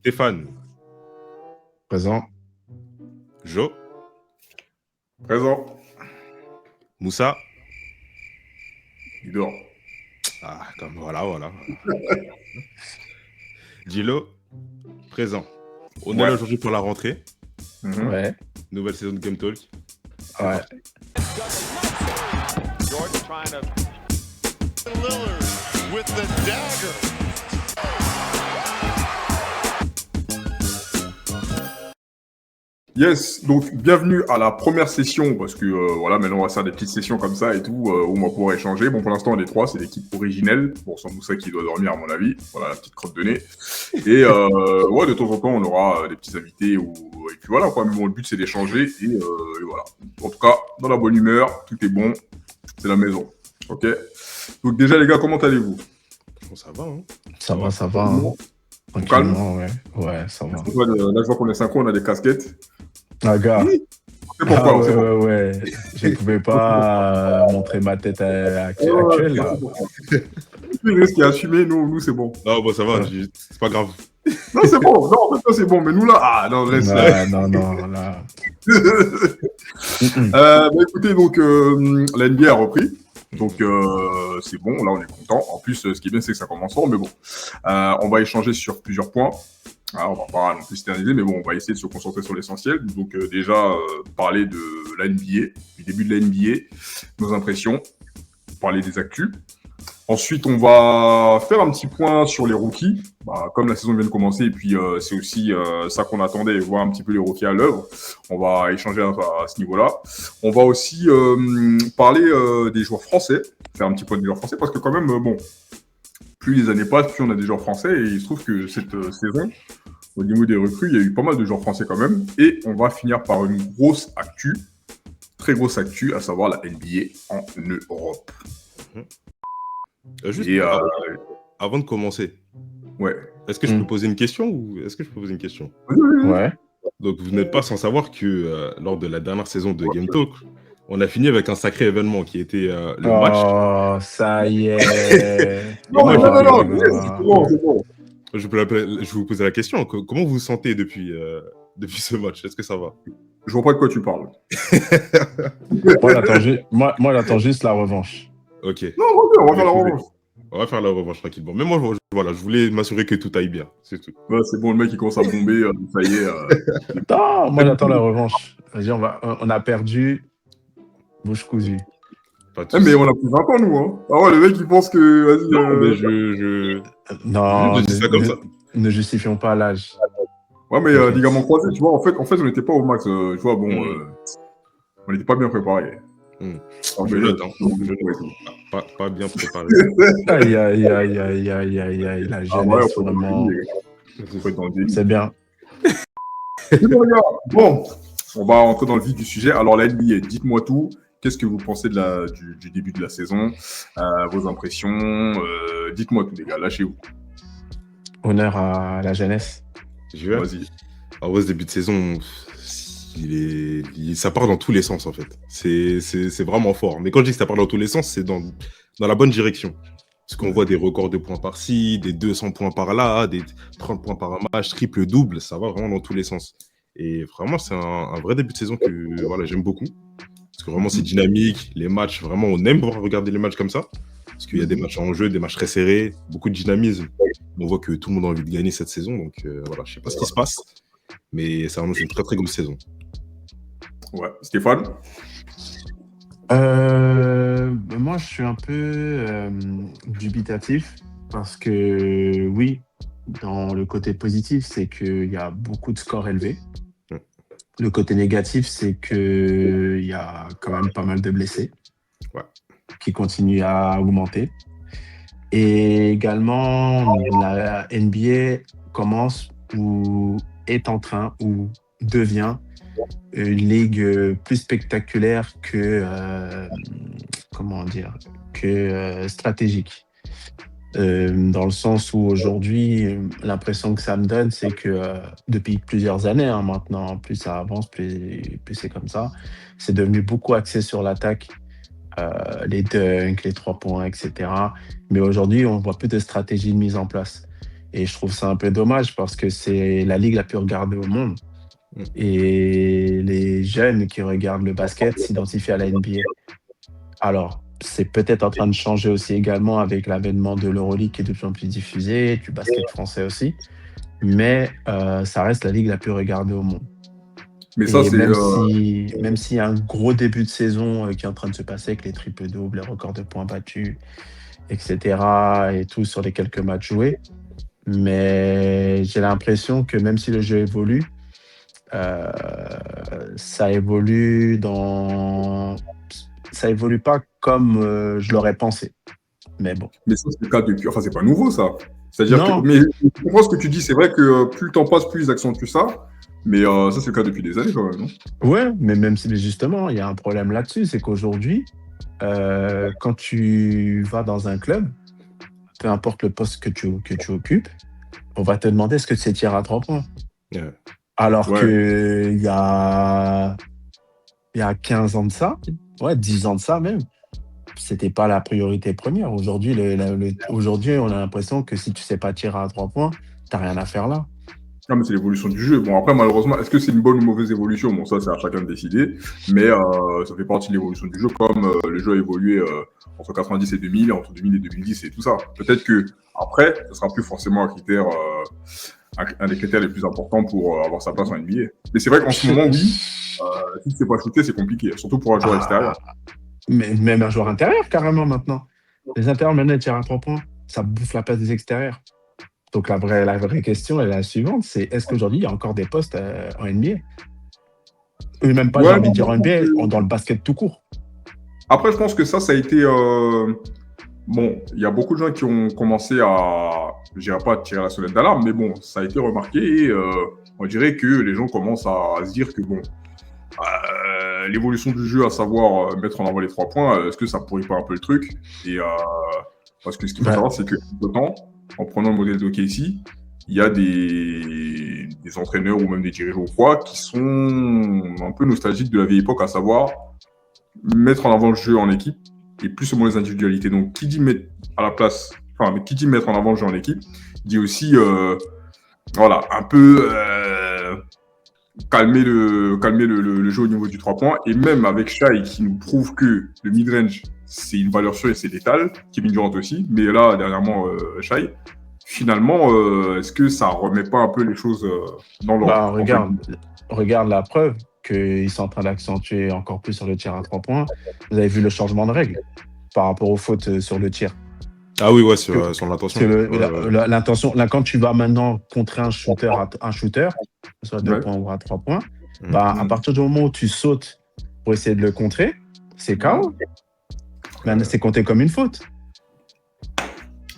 Stéphane. Présent. Jo. Présent. Moussa. Il dort. Ah, comme voilà. Gilo. Présent. On est là aujourd'hui pour la rentrée. Ouais. Nouvelle saison de Game Talk. Ouais. Jordan trying to Lillard with the dagger. Yes, donc bienvenue à la première session, parce que voilà, maintenant on va faire des petites sessions comme ça et tout, où on va pouvoir échanger. Bon, pour l'instant, on est trois, c'est l'équipe originelle. Bon, sans Moussa qui doit dormir, à mon avis. Voilà, la petite crotte de nez. Et ouais, de temps en temps, on aura des petits invités, et puis voilà, quoi. Mais bon, le but, c'est d'échanger, et voilà. En tout cas, dans la bonne humeur, tout est bon, c'est la maison. Ok. Donc déjà, les gars, comment allez-vous? Bon, ça va, hein. Ça va. Hein. Tranquillement, ouais. Ouais, ça va. Là, je vois qu'on est synchro, on a des casquettes. Ah, gars. C'est pourquoi, on sait pourquoi. Ouais. Je ne pouvais pas montrer ma tête actuelle, là. Il risque à assumer, nous c'est bon. Non, bon, ça va, c'est pas grave. Non, c'est bon. Non, en fait, c'est bon. Mais nous, là, non, reste là. Non, là. Écoutez, donc, la NBA a repris. Donc, c'est bon. Là, on est content. En plus, ce qui est bien, c'est que ça commence fort. Mais bon, on va échanger sur plusieurs points. Alors, on va pas non plus s'éterniser, mais bon, on va essayer de se concentrer sur l'essentiel. Donc, déjà, parler de la NBA, du début de la NBA, nos impressions, parler des actus. Ensuite, on va faire un petit point sur les rookies. Comme la saison vient de commencer, et puis c'est aussi ça qu'on attendait, voir un petit peu les rookies à l'œuvre. On va échanger à ce niveau-là. On va aussi parler des joueurs français, faire un petit point des joueurs français, parce que quand même, bon, plus les années passent, plus on a des joueurs français, et il se trouve que cette saison, au niveau des recrues, il y a eu pas mal de joueurs français quand même. Et on va finir par une grosse actu, très grosse actu, à savoir la NBA en Europe. Juste avant de commencer, ouais. Est-ce que je peux poser une question ou est-ce que je peux poser une question? Ouais. Donc vous n'êtes pas sans savoir que lors de la dernière saison de Game Talk, on a fini avec un sacré événement qui était le match. Oh, ça y est. Non, c'est bon. Je vous posais la question. Comment vous vous sentez depuis ce match? Est-ce que ça va? Je vois pas de quoi tu parles. Moi, j'attends juste la revanche. Ok. Non, on va faire la revanche. On va faire la revanche tranquillement. Mais moi, voilà, je voulais m'assurer que tout aille bien. C'est tout. Ouais, c'est bon, le mec, il commence à bomber. Ça y est. Non, moi, j'attends la revanche. Vas-y, on a perdu. Bouche cousue. Mais on a plus 20 ans, nous. Hein. Ah ouais, le mec, il pense que... Vas-y, non, mais Non, je dis ça comme ça. Ne justifions pas l'âge. Ouais, mais ligament croisé, tu vois, en fait, on n'était pas au max. Tu vois, bon, on n'était pas bien préparés. Je note, hein. Pas bien préparé. Aïe, la jeunesse, vraiment. C'est bien. Bon, on va entrer dans le vif du sujet. Alors, la NBA, dites-moi tout. Qu'est-ce que vous pensez du début de la saison? Vos impressions? Dites-moi tout, les gars. Lâchez-vous. Honneur à la jeunesse. Vas-y. En vrai, ce début de saison, ça part dans tous les sens, en fait. C'est vraiment fort. Mais quand je dis que ça part dans tous les sens, c'est dans la bonne direction. Parce qu'on voit des records de points par-ci, des 200 points par-là, des 30 points par match, triple-double. Ça va vraiment dans tous les sens. Et vraiment, c'est un vrai début de saison que voilà, j'aime beaucoup. Parce que vraiment, c'est dynamique. Les matchs, vraiment, on aime voir regarder les matchs comme ça. Parce qu'il y a des matchs en jeu, des matchs très serrés, beaucoup de dynamisme. On voit que tout le monde a envie de gagner cette saison. Donc voilà, je sais pas ce qui se passe. Mais ça annonce une très très grosse saison. Ouais. Stéphane? Moi, je suis un peu dubitatif. Parce que, oui, dans le côté positif, c'est qu'il y a beaucoup de scores élevés. Le côté négatif, c'est qu'il y a quand même pas mal de blessés qui continuent à augmenter. Et également, la NBA commence ou est en train ou devient une ligue plus spectaculaire que stratégique. Dans le sens où aujourd'hui, l'impression que ça me donne, c'est que depuis plusieurs années maintenant, plus ça avance, plus c'est comme ça. C'est devenu beaucoup axé sur l'attaque les dunks, les 3 points, etc. Mais aujourd'hui, on voit plus de stratégie de mise en place. Et je trouve ça un peu dommage parce que c'est la ligue la plus regardée au monde. Mm. Et les jeunes qui regardent le basket s'identifient à la NBA. Alors, c'est peut-être en train de changer aussi également avec l'avènement de l'Euroleague qui est de plus en plus diffusée, du basket français aussi. Mais ça reste la ligue la plus regardée au monde. Mais ça, Et c'est. même s'il y a un gros début de saison qui est en train de se passer avec les triples-doubles, les records de points battus, etc. et tout sur les quelques matchs joués. Mais j'ai l'impression que même si le jeu évolue, euh, ça évolue pas comme je l'aurais pensé. Mais bon. Mais ça, c'est le cas depuis. Enfin, c'est pas nouveau, ça. C'est-à-dire que. Non. Mais je comprends ce que tu dis. C'est vrai que plus le temps passe, plus ils accentuent ça. Mais ça, c'est le cas depuis des années, quand même, non? Ouais, mais même si mais justement, il y a un problème là-dessus, c'est qu'aujourd'hui, quand tu vas dans un club, peu importe le poste que tu occupes, on va te demander est-ce que c'est tir à 3 points. Yeah. Alors Ouais. que il y a 15 ans de ça, 10 ans de ça même, c'était pas la priorité première. Aujourd'hui, aujourd'hui, on a l'impression que si tu sais pas tirer à 3 points, t'as rien à faire là. Ah, mais c'est l'évolution du jeu. Bon, après, malheureusement, est-ce que c'est une bonne ou mauvaise évolution? Bon, ça, c'est à chacun de décider. Mais ça fait partie de l'évolution du jeu, comme le jeu a évolué entre 90 et 2000, entre 2000 et 2010 et tout ça. Peut-être que après, ce sera plus forcément un critère, un des critères les plus importants pour avoir sa place en NBA. Mais c'est vrai qu'en ce moment, oui, si tu sais pas shooter, c'est compliqué, surtout pour un joueur extérieur. Mais même un joueur intérieur, carrément, maintenant. Les intérieurs, maintenant, ils tirent à 3 points. Ça bouffe la place des extérieurs. Donc, la vraie question est la suivante, c'est est-ce qu'aujourd'hui, il y a encore des postes en NBA? Ou même pas, j'ai envie de dire en NBA, dans le basket tout court. Après, je pense que ça a été... Bon, il y a beaucoup de gens qui ont commencé à... Je dirais pas tirer la sonnette d'alarme, mais bon, ça a été remarqué et on dirait que les gens commencent à se dire que, bon, l'évolution du jeu, à savoir mettre en avant les 3 points, est-ce que ça pourrit pas un peu le truc? Et parce que ce qu'il faut savoir, c'est que temps, en prenant le modèle d'OKC, il y a des entraîneurs ou même des dirigeants ou quoi qui sont un peu nostalgiques de la vieille époque, à savoir mettre en avant le jeu en équipe et plus seulement les individualités. Donc, qui dit mettre à la place, enfin, qui dit mettre en avant le jeu en équipe, dit aussi, voilà, un peu calmer le jeu au niveau du 3 points. Et même avec Shai qui nous prouve que le mid-range, c'est une valeur sûre et c'est létal, Kevin Durant aussi, mais là, dernièrement, Shai, finalement, est-ce que ça remet pas un peu les choses dans l'ordre? Regarde la preuve qu'ils sont en train d'accentuer encore plus sur le tir à 3 points. Vous avez vu le changement de règle par rapport aux fautes sur le tir. Ah oui, ouais, sur l'intention. L'intention, là, quand tu vas maintenant contrer un shooter, soit 2 points ou à 3 points, à partir du moment où tu sautes pour essayer de le contrer, c'est KO. C'est compté comme une faute.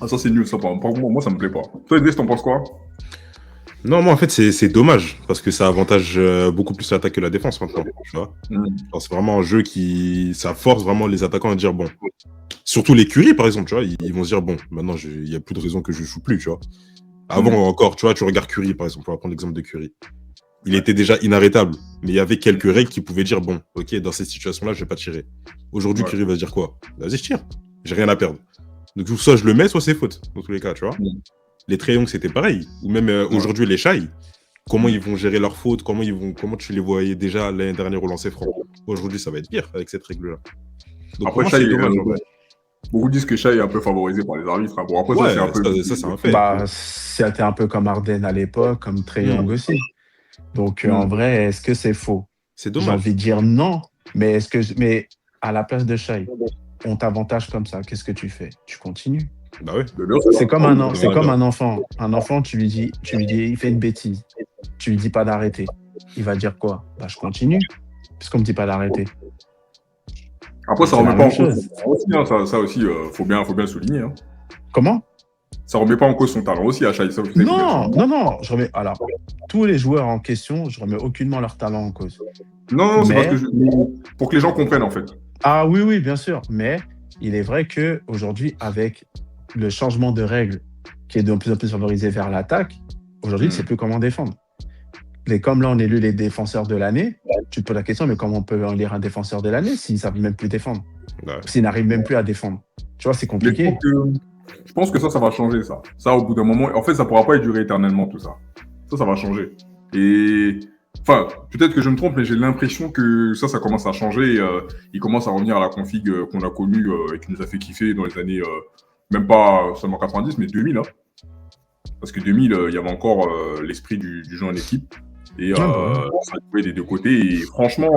Ah, ça, c'est nul, ça. Moi, ça me plaît pas. Toi, Edris, t'en penses quoi? Non, moi, en fait, c'est dommage, parce que ça avantage beaucoup plus l'attaque que la défense, maintenant, tu vois. Genre, c'est vraiment un jeu ça force vraiment les attaquants à dire, bon, surtout les Curry, par exemple, tu vois, ils vont se dire, bon, maintenant, il n'y a plus de raison que je joue plus, tu vois. Avant encore, tu vois, tu regardes Curry, par exemple, on va prendre l'exemple de Curry. Il était déjà inarrêtable, mais il y avait quelques règles qui pouvaient dire, bon, ok, dans cette situation-là, je vais pas tirer. Aujourd'hui, Curry va se dire quoi? Vas-y, je tire, j'ai rien à perdre. Donc, soit je le mets, soit c'est faute, dans tous les cas, tu vois. Les Trae Young, c'était pareil. Ou même aujourd'hui, les Shai, comment ils vont gérer leurs fautes, comment tu les voyais déjà l'année dernière au lancer franc. Aujourd'hui, ça va être pire avec cette règle-là. Donc, après, Shai, beaucoup disent que Shai est un peu favorisé par les arbitres. Bon, après, ouais, ça, c'est un peu... ça, c'est un fait. C'était un peu comme Harden à l'époque, comme Trae Young aussi. Donc, en vrai, est-ce que c'est faux? C'est dommage. J'ai envie de dire non, mais à la place de Shai, on t'avantage comme ça, qu'est-ce que tu fais? Tu continues. Bah oui. C'est comme un enfant. Un enfant, tu lui dis, il fait une bêtise. Tu lui dis pas d'arrêter. Il va dire quoi? Bah, je continue, puisqu'on me dit pas d'arrêter. Après, ça remet pas en cause son talent aussi. Ça aussi, faut bien le souligner. Hein. Comment? Ça remet pas en cause son talent aussi, à Shai. Non. Alors, tous les joueurs en question, je remets aucunement leur talent en cause. Non, c'est parce que pour que les gens comprennent, en fait. Ah oui, bien sûr. Mais il est vrai qu'aujourd'hui, avec le changement de règles qui est de plus en plus favorisé vers l'attaque, aujourd'hui, tu ne sais plus comment défendre. Et comme là, on élit les défenseurs de l'année, tu te poses la question, mais comment on peut élire un défenseur de l'année s'ils ne savent même plus défendre? Ouais. S'ils n'arrivent même plus à défendre. Tu vois, c'est Mais compliqué. je pense que ça va changer, ça. Ça, au bout d'un moment, en fait, ça pourra pas durer éternellement, tout ça. Ça va changer. Et, enfin, peut-être que je me trompe, mais j'ai l'impression que ça commence à changer. Il commence à revenir à la config qu'on a connue et qui nous a fait kiffer dans les années, même pas seulement 90, mais 2000. Hein. Parce que 2000, il y avait encore l'esprit du jeu en équipe. Et Ah bah ouais. ça jouait des deux côtés. Et franchement,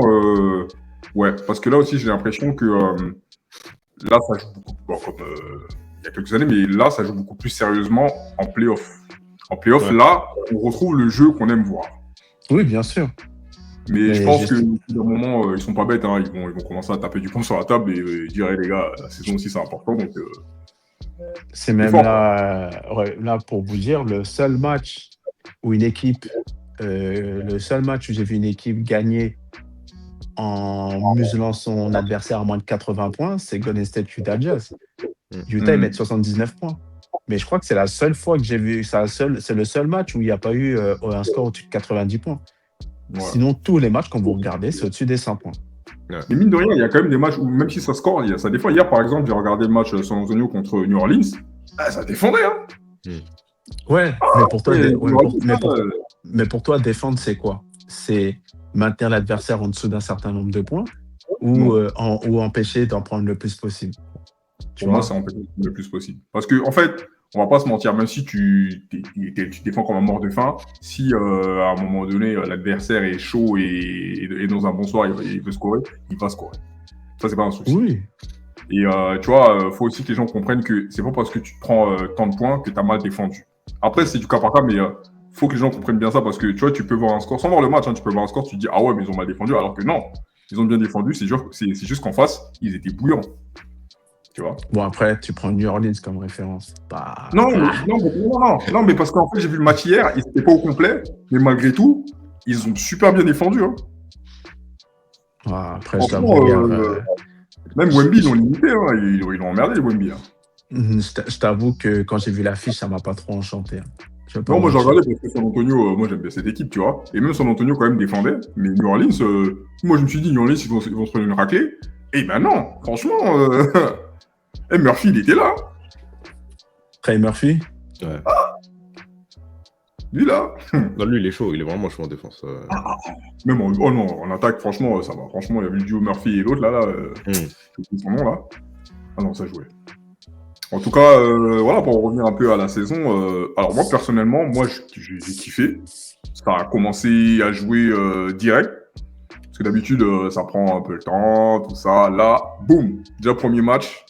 ouais, parce que là aussi, j'ai l'impression que là, ça joue beaucoup, bon, comme il y a quelques années, mais là, ça joue beaucoup plus sérieusement en play-off. En play-off, Ouais. là, on retrouve le jeu qu'on aime voir. Oui, bien sûr. Mais je Mais pense juste- qu'à un moment, ils sont pas bêtes. Hein. Ils vont commencer à taper du poing sur la table et dire, hey, les gars, la saison aussi, c'est important. Donc, C'est même fort, là pour vous dire, le seul match où j'ai vu une équipe gagner en muselant son adversaire à moins de 80 points, c'est Golden State Utah Jazz. Utah, ils mettent 79 points. Mais je crois que c'est la seule fois que j'ai vu, c'est le seul match où il n'y a pas eu un score au-dessus de 90 points. ouais. Sinon, tous les matchs, quand vous regardez, c'est au-dessus des 100 points. Mais mine de rien, il y a quand même des matchs où, même si ça score, ça défend. Hier, par exemple, j'ai regardé le match San Antonio contre New Orleans. Ah, ça défendait, hein. Ouais, mais pour toi, Et ouais, New Orleans, mais pour toi, défendre, c'est quoi? C'est maintenir l'adversaire en dessous d'un certain nombre de points ou empêcher d'en prendre le plus possible? pour moi, c'est en fait le plus possible. Parce que, en fait, on va pas se mentir, même si tu défends comme un mort de faim, si à un moment donné, l'adversaire est chaud et dans un bon soir, il veut scorer, il va scorer. Ça, c'est pas un souci. Oui. Et tu vois, faut aussi que les gens comprennent que c'est pas parce que tu prends tant de points que tu as mal défendu. Après, c'est du cas par cas, mais faut que les gens comprennent bien ça parce que tu vois, tu peux voir un score, sans voir le match, hein, tu peux voir un score, tu te dis, ah ouais, mais ils ont mal défendu, alors que non, ils ont bien défendu, c'est juste qu'en face, ils étaient bouillants. Tu vois. Bon, après, tu prends New Orleans comme référence. Bah... Non, mais parce qu'en fait, j'ai vu le match hier, ils n'étaient pas au complet, mais malgré tout, ils ont super bien défendu. Hein. Après, je Franchement, t'avoue, même Wemby, ils l'ont limité, hein. Ils l'ont emmerdé, Wemby. Hein. je t'avoue que quand j'ai vu l'affiche, ça m'a pas trop enchanté. Hein. Je vais pas Non, moi j'ai mentir. regardé parce que San Antonio, moi j'aime bien cette équipe, tu vois. Et même San Antonio quand même défendait. Mais New Orleans, moi je me suis dit, New Orleans, ils vont se prendre une raclée. Et ben non, franchement, Murphy, il était là. Trey Murphy? Ouais. Lui là. Non, lui, il est chaud, il est vraiment chaud en défense. Même en attaque, franchement, ça va. Franchement, il y avait le duo Murphy et l'autre là. J'ai oublié son nom là. Ah non, ça jouait. En tout cas, voilà, pour revenir un peu à la saison. Alors moi, personnellement, j'ai kiffé. Ça a commencé à jouer direct. Parce que d'habitude, ça prend un peu le temps, tout ça. Là, boum, déjà premier match,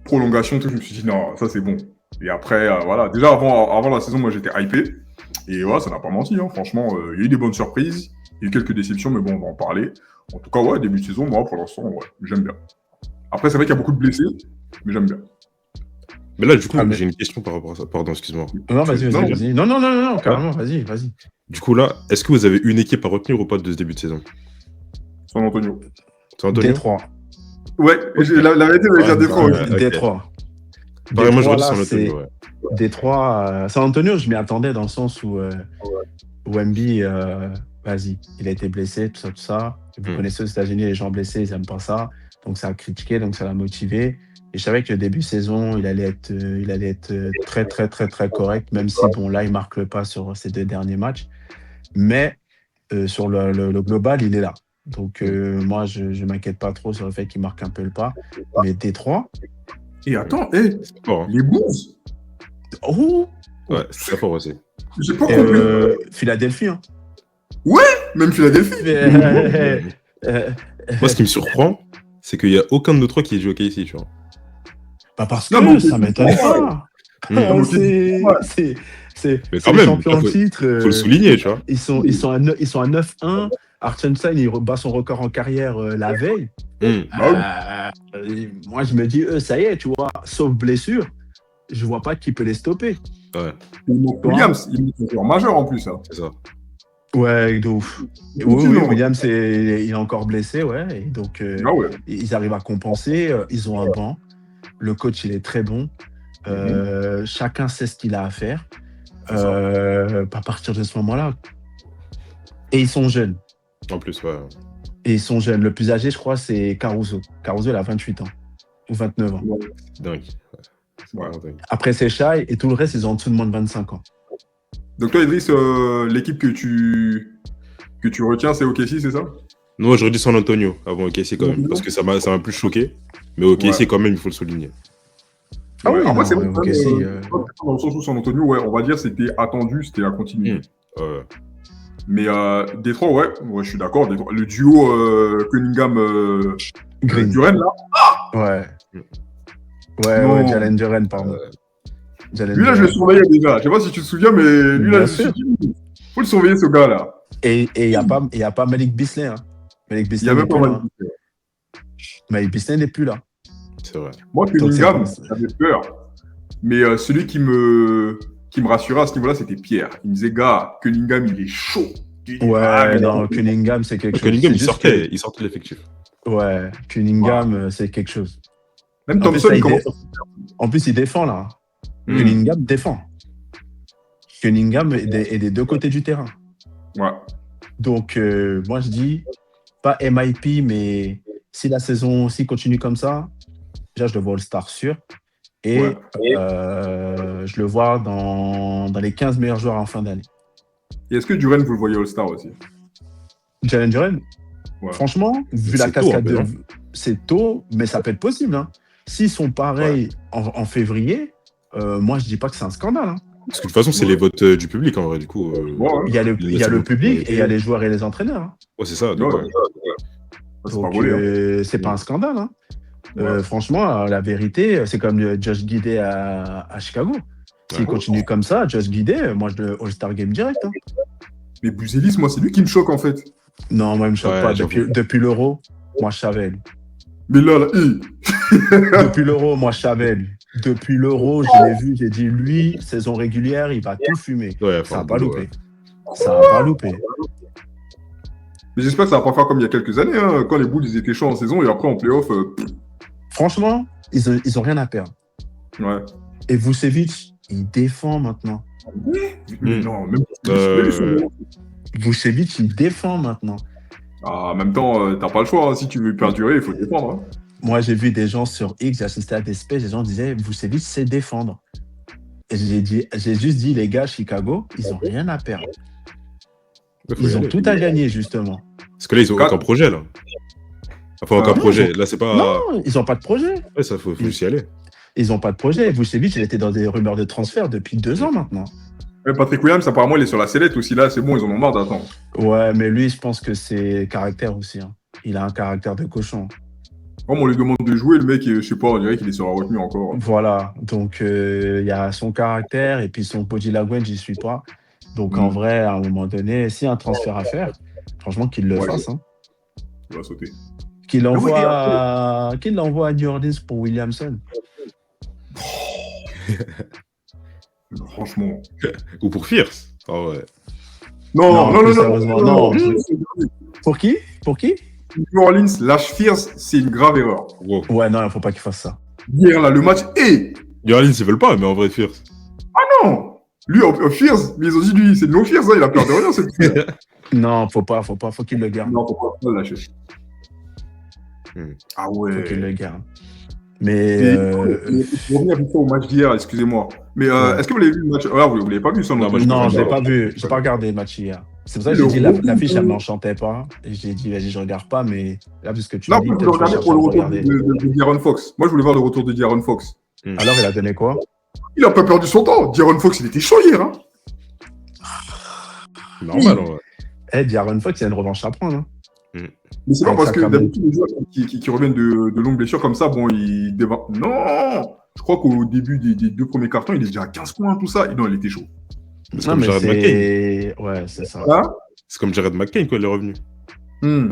prolongation, tout. Je me suis dit, non, ça c'est bon. Et après, voilà, déjà avant la saison, moi j'étais hypé. Et voilà, ça n'a pas menti, hein. Franchement, il y a eu des bonnes surprises. Il y a eu quelques déceptions, mais bon, on va en parler. En tout cas, ouais, début de saison, moi, pour l'instant, ouais, j'aime bien. Après, c'est vrai qu'il y a beaucoup de blessés, mais j'aime bien. Mais là, du coup, Ah, mais- j'ai une question par rapport à ça. Pardon, excuse-moi. Non, vas-y. Non, carrément, vas-y. Du coup, là, est-ce que vous avez une équipe à retenir ou pas de ce début de saison? San Antonio. San Antonio? Détroit. Ouais, la vérité, j'allais dire Détroit aussi. ok. Détroit. Pareil, moi, je Détroit, reste là, San Antonio, c'est- ouais. Détroit, San Antonio, je m'y attendais dans le sens où Wemby, vas-y, il a été blessé, tout ça. Vous connaissez aux États-Unis, les gens blessés, ils n'aiment pas ça. Donc ça a critiqué, donc ça l'a motivé. Et je savais que le début de saison, il allait être très, très, très, très correct, même si, bon, là, il marque le pas sur ses 2 derniers matchs. Mais sur le global, il est là. Donc moi, je ne m'inquiète pas trop sur le fait qu'il marque un peu le pas. Mais Détroit, Et attends, C'est fort, hein. les Bulls, oh, Ouais, c'est très fort aussi. j'ai pas compris. Philadelphie, hein. Même Philadelphie. Moi, ce qui me surprend, c'est qu'il n'y a aucun de nos trois qui est joué au KC, tu vois. Bah parce Non, mais que ça m'étonne pas. Non, C'est Mais c'est quand les même, champions là, en faut titre. le souligner, tu vois. Ils sont à 9-1. Archenstein, il bat son record en carrière la veille. Moi, je me dis, ça y est, tu vois, sauf blessure, je vois pas qui peut les stopper. Ouais, Williams, il est un joueur majeur en plus. Hein. c'est ça. Ouais, de ouf. Oui, Williams, il est encore blessé, ouais. Et donc, Ah ouais. ils arrivent à compenser. Ils ont un banc. Le coach, il est très bon. Chacun sait ce qu'il a à faire. À partir de ce moment-là. Et ils sont jeunes. En plus, ouais. Et ils sont jeunes. Le plus âgé, je crois, c'est Caruso. Caruso, il a 28 ans ou 29 ans. Dingue. C'est Ouais. vraiment dingue. Après, c'est Shai et tout le reste, ils ont en dessous de moins de 25 ans. Donc toi, Idriss, l'équipe que tu retiens, c'est OKC, c'est ça? Non, j'aurais dit San Antonio avant OKC quand même, parce que ça m'a plus choqué. Mais OKC, Ouais. quand même, il faut le souligner. Ah oui, Après, non, c'est vrai, OKC, dans le sens où San Antonio, ouais, on va dire c'était attendu, c'était la continuité. Ouais. Mais Détroit, ouais, je suis d'accord. Détroit. Le duo Cunningham Green. Duren, là, Ouais. Non. Ouais, Jalen Duren, pardon. Jalen lui là, je Duren. le surveillais déjà. Je sais pas si tu te souviens, mais lui là, Bien je me suis sûr. dit, faut le surveiller ce gars là. Et il n'y a pas Malik Beasley. Hein. Malik Il y Beasley a n'est même pas plus là. mal. Hein. Malik Beasley n'est plus là. C'est vrai. Moi, Donc, Cunningham, c'est pas- j'avais peur. Mais celui qui me rassurait à ce niveau-là, c'était Pierre. Il me disait, gars, Cunningham, il est chaud. Ouais, non, Cunningham, c'est quelque chose. Cunningham, C'est il juste sortait de l'effectif. que- Ouais, Cunningham, c'est quelque chose. Même En Thompson, plus, il ça, commence. En plus, il défend là. Mm. Cunningham défend. Cunningham est des deux côtés du terrain. Ouais. Donc, moi, je dis, pas MIP, mais si la saison aussi continue comme ça, déjà, je le vois All-Star sûr. Et Ouais. je le vois dans les 15 meilleurs joueurs en fin d'année. Et est-ce que Duren, vous le voyez All-Star aussi? Jalen Duren, Ouais. franchement, vu la C'est tôt, cascade un peu, de. non C'est tôt, mais ça peut être possible. Hein. S'ils sont pareils en février, moi, je dis pas que c'est un scandale. Hein. Parce que de toute façon, c'est les votes du public en vrai, du coup. Ouais, ouais. Il y a le, Il il y a le laisse public le- et il y a les joueurs et les entraîneurs. Hein. Ouais, c'est ça. Ouais, Donc, ouais. Ça, c'est pas Donc, volé. Hein. c'est pas un scandale. Hein. Ouais. Franchement, la vérité, c'est comme Josh Giddey à Chicago. S'il Ouais. continue comme ça, Josh Giddey, moi, je le All-Star Game direct. Hein. Mais Buzelis, moi, c'est lui qui me choque en fait. Non, moi, il me choque Ouais, pas. j'avoue. Depuis l'Euro, moi, je savais. Lui. Mais là, Depuis l'Euro, moi, je savais. Lui. Depuis l'Euro, je l'ai vu, j'ai dit, lui, saison régulière, il va tout fumer. Ouais, Ça enfin, n'a pas boulot, loupé. ouais. Ça n'a pas loupé. Mais j'espère que ça va pas faire comme il y a quelques années, hein, quand les Bulls ils étaient chauds en saison et après en playoff. Franchement, ils ont rien à perdre. Ouais. Et Vucevic, il défend maintenant. Mais non, même. Euh, Vucevic, il défend maintenant. Ah, en même temps, t'as pas le choix. Hein. Si tu veux perdurer, il faut te défendre. Hein. Moi, j'ai vu des gens sur X, j'ai assisté à des spaces, les gens disaient Vucevic sait défendre. Et j'ai juste dit, les gars, Chicago, ils ont rien à perdre. faut y Ils ont aller. tout à gagner, justement. Parce que là, ils ont aucun projet, là. Enfin, aucun Ah, projet. Là, c'est pas. Non, ils n'ont pas de projet. Ouais, ça, faut juste y aller. Ils n'ont pas de projet. Vucevic, il était dans des rumeurs de transfert depuis 2 ans maintenant. Ouais, Patrick Williams, apparemment, il est sur la sellette aussi. Là, c'est bon, ils en ont marre d'attendre. Ouais, mais lui, je pense que c'est caractère aussi. Hein. Il a un caractère de cochon. Comme on lui demande de jouer, le mec, je sais pas, on dirait qu'il est sur la retenue encore. Voilà. Donc, il y a son caractère et puis son body language, j'y suis pas. Donc, en vrai, à un moment donné, s'il y a un transfert à faire, franchement, qu'il le Ouais. fasse. Hein. Il va sauter. Qu'il l'envoie à New Orleans pour Williamson. Franchement. Ou pour Fierce. Ah ouais. Non, plus sérieusement, non. New Pour qui Orleans lâche Fierce, c'est une grave erreur. Wow. Ouais, non, il ne faut pas qu'il fasse ça. Hier, là, le match. New Orleans, ils veulent pas, mais en vrai, Fierce. Non. Lui, Fierce, mais ils ont dit, lui, c'est non Fierce, hein, il a peur de rien, cette fille. Non, faut qu'il le garde. Non, faut pas le lâcher. Ah ouais. Faut qu'il le garde. Mais Pour revenir vite fait au match d'hier, excusez-moi. Mais Ouais. est-ce que vous l'avez vu le match? Ah, vous l'avez pas vu ça Non, moi, je non, comprends je l'ai pas. pas vu. J'ai pas regardé le match hier. C'est pour ça que Le j'ai dit retour l'affiche, de- elle m'enchantait pas. Et j'ai dit, vas-y, je regarde pas. Mais là, puisque tu Non, dis, moi, je peut-être voulais que je regarder pour le cherche à retour regarder. de De'Aaron Fox. Moi, je voulais voir le retour de De'Aaron Fox. Alors, il a donné quoi? Il a pas perdu son temps. De'Aaron Fox, il était chaud hier. Hein. Normal, en vrai. D'Aaron Fox, il y a une revanche à prendre. Hein. Mais c'est pas Avec parce que Sacramento. d'habitude, les joueurs qui reviennent de longues blessures comme ça, bon, ils démarrent. Non. Je crois qu'au début des 2 premiers cartons, il est déjà à 15 points, tout ça. Non, il était chaud. C'est Non, comme mais Jared c'est. Ouais, c'est ça. Hein? C'est comme Jared McCain, quoi, il est revenu. Hmm.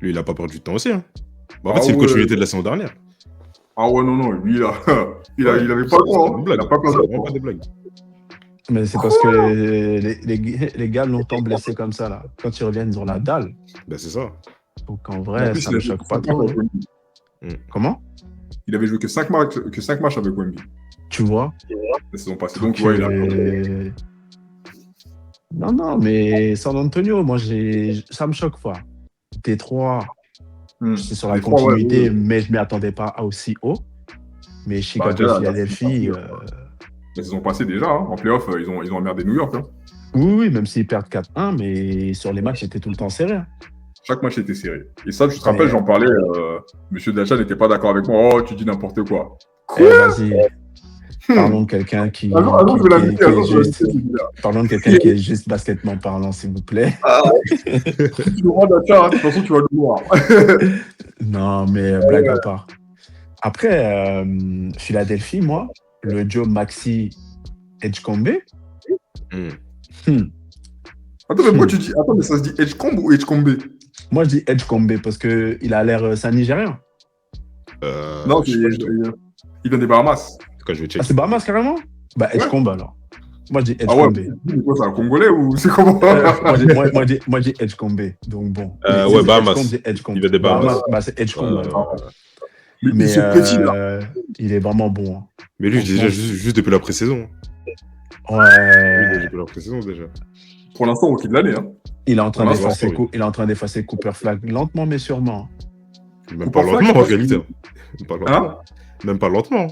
Lui, il a pas perdu de temps aussi. Hein. Bah, en fait, Ah c'est une ouais. continuité de la saison dernière. Ah ouais, non, lui, là, il avait pas le C'est droit. une Hein. blague. Il a pas C'est perdu. vraiment pas des blagues. Mais c'est parce que les gars longtemps blessés comme ça, là. Quand ils reviennent, ils ont la dalle. Bah, c'est ça. Donc, en En vrai, plus, ça il me a joué choque que pas 5 trop. matchs avec Hein. Wemby. Comment? Il avait joué que 5 matchs avec Wemby Tu vois? la saison passée. Donc, ouais, il a Non, mais San Antonio, moi, ça me choque pas. Détroit, c'est sur la Détroit, continuité, ouais. mais je ne m'y attendais pas à aussi haut. Mais Chicago déjà, là, Philadelphie, La saison passée déjà, hein, en playoff, ils ont emmerdé New York. Hein. oui, même s'ils perdent 4-1, mais sur les matchs, c'était tout le temps serré. Hein. Chaque match était serré. Et ça, je te rappelle, j'en parlais, Monsieur Dacha n'était pas d'accord avec moi. Oh, tu dis n'importe quoi. Vas-y, parlons de quelqu'un qui est juste. Parlons de quelqu'un qui est juste baskettement parlant, s'il vous plaît. Tu le rends Dacha, hein, de toute façon, tu vas le voir. Non, mais blague à part. Après, Philadelphie, moi, le Joe Maxi Edgecombe. Attends, mais pourquoi tu dis... Attends, mais ça se dit Edgecombe ou Edgecombe? Moi, je dis Edgecombe parce qu'il a l'air... C'est un Nigérien. Non, je sais pas du tout. il vient des Bahamas. En tout cas, je vais Ah, checker. c'est Bahamas, carrément? Bah, Edgecombe, alors. Moi, je dis Ah ouais, Edgecombe. c'est un Congolais ou c'est comment? Moi, je dis Edgecombe. Donc, bon. Ouais, Bahamas. Edgecombe, c'est Edgecombe. Il vient des Bahamas. Bah, c'est Edgecombe, alors. Mais c'est petit, là. Il est vraiment bon. Hein. Mais lui, déjà, juste depuis la pré-saison. Ouais. Depuis la pré-saison, déjà. Pour l'instant, rookie de l'année. Hein. Il est en train Ouais, il est en train d'effacer Cooper Flag lentement, mais sûrement. Même pas lentement, en réalité. Hein? Même pas lentement.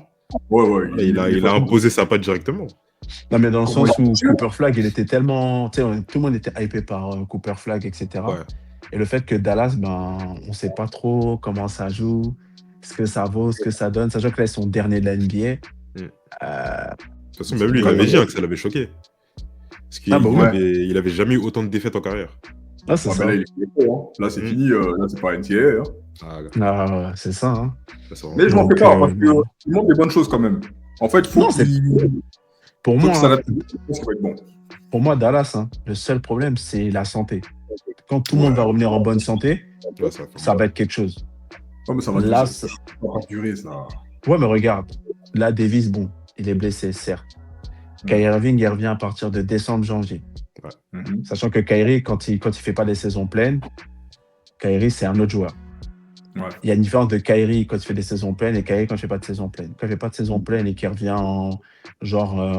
Ouais. Il a imposé sa patte directement. Non, mais dans le sens où Cooper Flag, il était tellement... Tu sais, tout le monde était hypé par Cooper Flag, etc. Ouais. Et le fait que Dallas, on ne sait pas trop comment ça joue, ce que ça vaut, ce que ça donne. Sachant que là, ils sont derniers de la NBA. De toute façon, même lui, il avait dit que ça l'avait choqué. Parce qu'il avait jamais eu autant de défaites en carrière. Ah, c'est ça. Là, il est pro, hein. Là, c'est fini. Là, c'est pas NCAA. Hein. Ah, c'est ça. Hein. Mais je m'en fais pas, parce qu'il montre des bonnes choses quand même. En fait, faut pour moi, ça va être bon. Pour moi, Dallas, hein, le seul problème, c'est la santé. Quand tout le monde va revenir en bonne santé, ça va être quelque chose. Non, mais ça va là, pas durer, ça. Ouais, mais regarde. Là, Davis, bon, il est blessé, certes. Kyrie Irving, il revient à partir de décembre-janvier. Ouais. Sachant que Kyrie, quand il fait pas des saisons pleines, Kyrie, c'est un autre joueur. Ouais. Il y a une différence de Kyrie quand il fait des saisons pleines et Kyrie quand il fait pas de saison pleine. Quand il fait pas de saison pleine et qu'il revient en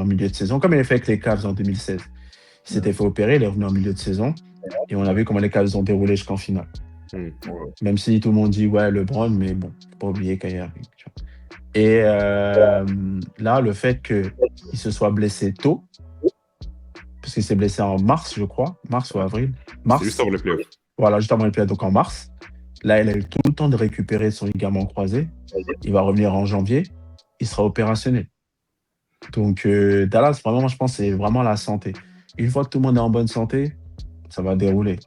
milieu de saison, comme il a fait avec les Cavs en 2016. Il s'était fait opérer, il est revenu en milieu de saison et on a vu comment les Cavs ont déroulé jusqu'en finale. Même si tout le monde dit ouais LeBron, mais bon, faut pas oublier Kyrie Irving. Et là, le fait qu'il se soit blessé tôt, parce qu'il s'est blessé en mars, je crois, mars ou avril. Mars. Juste avant les playoffs. Voilà, juste avant les playoffs, donc en mars. Là, il a eu tout le temps de récupérer son ligament croisé. Il va revenir en janvier. Il sera opérationnel. Donc, Dallas, vraiment, moi, je pense que c'est vraiment la santé. Une fois que tout le monde est en bonne santé, ça va dérouler.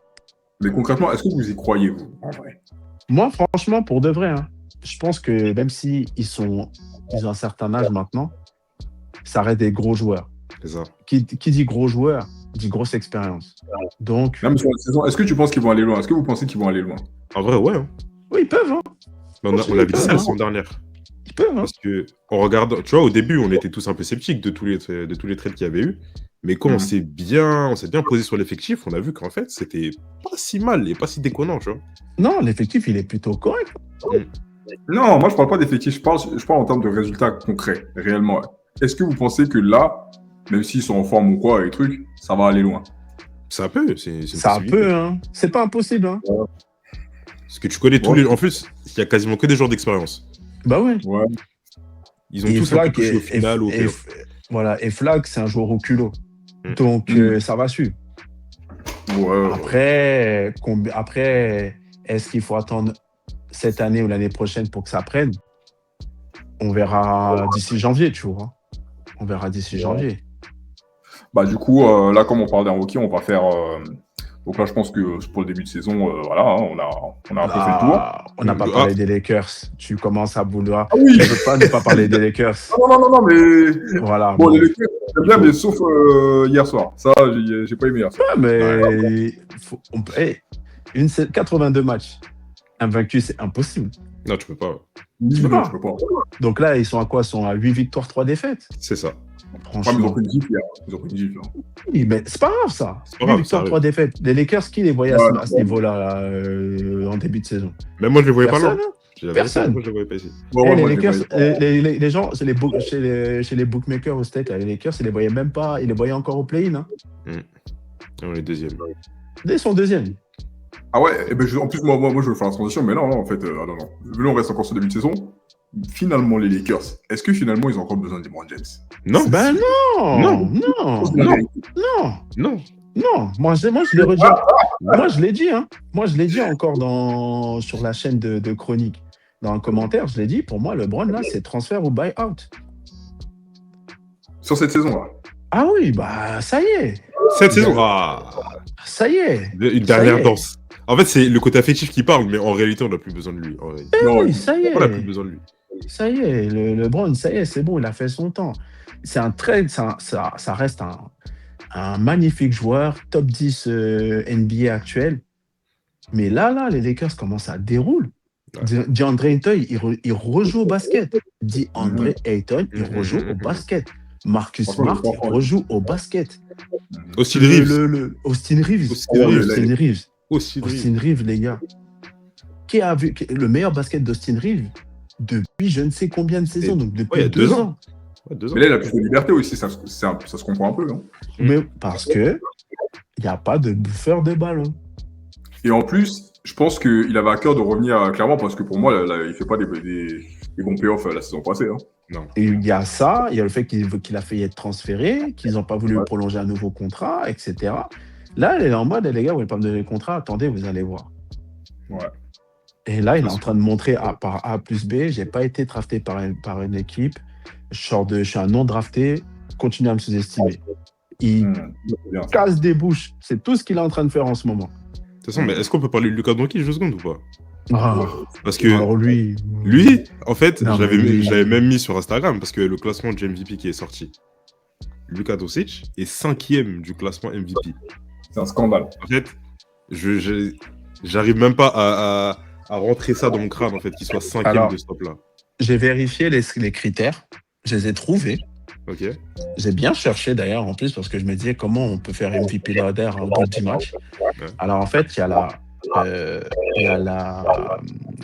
Mais concrètement, est-ce que vous y croyez, vous, en vrai? Moi, franchement, pour de vrai, hein, je pense que même s'ils ont un certain âge maintenant, ça reste des gros joueurs. C'est ça. Qui dit gros joueur, dit grosse expérience. Donc, même sur la saison, est-ce que tu penses qu'ils vont aller loin? Est-ce que vous pensez qu'ils vont aller loin? En vrai, ouais. Hein. Oui, ils peuvent. Hein. On l'avait dit ça la saison dernière. Ils peuvent. Hein. Parce que on regarde, tu vois, au début, on était tous un peu sceptiques de tous les trades qu'il y avait eu. Mais quand on s'est bien posé sur l'effectif, on a vu qu'en fait, c'était pas si mal et pas si déconnant, tu vois. Non, l'effectif, il est plutôt correct. Non, moi, je parle pas d'effectif. Je parle en termes de résultats concrets, réellement. Est-ce que vous pensez que là, même s'ils sont en forme ou quoi, et trucs, ça va aller loin? Ça peut, ça peut, hein. C'est pas impossible, hein. Ouais. Parce que tu connais tous les... En plus, il y a quasiment que des joueurs d'expérience. Bah ouais. Ils ont tous un peu touché au final. Voilà, et Flag, c'est un joueur au culot. Donc, ça va suivre. Ouais. Après, est-ce qu'il faut attendre cette année ou l'année prochaine pour que ça prenne? On verra d'ici janvier, tu vois. On verra d'ici janvier. Bah, du coup, là, comme on parle d'un rookie, on va faire... Donc là, je pense que pour le début de saison, voilà, hein, on a un peu fait le tour. On n'a pas parlé des Lakers. Tu commences à vouloir... Ah oui. Je ne peux pas ne pas parler des Lakers. Non, mais... Voilà. Bon, les Lakers, j'aime bien, mais sauf hier soir. Ça, j'ai pas aimé hier soir. Ouais, mais... 82 matchs. Invaincu, c'est impossible. Non, tu peux pas. Tu peux pas. Donc là, ils sont à quoi? Ils sont à 8 victoires, 3 défaites. C'est ça. Franchement. Ils ont pris une gifle hier. Oui, mais c'est pas grave, ça. C'est pas grave, 8 victoires, 3 défaites. Les Lakers, qui les voyait à ce niveau-là en début de saison? Même moi, je les voyais pas là. Personne. Moi, je les voyais pas ici. Les Lakers, les gens, chez les bookmakers au State, les Lakers, ils les voyaient même pas. Ils les voyaient encore au play-in. Hein. On est deuxième. Ils sont deuxième. Ah ouais, en plus, moi, je veux faire la transition, mais non, en fait, non. Là, on reste encore sur le début de saison. Finalement, les Lakers, est-ce que finalement, ils ont encore besoin de LeBron James? Non. Ben Non. non. Moi, je le rejoins. Moi, je l'ai dit, hein. Moi, je l'ai dit encore sur la chaîne de Chronique. Dans un commentaire, je l'ai dit, pour moi, LeBron, là, c'est transfert ou buy-out. Sur cette saison-là. Ah oui, bah, ça y est. Cette saison, Ça y est. une dernière danse. En fait, c'est le côté affectif qui parle, mais en réalité, on n'a plus besoin de lui. Oui, ça y est. On n'a plus besoin de lui. Ça y est, LeBron, ça y est, c'est bon, il a fait son temps. Ça reste un magnifique joueur, top 10 NBA actuel. Mais là, les Lakers commencent à dérouler. Ouais. DeAndre Ayton, il rejoue au basket. DeAndre Ayton, il rejoue au basket. Marcus Smart, il rejoue au basket. Austin Reeves. Austin Reeves, les gars. Qui a vu le meilleur basket d'Austin Reeves depuis je ne sais combien de saisons, donc depuis 2 ans. Ouais, 2 ans. Mais là, il a plus de liberté aussi, ça se comprend un peu, non? Mais parce que il n'y a pas de bouffeur de ballon. Et en plus, je pense qu'il avait à cœur de revenir clairement, parce que pour moi, là, il ne fait pas des bons payoffs la saison passée. Hein. Non. Et il y a ça, il y a le fait qu'il a failli être transféré, qu'ils n'ont pas voulu prolonger un nouveau contrat, etc. Là, il est en mode, les gars, vous voulez pas me donner le contrat, attendez, vous allez voir. Ouais. Et là, il est en train de montrer par A plus B, j'ai pas été drafté par une équipe, je suis un non drafté, continue à me sous-estimer. Il casse des bouches, c'est tout ce qu'il est en train de faire en ce moment. De toute façon, mais est-ce qu'on peut parler de Luka Doncic 2 secondes ou pas? Parce que alors lui, en fait, Non, je mais l'avais même mis sur Instagram parce que le classement de MVP qui est sorti, Luka Doncic est 5e du classement MVP. C'est un scandale. En fait, j'arrive même pas à rentrer ça dans mon crâne, en fait, qu'il soit 5e de ce top-là. J'ai vérifié les critères, je les ai trouvés. Ok. J'ai bien cherché d'ailleurs en plus parce que je me disais comment on peut faire MVP ladder au bout de 10 matchs. Ouais. Alors en fait, il y a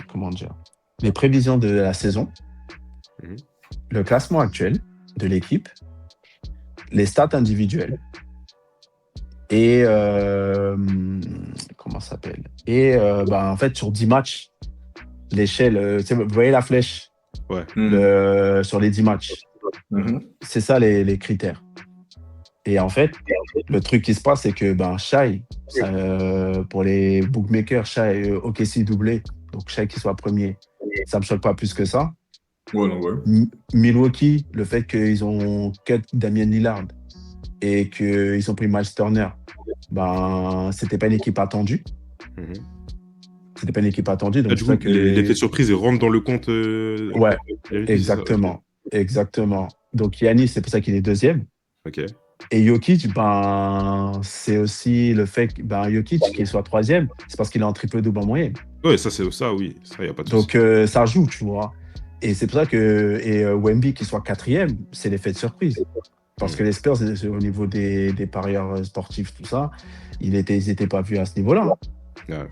comment dire, les prévisions de la saison, le classement actuel de l'équipe, les stats individuelles et comment ça s'appelle. Et en fait sur 10 matchs, l'échelle, vous voyez la flèche sur les 10 matchs. C'est ça les critères. Et en fait, le truc qui se passe, c'est que Shai, pour les bookmakers, Shai OKC doublé, donc Shai qui soit premier, ça me choque pas plus que ça. Ouais, non, ouais. Milwaukee, le fait qu'ils ont cut Damian Lillard et qu'ils ont pris Miles Turner, c'était pas une équipe attendue. C'était pas une équipe attendue. Donc du coup, l'effet de surprise, il rentre dans le compte. Ouais, exactement. Exactement. Donc Giannis, c'est pour ça qu'il est 2e. Ok. Et Jokic, c'est aussi le fait que Jokic qu'il soit 3e, c'est parce qu'il est en triple-double en moyenne. Ouais, ça, oui. Ça, il n'y a pas de souci. Donc ça joue, tu vois. Et c'est pour ça que Wemby qu'il soit 4e, c'est l'effet de surprise. Parce que les Spurs, au niveau des parieurs sportifs, tout ça, ils n'étaient pas vus à ce niveau-là. Ouais.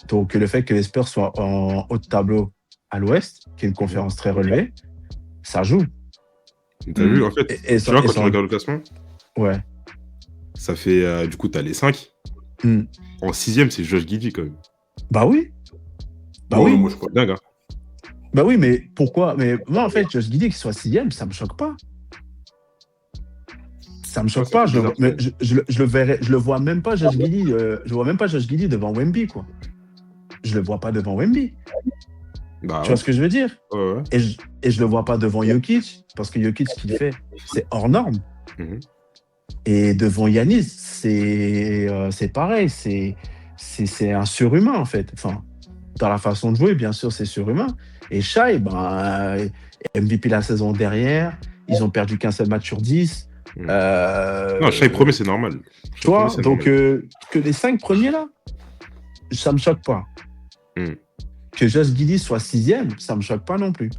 Donc le fait que les Spurs soient en haut de tableau à l'Ouest, qui est une conférence très relevée, ça joue. T'as vu, en fait, tu vois, quand tu regardes le classement, ouais. Ça fait, du coup, t'as les 5. En 6e, c'est Josh Giddey, quand même. Bah oui. Oui. Moi, je crois dingue, hein. Bah oui, mais pourquoi? Mais moi, en fait, Josh Giddey qui soit 6e, ça me choque pas. Ça me choque pas. Je le vois même pas, Josh Giddey. Je vois même pas Josh Giddey devant Wemby, quoi. Je le vois pas devant Wemby. Tu vois ce que je veux dire? Ouais. Et je le vois pas devant Jokic, parce que Jokic, ce qu'il fait, c'est hors norme. Et devant Giannis, c'est pareil, c'est un surhumain, en fait. Enfin, dans la façon de jouer, bien sûr, c'est surhumain. Et Shai, MVP la saison derrière, ils ont perdu qu'un seul match sur 10. Non, Shai premier, c'est normal. Tu vois, donc que les 5 premiers, là, ça me choque pas. Que Josh Giddey soit 6e, ça me choque pas non plus.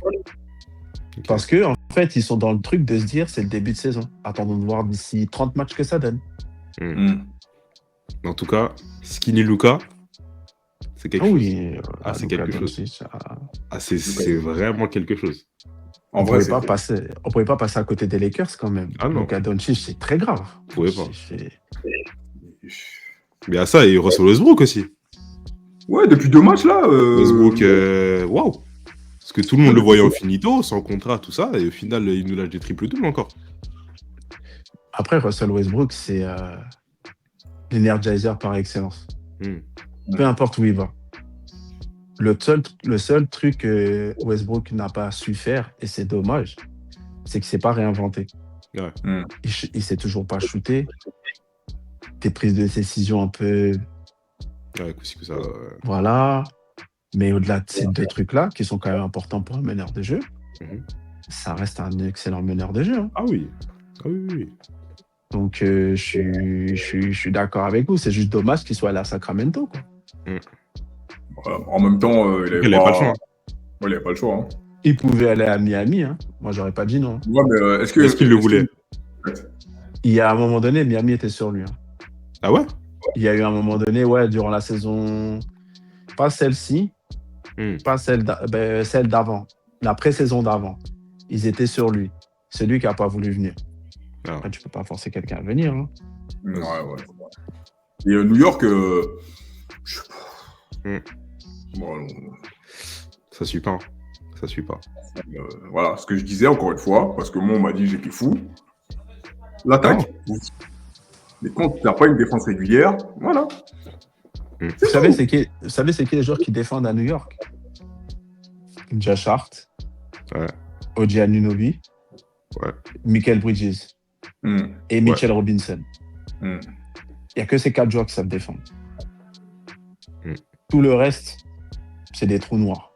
Okay. Parce que en fait, ils sont dans le truc de se dire c'est le début de saison. Attendons de voir d'ici 30 matchs que ça donne. En tout cas, Skinny Luka, c'est quelque chose. Oui, c'est quelque chose. C'est vraiment quelque chose. On pouvait pas passer à côté des Lakers quand même. Luka Doncic, c'est très grave. On pouvait pas. Mais à ça, et Russell Westbrook aussi. Ouais, depuis 2 matchs, là. Westbrook, waouh. Parce que tout le monde le voyait en finito, sans contrat, tout ça, et au final, il nous lâche des triples-doubles encore. Après, Russell Westbrook, c'est l'energizer par excellence. Peu importe où il va. Le seul truc que Westbrook n'a pas su faire, et c'est dommage, c'est qu'il ne s'est pas réinventé. Ouais. Il s'est toujours pas shooté. Des prises de décision un peu... Ouais, que ça... Voilà. Mais au-delà de ces deux trucs-là, qui sont quand même importants pour un meneur de jeu, ça reste un excellent meneur de jeu. Hein. Ah oui. Ah oui. Donc, je suis d'accord avec vous. C'est juste dommage qu'il soit allé à Sacramento. Quoi. Voilà. En même temps, il avait pas le choix. Ouais, il n'avait pas le choix. Hein. Il pouvait aller à Miami. Hein. Moi, j'aurais pas dit non. Ouais, mais est-ce qu'il le voulait? Il y a un moment donné, Miami était sur lui. Hein. Ah ouais? Il y a eu un moment donné, ouais, durant la saison... Pas celle-ci, pas celle d'avant. La pré-saison d'avant. Ils étaient sur lui. C'est lui qui n'a pas voulu venir. Ah. Après, tu peux pas forcer quelqu'un à venir. Hein. Ouais. Et New York, je sais pas. Bon, ça suit pas. Voilà, ce que je disais encore une fois, parce que moi, on m'a dit j'étais fou. L'attaque. Mais quand tu n'as pas une défense régulière, voilà. Vous savez, c'est qui les joueurs qui défendent à New York? Josh Hart, OG Anunoby, Michael Bridges et Mitchell Robinson. Il n'y a que ces 4 joueurs qui savent défendre. Tout le reste, c'est des trous noirs.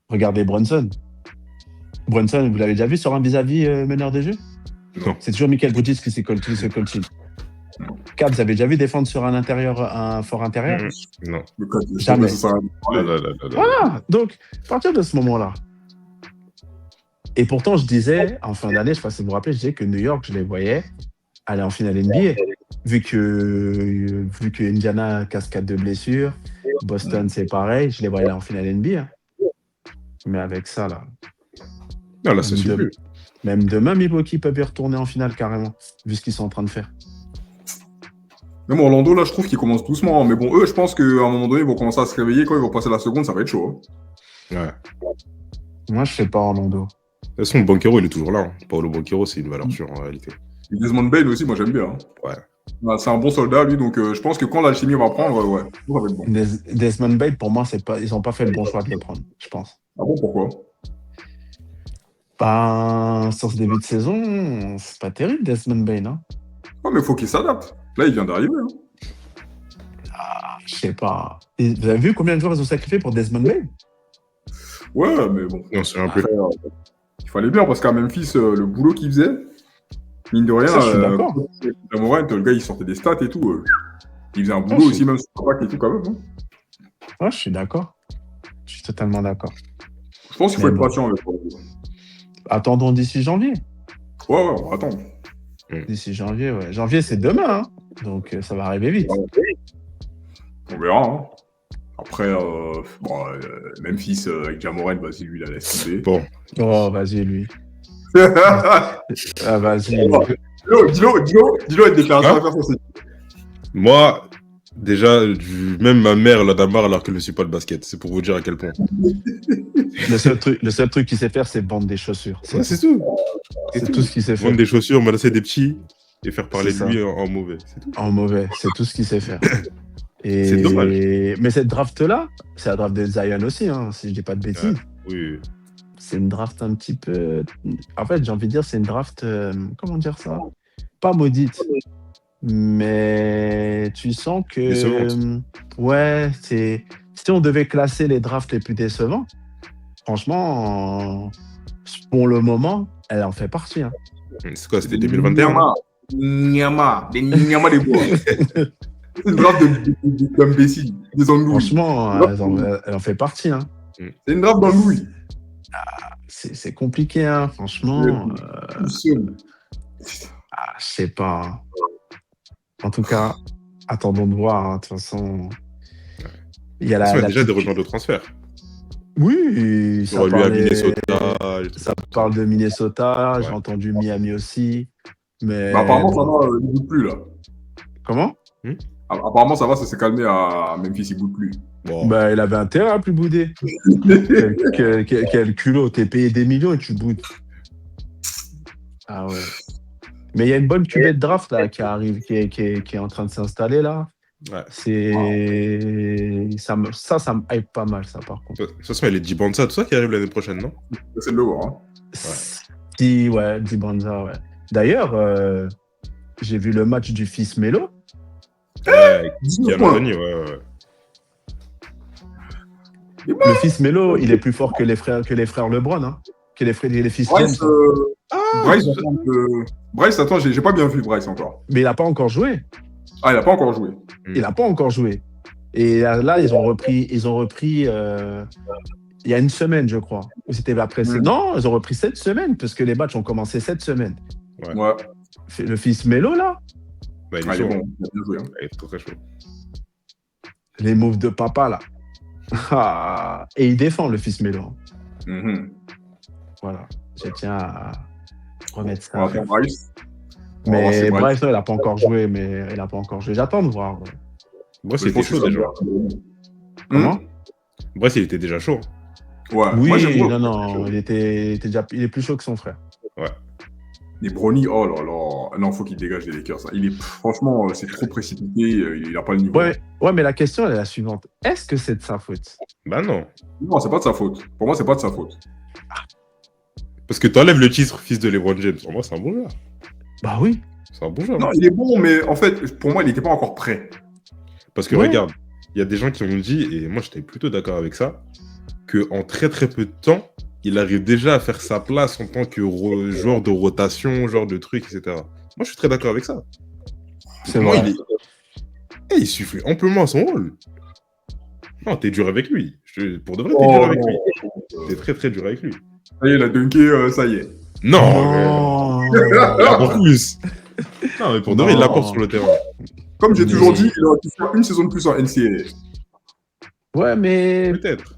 Regardez Brunson. Brunson, vous l'avez déjà vu sur un vis-à-vis meneur de jeu? Non. C'est toujours Michael Bridges qui se coltine. Cap, vous avez déjà vu défendre sur un fort intérieur? Non. Jamais. Voilà. Donc, à partir de ce moment-là. Et pourtant, je disais, en fin d'année, je ne sais pas si vous vous rappelez, je disais que New York, je les voyais aller en finale NBA. Vu que Indiana cascade de blessures, Boston, c'est pareil, je les voyais aller en finale NBA. Mais avec ça, là. Non, là, ça suffit plus. Même demain, Milwaukee peuvent y retourner en finale carrément, vu ce qu'ils sont en train de faire. Même Orlando, là, je trouve qu'ils commencent doucement. Mais bon, eux, je pense qu'à un moment donné, ils vont commencer à se réveiller. Quand ils vont passer la seconde, ça va être chaud. Ouais. Moi, je sais pas Orlando. De toute façon, Banchero, il est toujours là. Paolo Banchero, c'est une valeur sûre en réalité. Et Desmond Bane aussi, moi, j'aime bien. Hein. Ouais. C'est un bon soldat, lui. Donc, je pense que quand l'alchimie va prendre, ça va être bon. Desmond Bane, pour moi, ils n'ont pas fait le bon choix de le prendre, je pense. Ah bon, pourquoi? Sur ce début de saison, c'est pas terrible, Desmond Bane. Hein. Ouais, mais il faut qu'il s'adapte. Là, il vient d'arriver. Hein. Je sais pas. Et vous avez vu combien de joueurs ils ont sacrifié pour Desmond Bane? Ouais, mais bon. Non, c'est un peu. Il fallait bien, parce qu'à Memphis, le boulot qu'il faisait, mine de rien, ça, je suis d'accord. Morant, le gars, il sortait des stats et tout. Il faisait un boulot aussi, même sur le pack et tout, quand même. Hein. Ouais, je suis d'accord. Je suis totalement d'accord. Je pense qu'il faut être patient avec lui. Attendons d'ici janvier. Ouais, on va attendre. D'ici janvier, ouais. Janvier, c'est demain, hein. Donc ça va arriver vite. On verra. Hein. Après, Memphis avec Jamoran, vas-y, lui, il a laissé tomber. Bon. Oh, vas-y, lui. Vas-y. Dis-le une déclaration à faire sur cette... Moi, déjà, même ma mère l'a marre alors qu'elle ne suit pas le basket. C'est pour vous dire à quel point. Le seul truc qu'il sait faire, c'est vendre des chaussures. C'est tout. C'est tout ce qu'il sait faire. Vendre des chaussures, menacer des petits et faire parler de lui en mauvais. C'est tout. En mauvais, c'est tout ce qu'il sait faire. Et... C'est dommage. Mais cette draft-là, c'est la draft de Zion aussi, hein, si je dis pas de bêtises. Oui. C'est une draft un petit peu... En fait, j'ai envie de dire, c'est une draft... Comment dire ça? Pas maudite. Mais tu sens que... Décevante. Ouais, c'est... Si on devait classer les drafts les plus décevants, franchement, pour le moment, elle en fait partie. Hein. C'est quoi, c'était 2021? Nyama des bois. C'est une draft d'imbéciles, des andouilles. Franchement, elle en fait partie. Hein. C'est une draft d'andouilles. C'est compliqué, hein, franchement. Je sais pas. En tout cas, attendons de voir. Hein. De toute façon, il y a déjà des rumeurs de transfert. Oui, ça parle de Minnesota. Ouais. J'ai entendu Miami aussi. Mais Apparemment, ça ne bouge plus, là. Comment? Apparemment, ça va, ça s'est calmé à Memphis, il boude plus. Bon. Bah, il avait intérêt à plus bouder. Quel culot, t'es payé des millions et tu boudes. Ah ouais. Mais il y a une bonne cuvée de draft là qui arrive, qui est en train de s'installer là. Ouais. Ça me hype pas mal, ça, par contre. De toute façon, il y a les Djibanza, tout ça qui arrive l'année prochaine, non? C'est de le voir. Hein. Si, ouais, Djibanza, ouais. D'ailleurs, j'ai vu le match du fils Melo. Ouais, 19 qui a points. gagné, ouais. Le fils Melo, il est plus fort que les frères LeBron, hein. Que les fils James. Bryce, Bryce, attends, j'ai pas bien vu Bryce encore. Mais il n'a pas encore joué. Ah, il a pas encore joué. Il n'a pas encore joué. Et là, ils ont repris il y a une semaine, je crois. Ou c'était après. Non, ils ont repris cette semaine, parce que les matchs ont commencé cette semaine. Ouais. Le fils Melo, là, Bah, il Ah, est il est chaud. bon, il a bien joué. Hein. Il est très chaud. les moves de papa, là. Ah, et il défend, le fils Melo. Mhm. Voilà. Je tiens à remettre On va ça. faire Bryce. On va voir si Mais Bryce- bref, non, il n'a pas encore joué. J'attends de voir. Ouais. Bref, Je il était pense que chaud ça déjà. va. Comment Bref, il était déjà chaud. Ouais. Oui, Moi, j'aime non, il est plus chaud que son frère. Les Brownies, oh là là. Non, faut qu'il dégage des Lakers. Il est, franchement, c'est trop précipité. Il a pas le niveau. Ouais, mais la question, elle est la suivante. Est-ce que c'est de sa faute? Bah non. Non, c'est pas de sa faute. Pour moi, c'est pas de sa faute. Parce que t'enlèves le titre fils de LeBron James. Pour moi, c'est un bon joueur. Bah oui. C'est un bon joueur. Non, il est bon, mais en fait, pour moi, il n'était pas encore prêt. Parce que Ouais. regarde, il y a des gens qui ont dit, et moi j'étais plutôt d'accord avec ça, qu'en très très peu de temps, il arrive déjà à faire sa place en tant que joueur de rotation, genre de truc, etc. Moi je suis très d'accord avec ça. C'est Moi, vrai. il suffit amplement à son rôle. Non, t'es dur avec lui. Pour de vrai, t'es dur avec lui. T'es très très dur avec lui. Ça y est, il a dunké, ça y est. Non, mais il apporte plus. Non, mais pour de vrai, il Non. l'apporte sur le terrain. Comme j'ai toujours dit, il aurait pu faire une saison de plus en NCAA. Ouais, mais Peut-être.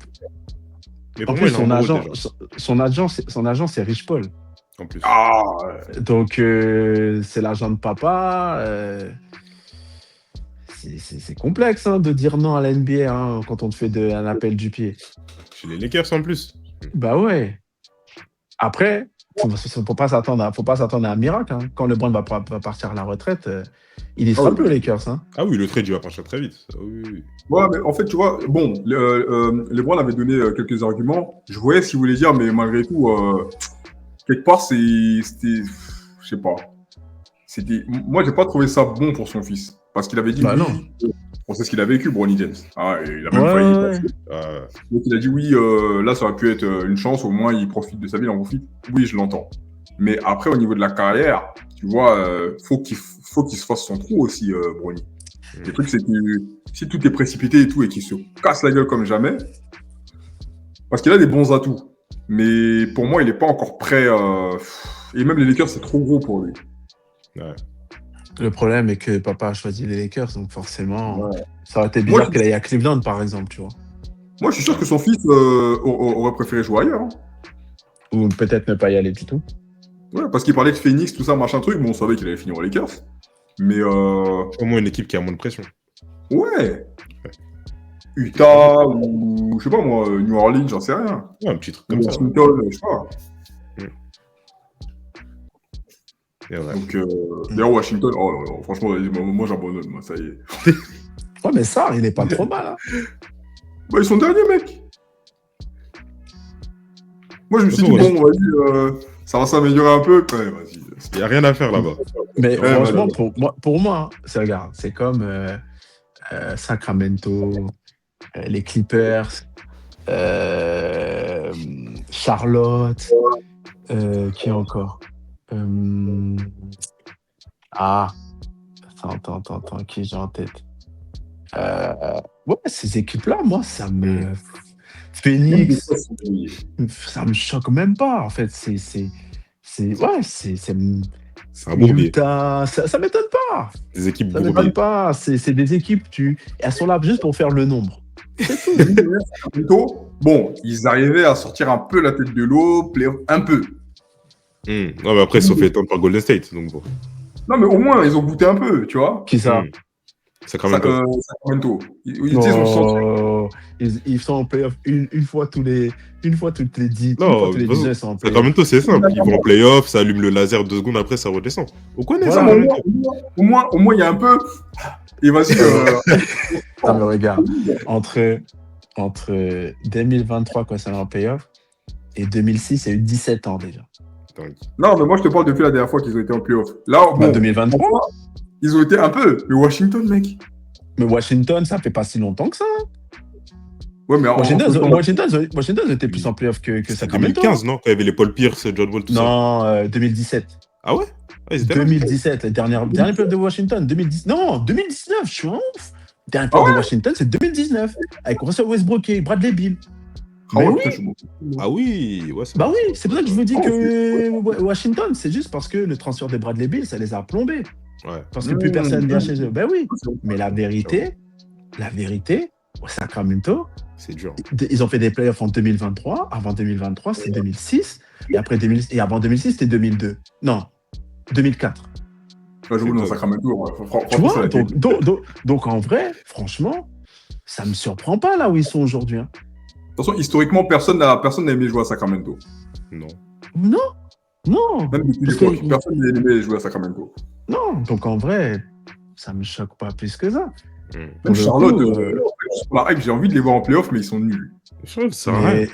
Mais en pour plus, moi, il est en gros, déjà. son agent, c'est Rich Paul. En plus. Ah, Donc, c'est l'agent de papa. C'est complexe hein, de dire non à la NBA hein, quand on te fait un appel du pied. Chez les Lakers en plus. Bah ouais. Après, faut pas s'attendre à un miracle. Hein. Quand LeBron va partir à la retraite, il y sera plus aux Lakers. Hein. Ah oui, le trade, il va partir très vite. Ça, oui, oui. ouais, mais en fait, tu vois, bon, LeBron avait donné quelques arguments. Je voyais ce qu'il voulait dire, mais malgré tout, quelque part, c'était, je sais pas. Moi, j'ai pas trouvé ça bon pour son fils. Parce qu'il avait dit, Bah oui, non. on sait ce qu'il a vécu, Bronny James. Ah, il a même Ouais. failli. Ah, Donc il a dit oui, là ça aurait pu être une chance, au moins il profite de sa vie, il en profite. Oui, je l'entends. Mais après, au niveau de la carrière, tu vois, faut qu'il se fasse son trou aussi, Bronny. Le truc, c'est que si tout est précipité et tout, et qu'il se casse la gueule comme jamais, parce qu'il a des bons atouts, mais pour moi, il n'est pas encore prêt. Et même les Lakers, c'est trop gros pour lui. ouais. Le problème est que papa a choisi les Lakers, donc forcément, Ouais. ça aurait été bizarre Moi, qu'il aille à Cleveland, par exemple, tu vois. Moi, je suis sûr que son fils aurait préféré jouer ailleurs. Hein. Ou peut-être ne pas y aller du tout. Ouais, parce qu'il parlait de Phoenix, tout ça, machin truc. Bon, on savait qu'il allait finir aux Lakers. Mais Au moins une équipe qui a moins de pression. ouais. Utah ou je sais pas moi, New Orleans, j'en sais rien. Ouais, un petit truc comme ça. Washington, je sais pas. Et ouais. Donc d'ailleurs Washington, oh là là, franchement, moi j'abandonne, moi ça y est. Ouais, mais ça, il n'est pas trop mal. Hein. Bah ils sont derniers, mec. Moi je me suis dit De toute façon, bon, vas-y, ça va s'améliorer un peu. Ouais, vas-y. Il n'y a rien à faire là-bas. Mais Ouais, franchement, ouais. pour moi, regarde, c'est comme Sacramento, les Clippers, Charlotte, qui encore attends, qui j'ai en tête ouais, ces équipes-là, moi, ça me... Phoenix, ça me choque même pas, en fait. C'est C'est un bourbier. Utah, ça m'étonne pas. Des équipes Ça m'étonne bourbiers. pas. C'est des équipes, elles sont là juste pour faire le nombre. Plutôt, bon, ils arrivaient à sortir un peu la tête de l'eau, playoff un peu. Non, mais après, ils se sont fait éteindre par Golden State. Donc bon. Non mais au moins ils ont goûté un peu, tu vois. Qui ça? Sacramento. Ils sont Non, ils sont en playoff une fois toutes les 10, une fois Non, tous les 10 ans, ils sont en playoff. Sacramento, c'est simple. Ils vont en playoff, ça allume le laser 2 secondes, après ça redescend. On connaît Voilà. ça. au moins, il y a un peu. Et vas-y. Non, mais regarde, entre 2023, quand c'est en playoff, et 2006, il y a eu 17 ans déjà. Non, mais moi, je te parle depuis la dernière fois qu'ils ont été en playoff. Là, Bah, bon, 2023. ils ont été un peu. Mais Washington, mec. Mais Washington, ça fait pas si longtemps que ça. Ouais, mais Washington était plus en playoff que C'est Sacramento. 2015, non? Quand il y avait les Paul Pierce, John Wall, tout ça. Non, 2017. Ah ouais? Ah, ils étaient là. 2017, les dernières playoffs de Washington. 2010, non, 2019, je suis un ouf. Dernière playoff de Washington, c'est 2019. Avec Russell Westbrook et Bradley Beal. Ah Mais ouais, oui. putain, je suis bon. Ah oui, ouais, c'est Bah vrai. oui, c'est pour ça que je vous dis que Washington, c'est juste parce que le transfert de Bradley Beal, ça les a plombés. Ouais. Parce que plus personne vient chez eux. Ben oui. Mais la vérité, au Sacramento, C'est dur. ils ont fait des playoffs en 2023. Avant 2023, c'est 2006. Et avant 2006, c'était 2002. Non, 2004. Là, je roule dans Sacramento. Ouais. Tu vois, ça a été- donc en vrai, franchement, ça me surprend pas là où ils sont aujourd'hui. Hein. De toute façon, historiquement, personne n'a aimé jouer à Sacramento. Non. Non. Même depuis Parce l'époque, que- personne n'a aimé jouer à Sacramento. Non, donc en vrai, ça me choque pas plus que ça. Même Pour le Charlotte, coup, sur la hype, j'ai envie de les voir en playoff, mais ils sont nuls. Ça va rien. mais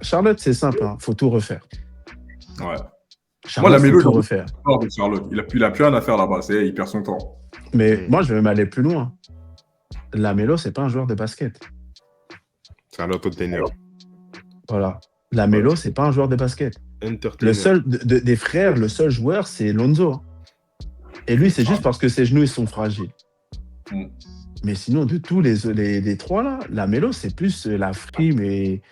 Charlotte, c'est simple, hein. Faut tout refaire. Ouais. Charlotte, la faut Mélo, tout j'en- refaire. Non, mais Charlotte, il a plus rien à faire là-bas. Il perd son temps. Mais moi, je vais même aller plus loin. Lamelo, c'est pas un joueur de basket. C'est un entertainer. Voilà. Lamelo, c'est pas un joueur de basket. Entertainer. Le seul des frères, le seul joueur, c'est Lonzo. Hein. Et lui, c'est juste parce que ses genoux ils sont fragiles. Mm. Mais sinon, de tous les trois là, Lamelo, c'est plus la frime et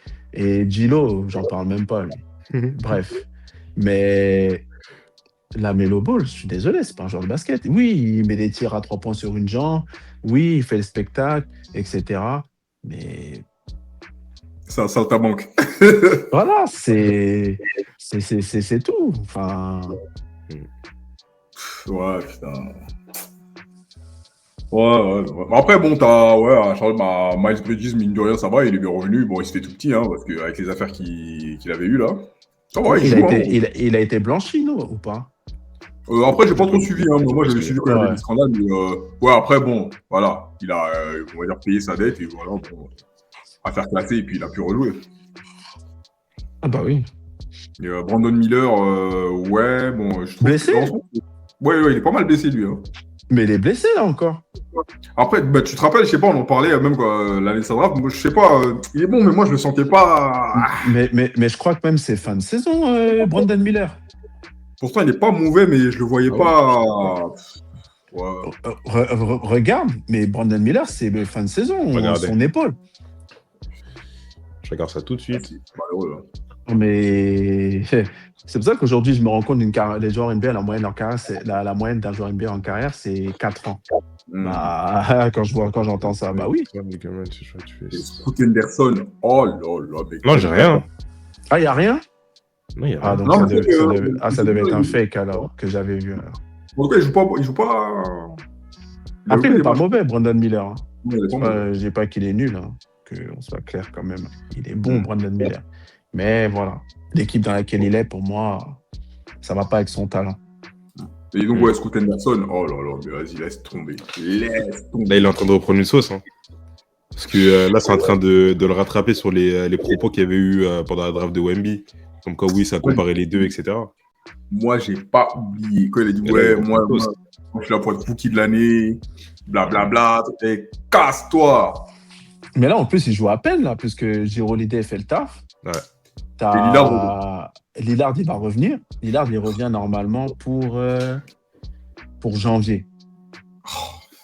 Gilo, j'en parle même pas. Lui. Bref. Mais Lamelo Ball, je suis désolé, c'est pas un joueur de basket. Oui, il met des tirs à 3 points sur une jambe. Oui, il fait le spectacle, etc. Mais C'est un saltabanque. voilà, c'est tout. Enfin, Ouais, putain. Ouais. Après, bon, t'as Charlotte, Miles Bridges, mine de rien, ça va, il est bien revenu. Bon, il se fait tout petit, hein, parce qu'avec les affaires qu'il avait eues là. Ça va, il joue. il a été blanchi, non, ou pas? Après, j'ai pas trop suivi, hein. Moi, j'avais suivi quand il y avait Ouais. des scandales, mais ouais, après, bon, voilà, il a, on va dire, payé sa dette, et voilà, bon, affaire classée, et puis il a pu rejouer. Ah bah oui. Et, Brandon Miller, ouais, bon, je trouve Blessé? Ouais, il est pas mal blessé, lui, hein. Mais il est blessé, là, encore. Après, bah, tu te rappelles, je sais pas, on en parlait même l'année de sa draft, moi, je sais pas, il est bon, mais moi, je le sentais pas. Mais je crois que même c'est fin de saison, Brandon Miller. Pourtant, il est pas mauvais, mais je le voyais pas. Ouais. Regarde, mais Brandon Miller, c'est fin de saison, Regardez. son épaule. Je regarde ça tout de suite. C'est malheureux, hein. Mais c'est pour ça qu'aujourd'hui, je me rends compte les joueurs NBA, la moyenne en carrière, la moyenne d'un joueur NBA en carrière, c'est 4 ans. Bah, quand j'entends ça, bah oui. Et Scoot Henderson, oh là, mec. Non, j'ai rien. Ah, il n'y a rien? Non, il y a Ah, rien. donc Non, ça devait être un fake alors, que j'avais vu. Alors. En tout cas, il joue pas. Après, il n'est pas mauvais, Brandon Miller. Hein. Ouais, il est pas mauvais. Je dis pas qu'il est nul, hein, qu'on soit clair quand même. Il est bon, Brandon Miller. Mais voilà, l'équipe dans laquelle il est, pour moi, ça va pas avec son talent. Et donc, ouais, Scoot Henderson, oh là, mais vas-y, laisse tomber. Là, il est en train de reprendre une sauce. Hein. Parce que là, c'est en train de le rattraper sur les propos qu'il y avait eu pendant la draft de Wemby. Comme quoi, oui, ça comparait les deux, etc. Moi, j'ai pas oublié. Quand il a dit, Et là, ouais, il est moi, en poste. je suis là pour être rookie de l'année, blablabla, et casse-toi. Mais là, en plus, il joue à peine, là, puisque Giro Holiday fait le taf. Ouais. Lillard, il va revenir. Lillard, il revient normalement pour janvier.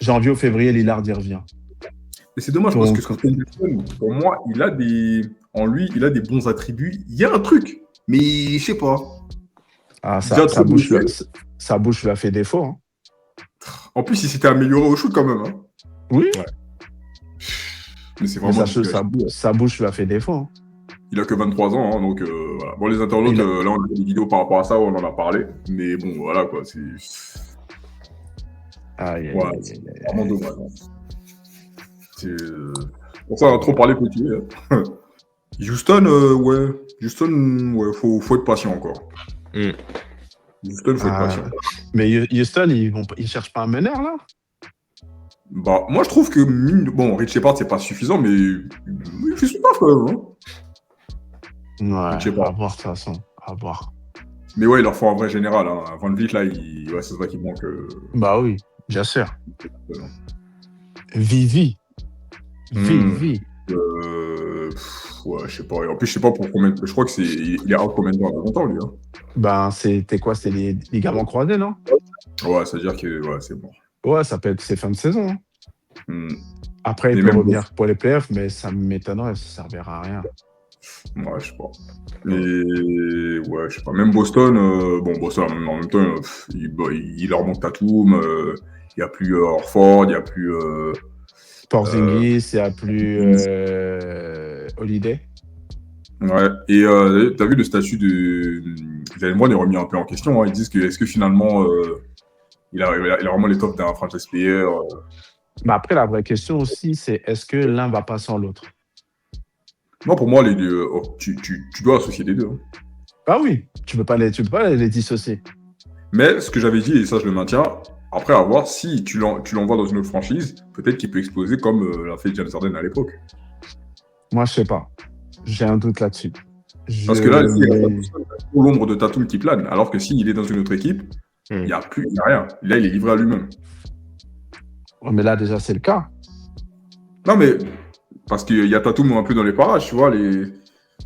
Janvier ou février, Lillard, il revient. Et c'est dommage parce que Scoot Henderson, pour moi, en lui, il a des bons attributs. Il y a un truc, mais je sais pas. Ah, Déjà sa trop bouche blessé. lui a fait défaut. Hein. En plus, il s'était amélioré au shoot quand même. Hein. Oui, Mais c'est mais vraiment. sa bouche lui a fait défaut. Hein. Il a que 23 ans, hein, donc voilà. Bon, les internautes, là, on a fait des vidéos par rapport à ça, on en a parlé. Mais bon, voilà quoi. Aïe, aïe, Ouais, aïe, c'est aïe, aïe. vraiment dommage. Hein. Pour ça, on a trop parlé petit. Hein. Houston, faut être patient encore. Mm. Houston, faut être patient. Mais Houston, ils cherchent pas un meneur, là? Bah, moi, je trouve que, bon, Rich Shepard, c'est pas suffisant, mais il fait son taf quand même. Hein. Ouais, Je sais pas. à voir de toute façon, à voir. Mais ouais, il leur faut un vrai général. Hein. Van Vliet, là, ouais, c'est vrai qu'il manque. Bah oui, bien sûr. Vivi. Ouais, je sais pas. En plus, je sais pas pour combien. Je crois que il est out combien de temps longtemps, lui. Hein. Ben, c'était quoi? C'est les ligaments croisés, non? Ouais, c'est-à-dire que ouais, c'est bon. Ouais, ça peut être ses fins de saison. Hein. Après, il Et peut même revenir pour les playoffs, mais ça m'étonnerait, ça servira à rien. Ouais, je sais pas. Et ouais, je sais pas. Même Boston, Boston, en même temps, il leur manque Tatum, il n'y a plus Horford, il n'y a plus. Porzingis, il n'y a plus Holiday. Ouais, et t'as vu le statut de Jalen Brown est remis un peu en question. Hein. Ils disent que est-ce que finalement il a vraiment l'étoffe d'un franchise player. Mais après, la vraie question aussi, c'est est-ce que l'un va pas sans l'autre? Non, pour moi, les deux, tu dois associer les deux. Hein. Ah oui, tu peux pas les dissocier. Mais ce que j'avais dit, et ça je le maintiens, après à voir si tu l'envoies dans une autre franchise, peut-être qu'il peut exploser comme l'a fait James Harden à l'époque. Moi, je sais pas. J'ai un doute là-dessus. Parce que là, il y a l'ombre de Tatum qui plane, alors que s'il est dans une autre équipe, il n'y a rien. Là, il est livré à lui-même. Ouais, mais là, déjà, c'est le cas. Non, mais parce qu'il y a Tatum un peu dans les parages, tu vois.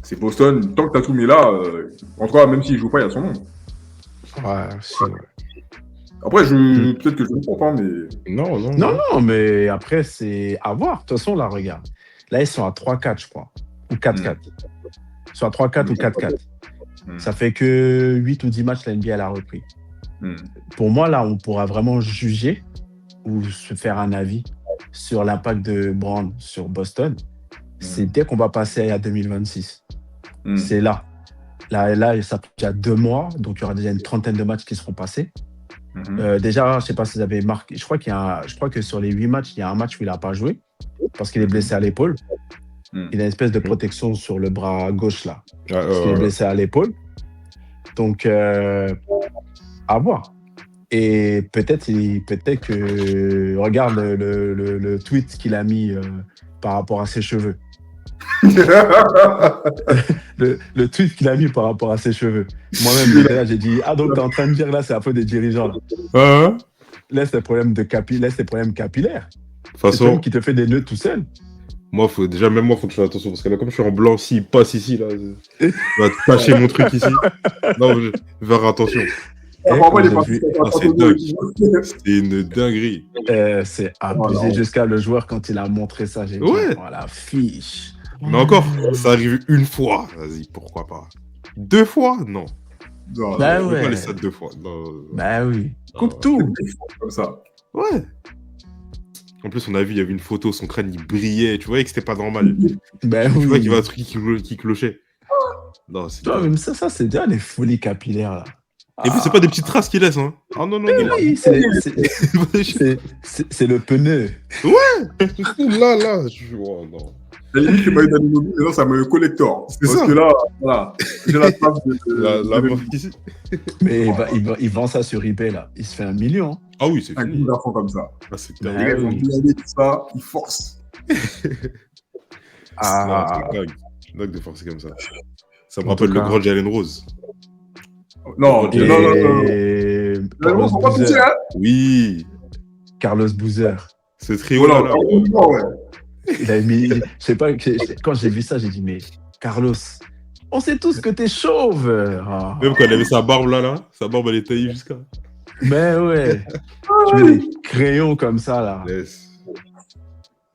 C'est Boston. Tant que Tatum est là, en tout cas, même s'il ne joue pas, il y a son nom. Ouais, c'est vrai. Après, peut-être que je me trompe, hein, mais. Non, mais après, c'est à voir. De toute façon, là, regarde. Là, ils sont à 3-4, je crois. Ou 4-4. Ils sont à 3-4 ou 4-4. Ça fait que 8 ou 10 matchs, la NBA a repris. Pour moi, là, on pourra vraiment juger ou se faire un avis sur l'impact de Brown sur Boston. C'est dès qu'on va passer à 2026. C'est là. Là, ça fait déjà 2 mois, donc il y aura déjà une trentaine de matchs qui seront passés. Déjà, je ne sais pas si vous avez marqué. Je crois que sur les 8 matchs, il y a un match où il n'a pas joué parce qu'il est blessé à l'épaule. Il a une espèce de protection sur le bras gauche là. Parce qu'il est blessé à l'épaule. Donc, à voir. Et peut-être que. Regarde le tweet qu'il a mis par rapport à ses cheveux. le tweet qu'il a mis par rapport à ses cheveux. Moi-même, j'étais là, j'ai dit, donc t'es en train de dire là, c'est un peu des dirigeants. Là, c'est des problèmes capillaires. De toute façon, qui te fait des nœuds tout seul. Moi, faut que je fasse attention parce que là, comme je suis en blanc, s'il passe ici, là, il va tâcher mon truc ici. Non, je vais faire attention. C'est dingue. C'est une dinguerie. C'est abusé jusqu'à le joueur quand il a montré ça. J'ai dit, voilà, fiche. Mais encore, ça arrive une fois. Vas-y, pourquoi pas. 2 fois? Non. Bah Je ouais. peux pas laisser ça 2 fois. Non. Bah oui. Coupe tout. Comme ça. Ouais. En plus, on a vu, il y avait une photo, son crâne, il brillait. Tu voyais que c'était pas normal. Ben tu oui. vois qu'il y avait un truc qui clochait. Non, c'est même ça, c'est déjà les folies capillaires, là. Et puis, c'est pas des petites traces qu'il laisse, hein. Ah non, non, oui, c'est le pneu. Ouais. Là, oh non. La limite, c'est pas une animobile, mais non, ça me collector. C'est parce ça. que là, voilà, j'ai la trace la marque ici. Mais il vend ça sur eBay, là. Il se fait 1 million. Ah oui, c'est un fini. coup d'argent comme ça. Ah, c'est Ben dingue. Les gars, ils vont blâmer tout ça, ils forcent. Non, c'est dingue. C'est dingue de forcer comme ça. Ça me En rappelle tout le cas. grand Jalen Rose. Non, Et Carlos Carlos Boozer. hein. Oui. Carlos Boozer. Ce trio-là. Ouais. Il a mis. Je sais pas, quand j'ai vu ça, j'ai dit, mais Carlos, on sait tous que t'es chauve. Ah. Même quand il avait sa barbe là, sa barbe elle est taillée jusqu'à. Mais ouais. Tu mets des crayons comme ça, là. Yes.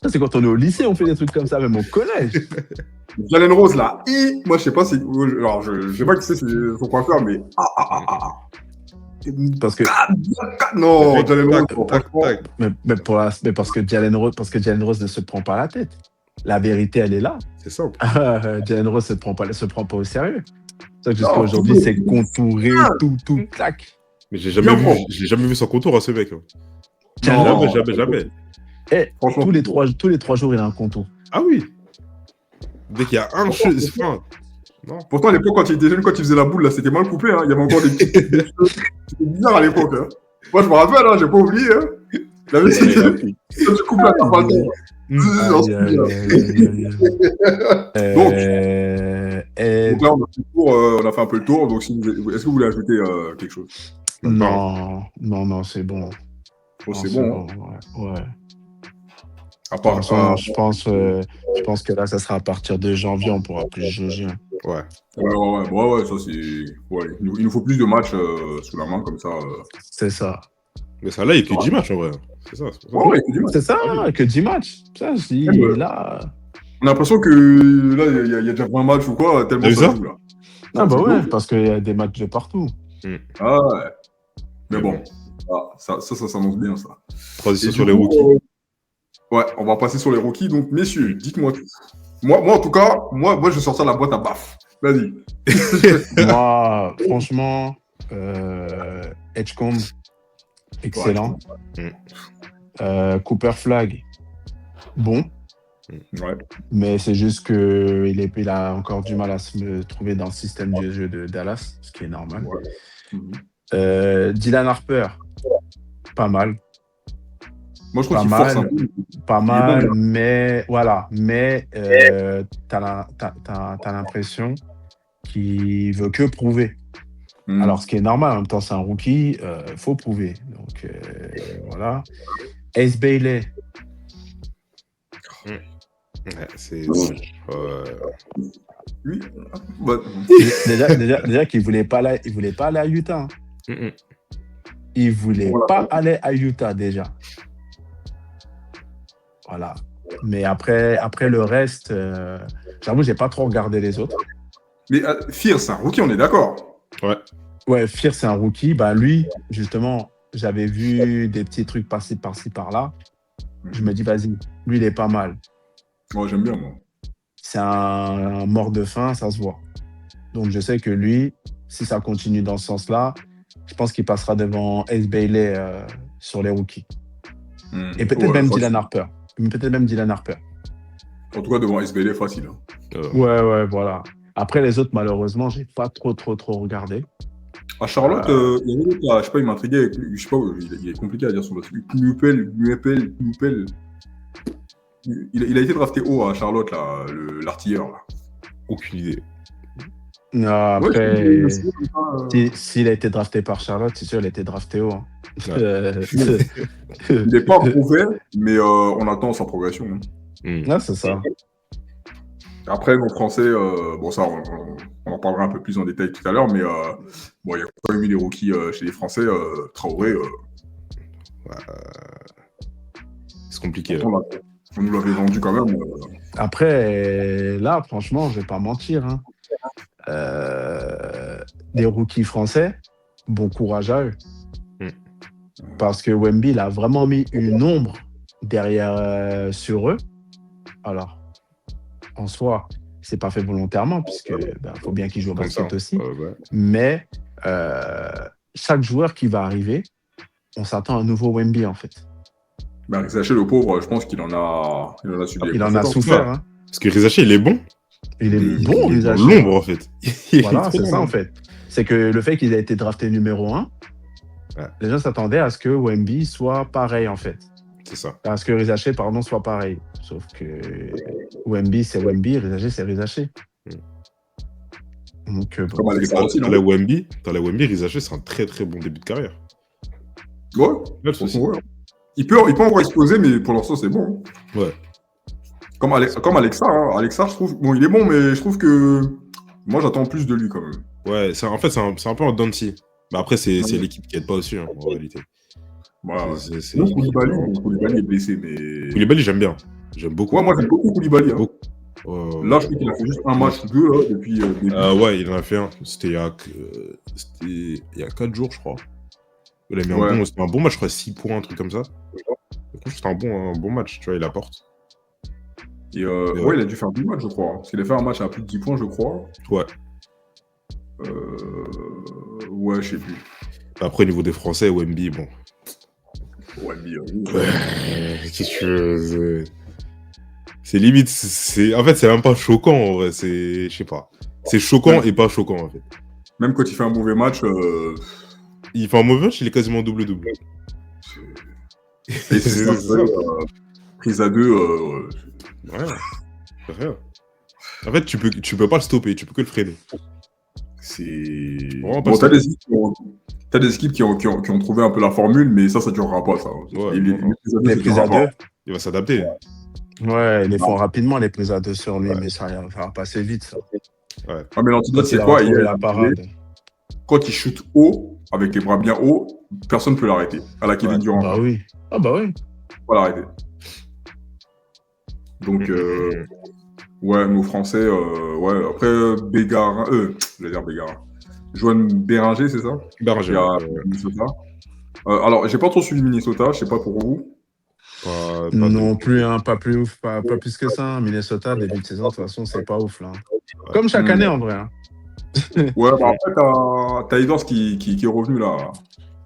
Ça, c'est quand on est au lycée, on fait des trucs comme ça, même au collège. Jalen Rose, là, moi, je sais pas si. Alors, je sais pas qui c'est son coiffeur, mais. Parce que. Non, Jalen Rose, franchement. Mais parce que Jalen Rose ne se prend pas la tête. La vérité, elle est là. C'est simple. Jalen Rose se prend pas au sérieux. C'est ça que jusqu'à aujourd'hui, c'est contouré, tout claque. Mais j'ai jamais vu son contour à ce mec. Hein. Non. Jamais. Eh, Franchement. tous les 3 jours, il a un contour. Ah oui. Dès qu'il y a un chose, enfin, non. Pourtant, à l'époque, quand il était jeune, quand il faisait la boule, là, c'était mal coupé. Hein. Il y avait encore des petits. C'était bizarre à l'époque. Hein. Moi, je me rappelle, hein, j'ai pas oublié. Hein. Il avait Il a pris. quand tu coupes là, t'as pas le temps. Donc là, on a fait un peu le tour. Donc, est-ce que vous voulez ajouter quelque chose? Non, c'est bon. Oh, c'est bon. Ouais. À part, je pense que là, ça sera à partir de janvier, on pourra plus juger. Ouais. Ouais, ça c'est. Ouais, il nous faut plus de matchs sous la main comme ça. C'est ça. Mais ça, là, il n'y a que 10 matchs en vrai. C'est ça. Ouais, il y a que 10 matchs. C'est ça, que 10 matchs. Ça, je dis, là. On a l'impression que là, il y a déjà 20 matchs ou quoi, tellement T'as vu ça ça joue là. Ah, bah c'est ouais, beau. parce qu'il y a des matchs de partout. Ah ouais. Mais bon, ça s'annonce bien ça. Transition Et sur du les coup, rookies. Ouais, on va passer sur les rookies. Donc, messieurs, dites-moi tout. Moi, en tout cas, moi, je vais sortir la boîte à baf. Vas-y. Moi, franchement, Edgecombe, excellent. Cooper Flag, bon. Ouais. Mais c'est juste qu'il a encore du mal à se trouver dans le système de jeu de Dallas, ce qui est normal. Ouais. Dylan Harper, pas mal. Moi, je trouve Pas qu'il force un mal, peu. pas Il est mal, bon, mais voilà. Mais t'as l'impression qu'il veut que prouver. Alors, ce qui est normal, en même temps, c'est un rookie, faut prouver. Donc, voilà. Ace Bailey. Ouais, c'est. Lui, bah, Déjà qu'il voulait pas aller à Utah. Hein. Il voulait pas aller à Utah déjà. Voilà. Mais après le reste, j'avoue, j'ai pas trop regardé les autres. mais Fear, c'est un rookie, on est d'accord. Ouais, Fear, c'est un rookie. Bah lui, justement, j'avais vu des petits trucs passer par-ci par-là. Je me dis, vas-y, lui, il est pas mal. Moi, j'aime bien, moi. C'est un mort de faim, ça se voit. Donc je sais que lui, si ça continue dans ce sens-là, je pense qu'il passera devant Ace Bailey sur les rookies. Et peut-être même Dylan Harper. En tout cas, devant SBL, facile. Hein. Ouais, voilà. Après, les autres, malheureusement, j'ai pas trop regardé. À Charlotte, il y avait l'autre, je sais pas, il m'intriguait avec lui. Je sais pas, il est compliqué à dire son nom. Knupel. Il a été drafté haut à Charlotte, là, l'artilleur. Là. Aucune idée. Non, après, s'il a été drafté par Charlotte, c'est sûr, il a été drafté haut. Hein. Il n'est pas prouvé, mais on attend sa progression. Hein. Ah, c'est ça. Après, nos Français, bon, ça, on en parlera un peu plus en détail tout à l'heure, mais bon, il y a quand même eu des rookies chez les Français. Traoré. C'est compliqué. On nous l'avait vendu quand même. Après, là, franchement, je vais pas mentir. Hein. Des rookies français, bon courage à eux. Parce que Wemby, il a vraiment mis une ombre derrière sur eux. Alors, en soi, c'est pas fait volontairement, puisque faut bien qu'ils jouent au basket aussi. Ouais. Mais chaque joueur qui va arriver, on s'attend à un nouveau Wemby, en fait. Rizaché, le pauvre, je pense qu'il en a subi. Il en a souffert. Hein. Parce que Rizaché, il est bon. Il est bon, Rizaché. Dans l'ombre, en fait. Voilà, c'est ça, en fait. C'est que le fait qu'il ait été drafté numéro 1, les gens s'attendaient à ce que Wemby soit pareil, en fait. C'est ça. À ce que Rizaché, soit pareil. Sauf que Wemby, c'est Wemby, Rizaché, c'est Rizaché. Donc, comme Alexa aussi, dans la Wemby, Rizaché, c'est un très très bon début de carrière. Ouais, Il peut encore exploser, mais pour l'instant, c'est bon. Ouais. Comme Alexa. Hein. Alexa, je trouve... Bon, il est bon, mais je trouve que... Moi, j'attends plus de lui, quand même. Ouais, en fait, c'est un peu un Dancy. Mais après, c'est l'équipe qui aide pas aussi, hein, en réalité. Ouais. Koulibaly est blessé, mais... Koulibaly, j'aime bien. J'aime beaucoup. Ouais, moi, j'aime beaucoup Koulibaly. Hein. Là, je crois qu'il a fait juste un match ou deux, là, depuis... ouais, il en a fait un. C'était il y a 4 jours, je crois. Il a mis un bon match, je crois, 6 points, un truc comme ça. C'était un bon match, tu vois, il apporte. Et il a dû faire 2 matchs, je crois. Hein, parce qu'il a fait un match à plus de 10 points, je crois. Ouais. Ouais, je sais plus. Après, au niveau des Français, Wemby, bon. Wemby, Qu'est-ce que tu veux, c'est limite, en fait, c'est même pas choquant, en vrai. Je sais pas. C'est choquant et pas choquant, en fait. Même quand il fait un mauvais match, il fait un mauvais match, il est quasiment double-double. c'est ça, prise à 2. Rien. En fait, tu peux pas le stopper, tu peux que le freiner. Bon, t'as des équipes qui ont trouvé un peu la formule, mais ça durera pas, ça. Ouais, les prises à 2. Il va s'adapter. Ouais, ils les font rapidement, les prises à 2 sur lui, mais ça va passer vite, ça. Ouais. Ah, mais l'antidote, c'est Il a quoi? retrouvé la parade. Quand il shoot haut, avec les bras bien hauts, personne ne peut l'arrêter. À la Kevin Durant. Bah oui. Ah bah oui. Pas l'arrêter. Donc, ouais, nos Français, ouais. Après, Bégarin, je vais dire Bégarin. Joanne Béranger, c'est ça? Béranger. Minnesota. Alors, j'ai pas trop suivi Minnesota, je sais pas pour vous. Non plus, hein, pas plus ouf, pas plus que ça. Minnesota, début de saison, de toute façon, c'est pas ouf, là. Comme chaque année, en vrai. Hein. Ouais, bah après, t'as Edwards qui est revenu, là.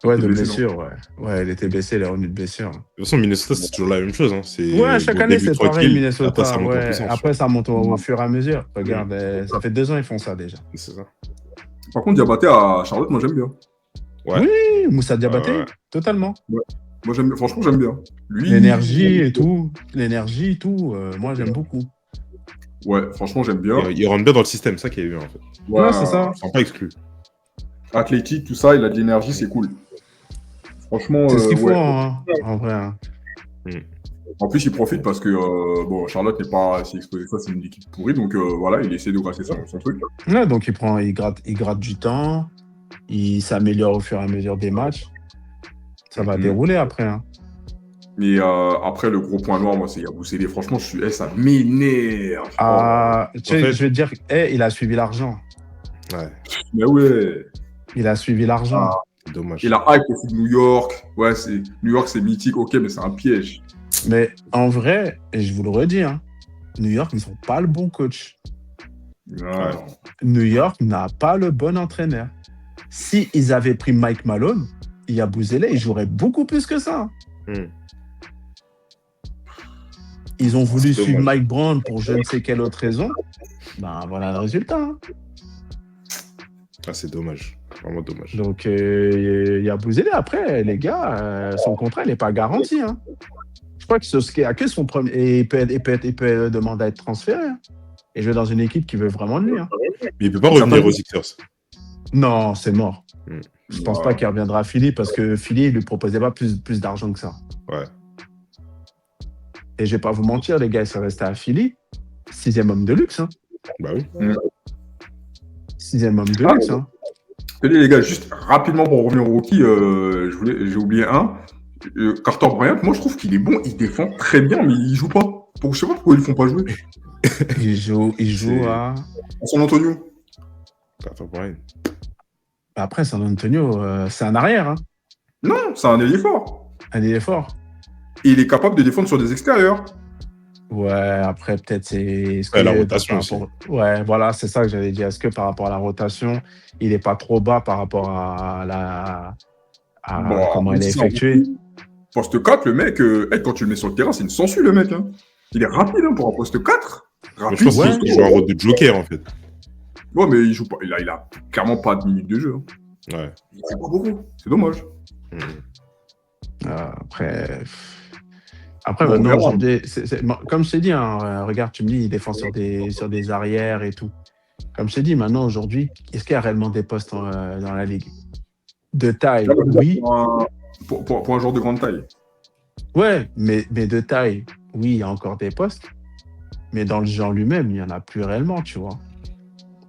Ouais, de blessure, ouais. Ouais, il était blessé, il est revenu de blessure. De toute façon, Minnesota, c'est toujours la même chose. Hein. Ouais, chaque année, c'est pareil, Minnesota. Après, ça monte en ouais. puissance. Après, ça monte au fur et à mesure. Regarde, ça fait 2 ans, ils font ça, déjà. C'est ça. Par contre, Diabaté à Charlotte, moi, j'aime bien. Ouais. Oui, Moussa Diabaté, totalement. Ouais. Moi, franchement, j'aime bien. Lui, l'énergie et tout, moi, j'aime beaucoup. Ouais, franchement, j'aime bien. Il rentre bien dans le système, ça qui est bien, en fait. Ouais, c'est ça. Ils sont pas exclus. Athlétique, tout ça, il a de l'énergie, c'est cool. Franchement, c'est ce qu'il faut, hein, en vrai. Hein. En plus, il profite parce que bon, Charlotte n'est pas si exposée que ça, c'est une équipe pourrie, donc voilà, il essaie de grasser son truc. Ouais, donc il gratte du temps, il s'améliore au fur et à mesure des matchs. Ça va dérouler après. Hein. Mais après, le gros point noir, moi, c'est Yabusele. Franchement, ça m'énerve. Tu sais, je vais te dire, il a suivi l'argent. Ouais. Mais ouais. Il a suivi l'argent. Dommage. Et la hype aussi de New York. Ouais, New York, c'est mythique, ok, mais c'est un piège. Mais en vrai, et je vous le redis, hein, New York, ils n'ont pas le bon coach. Ouais. New York n'a pas le bon entraîneur. Si ils avaient pris Mike Malone, Yabusele, il jouerait beaucoup plus que ça. Ils ont voulu suivre Mike Brown pour je ne sais quelle autre raison. Ben voilà le résultat. Hein. Ah, c'est dommage. Vraiment dommage. Donc, Yabusele, après, les gars, son contrat, il n'est pas garanti. Hein. Je crois qu'il a que son premier. Et il peut demander à être transféré. Hein. Et jouer dans une équipe qui veut vraiment de lui. Hein. Mais il ne peut pas revenir aux Sixers. Non, c'est mort. Je pense pas qu'il reviendra à Philly parce que Philly ne lui proposait pas plus d'argent que ça. Ouais. Et je vais pas vous mentir, les gars, ils sont restés à Philly. 6e homme de luxe. Hein. Bah oui. 6e homme de luxe. Hein. Les gars, juste rapidement pour revenir au rookie, j'ai oublié un. Carter Bryant, moi je trouve qu'il est bon, il défend très bien, mais il joue pas. Je sais pas pourquoi ils le font pas jouer. Il joue à San Antonio. Carter Bryant. Après, San Antonio, c'est un arrière. Hein. Non, c'est un ailier fort. Un ailier fort. Et il est capable de défendre sur des extérieurs. Ouais, après, peut-être c'est... la rotation aussi. Ouais, voilà, c'est ça que j'allais dire. Est-ce que par rapport à la rotation, il n'est pas trop bas par rapport à comment il est effectué? Poste 4, le mec, quand tu le mets sur le terrain, c'est une sangsue, le mec. Hein. Il est rapide pour un poste 4. Rapide, je pense qu'il joue un rôle de joker, en fait. Ouais, mais il joue pas. Il a clairement pas de minutes de jeu. Hein. Ouais. Il fait pas beaucoup. C'est dommage. Après, maintenant, aujourd'hui, comme je t'ai dit, hein, regarde, tu me dis, il défend sur des arrières et tout. Comme je t'ai dit, maintenant, aujourd'hui, est-ce qu'il y a réellement des postes dans la ligue? De taille, oui. Pour un joueur de grande taille. Ouais, mais de taille, oui, il y a encore des postes. Mais dans le genre lui-même, il n'y en a plus réellement, tu vois.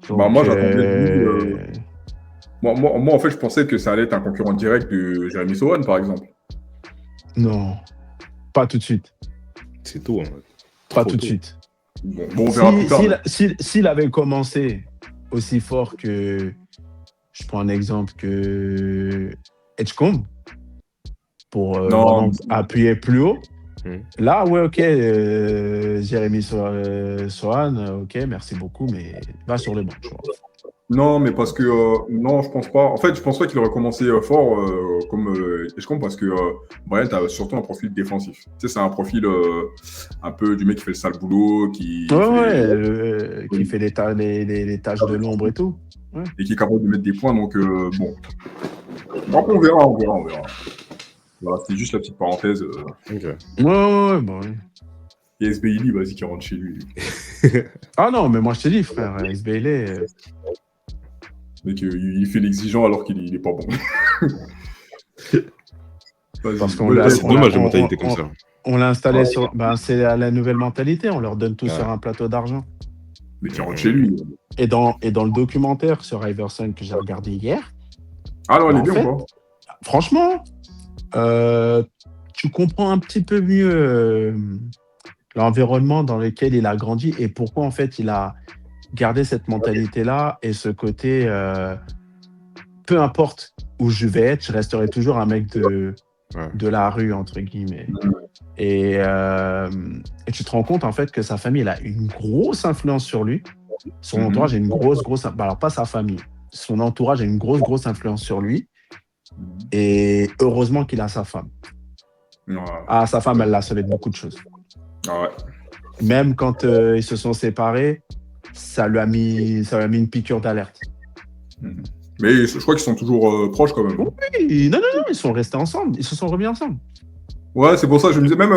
Donc, moi, j'attendais moi, en fait, je pensais que ça allait être un concurrent direct de Jeremy Sohan, par exemple. Non, pas tout de suite. C'est tôt. Hein. Pas tout de suite. Bon, on verra plus tard. S'il avait commencé aussi fort que, je prends un exemple, que Edgecombe, pour appuyer plus haut, là, ouais, ok, Jérémy Sohan, ok, merci beaucoup, mais va sur le banc, je crois. Non, mais parce que non, je pense pas. En fait, je pense pas qu'il aurait commencé fort comme Edgecombe parce que Bryant a surtout un profil défensif. Tu sais, c'est un profil un peu du mec qui fait le sale boulot, Qui fait les tâches de l'ombre et tout. Ouais. et qui est capable de mettre des points. Donc bon, après, on verra. Voilà, c'était juste la petite parenthèse. Ok. Ouais. Et SBI, vas-y, qui rentre chez lui. Ah non, mais moi je te dis, frère, SBL, Mec, il fait l'exigeant alors qu'il est pas bon. Vas-y. parce qu'on Ouais, l'a, C'est on dommage l'a- de mentalité comme ça. on l'a installé sur. Ben, c'est la nouvelle mentalité, on leur donne tout Ouais. sur un plateau d'argent. Mais qui rentre chez lui. Et dans le documentaire sur Iverson que j'ai regardé hier, Ah non, elle est en bien fait, ou pas? franchement, tu comprends un petit peu mieux l'environnement dans lequel il a grandi et pourquoi en fait il a gardé cette mentalité-là et ce côté peu importe où je vais être, je resterai toujours un mec de la rue, entre guillemets. Et tu te rends compte en fait que sa famille elle a une grosse influence sur lui. Son entourage a une grosse alors pas sa famille, son entourage a une grosse influence sur lui. Et heureusement qu'il a sa femme. Ouais. Ah, sa femme, elle l'a sauvé de beaucoup de choses. Ah ouais. Même quand ils se sont séparés, ça lui a mis une piqûre d'alerte. Mais je crois qu'ils sont toujours proches quand même. Oui, non, ils sont restés ensemble. Ils se sont remis ensemble. Ouais, c'est pour ça, je me disais, même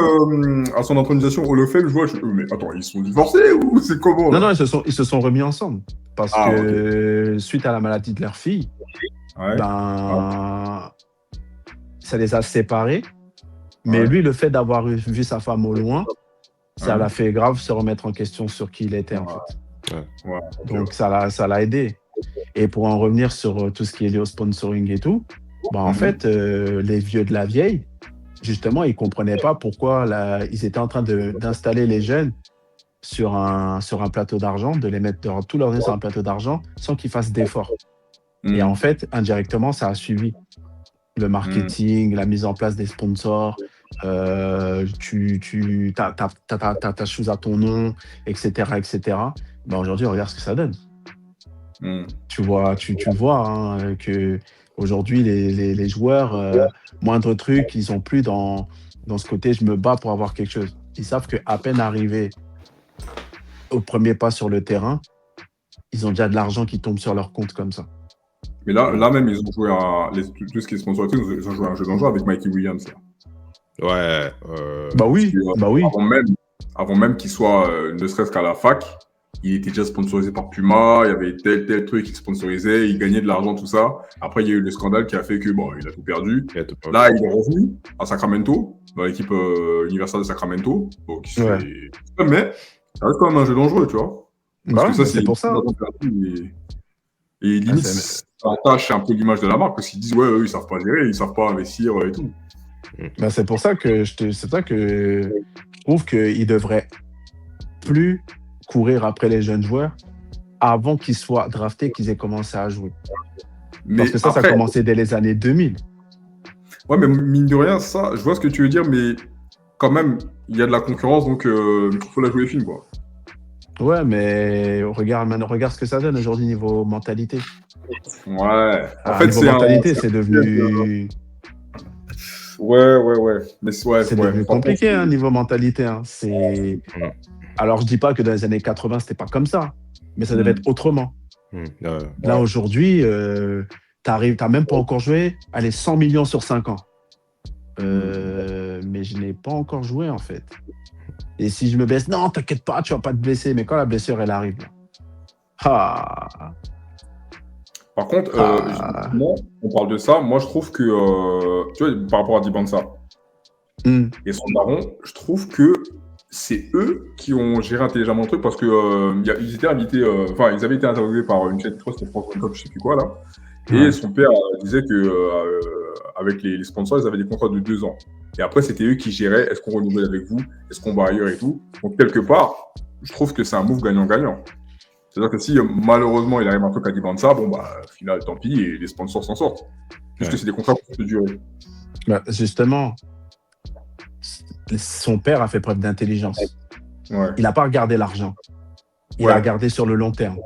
à son intronisation au Lefebvre, je vois, mais attends, ils sont divorcés ou c'est comment là? Non, ils se sont remis ensemble. Parce que suite à la maladie de leur fille, Ouais. ça les a séparés. Mais lui, le fait d'avoir vu sa femme au loin, ça l'a fait grave se remettre en question sur qui il était en fait. Ouais. Donc ça l'a aidé. Et pour en revenir sur tout ce qui est lié au sponsoring et tout, en fait, les vieux de la vieille, justement, ils comprenaient pas pourquoi ils étaient en train d'installer les jeunes sur un plateau d'argent, de les mettre tous leurs yeux sur un plateau d'argent sans qu'ils fassent d'efforts. Et en fait, indirectement, ça a suivi le marketing, la mise en place des sponsors, t'as ta chose à ton nom, etc. Aujourd'hui, regarde ce que ça donne. Tu vois que aujourd'hui les joueurs, moindre truc, ils sont plus dans ce côté je me bats pour avoir quelque chose. Ils savent qu'à peine arrivés au premier pas sur le terrain, ils ont déjà de l'argent qui tombe sur leur compte comme ça. Mais là même, ils ont joué tout ce qui est sponsorisé, ils ont joué un jeu dangereux avec Mikey Williams. Là. Ouais. Bah oui. Avant même qu'il soit, ne serait-ce qu'à la fac, il était déjà sponsorisé par Puma, il y avait tel truc qu'il sponsorisait, il gagnait de l'argent, tout ça. Après, il y a eu le scandale qui a fait que, il a tout perdu. Là, il est revenu à Sacramento, dans l'équipe universelle de Sacramento. Donc, mais ça reste quand même un jeu dangereux, tu vois. Parce que ça, c'est pour ça. Et limite, ça attache un peu l'image de la marque, parce qu'ils disent, eux, ils savent pas gérer, ils savent pas investir et tout. C'est pour ça que je trouve qu'ils devraient plus courir après les jeunes joueurs avant qu'ils soient draftés, qu'ils aient commencé à jouer. Parce que ça a commencé dès les années 2000. Ouais, mais mine de rien, ça, je vois ce que tu veux dire, mais quand même, il y a de la concurrence, donc il faut la jouer fine, quoi. Ouais, mais regarde ce que ça donne aujourd'hui niveau mentalité. Ouais. En fait, niveau mentalité, c'est devenu... Ouais. Mais c'est devenu compliqué, niveau mentalité. Alors, je dis pas que dans les années 80, c'était pas comme ça, mais ça devait être autrement. Là, aujourd'hui, t'as même pas encore joué, allez, 100 millions sur 5 ans. Mais je n'ai pas encore joué, en fait. Et si je me blesse, non, t'inquiète pas, tu vas pas te blesser. Mais quand la blessure, elle arrive, là. Par contre, on parle de ça. Moi, je trouve que, tu vois, par rapport à Dibansa et son baron, je trouve que c'est eux qui ont géré intelligemment le truc parce que ils étaient invités, ils avaient été interviewés par une chaîne, je crois que c'était France 24, je sais plus quoi, là. Et son père disait que avec les sponsors, ils avaient des contrats de 2 ans. Et après, c'était eux qui géraient, est-ce qu'on renouvelle avec vous, est-ce qu'on va ailleurs et tout. Donc, quelque part, je trouve que c'est un move gagnant-gagnant. C'est-à-dire que si malheureusement il arrive un truc à Dibansa, au final, tant pis, et les sponsors s'en sortent. Puisque c'est des contrats pour se durer. Justement, son père a fait preuve d'intelligence. Ouais. Il n'a pas regardé l'argent. Il a regardé sur le long terme.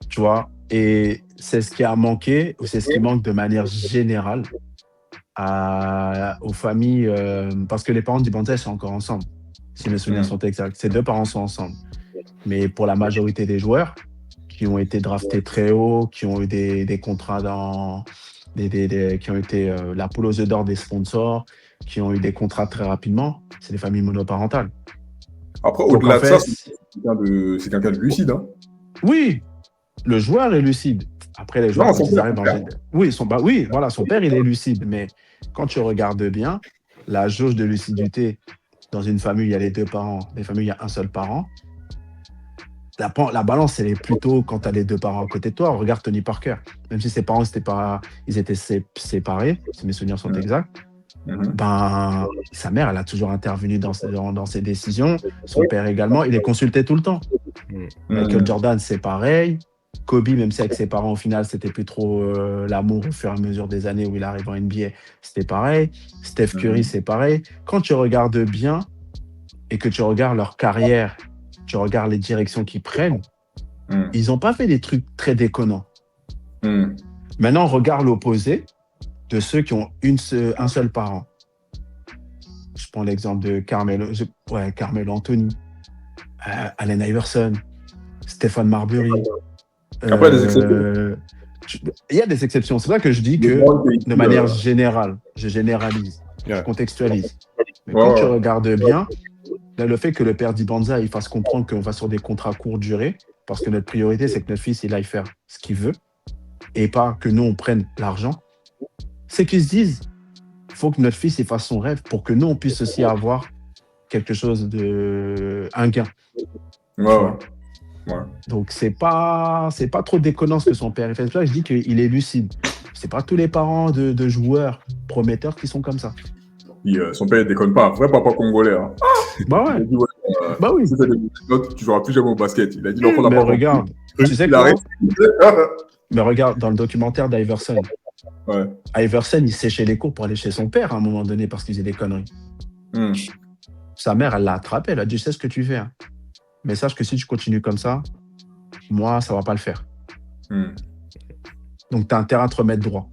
tu vois. Et c'est ce qui a manqué, ou c'est ce qui manque de manière générale aux familles, parce que les parents d'Ibanza sont encore ensemble, si mes souvenirs sont exacts. Ces deux parents sont ensemble. Mais pour la majorité des joueurs qui ont été draftés très haut, qui ont eu des contrats qui ont été la poule aux œufs d'or des sponsors, qui ont eu des contrats très rapidement, c'est des familles monoparentales. Après, Donc, au-delà en de ça, fait, c'est quelqu'un de lucide. Hein. oui, le joueur est lucide. Après, les joueurs, Non, quand son ils père, arrivent son dans père. oui, voilà, son père, il est lucide. Mais quand tu regardes bien, la jauge de lucidité dans une famille, il y a les deux parents. Des familles, il y a un seul parent. La balance, elle est plutôt quand tu as les deux parents à côté de toi. Regarde Tony Parker. Même si ses parents, ils étaient séparés, si mes souvenirs sont exacts, ben, sa mère, elle a toujours intervenu dans ses décisions. Son père également, il est consulté tout le temps. Michael Jordan, c'est pareil. Kobe, même si avec ses parents, au final, c'était plus trop l'amour au fur et à mesure des années où il arrive en NBA, c'était pareil. Steph Curry, c'est pareil. Quand tu regardes bien et que tu regardes leur carrière, tu regardes les directions qu'ils prennent, ils n'ont pas fait des trucs très déconnants. Maintenant, regarde l'opposé de ceux qui ont un seul parent. Je prends l'exemple de Carmelo Anthony, Allen Iverson, Stephen Marbury. Après, des exceptions. Il y a des exceptions. C'est pour ça que je dis que, de manière générale, je généralise, je contextualise. Mais quand tu regardes bien, là, le fait que le père d'Ibanza il fasse comprendre qu'on va sur des contrats courte durée, parce que notre priorité, c'est que notre fils il aille faire ce qu'il veut, et pas que nous, on prenne l'argent, c'est qu'ils se disent il faut que notre fils il fasse son rêve pour que nous, on puisse aussi avoir quelque chose un gain. Ouais. Donc, c'est pas trop déconnant ce que son père fait. C'est pour ça que je dis qu'il est lucide. C'est pas tous les parents de joueurs prometteurs qui sont comme ça. Son père, il déconne pas. Un vrai papa congolais. Hein. Bah ouais. Il a dit, bah oui. Si t'as des notes, tu joueras plus jamais au basket. Il a dit l'enfant n'a Mais pas regarde, tu sais quoi Mais regarde, dans le documentaire d'Iverson, Iverson, il séchait les cours pour aller chez son père à un moment donné parce qu'il faisait des conneries. Sa mère, elle l'a attrapé. Elle a dit, je sais ce que tu fais. Hein. Mais sache que si tu continues comme ça, moi, ça va pas le faire. Donc, tu as intérêt à te remettre droit.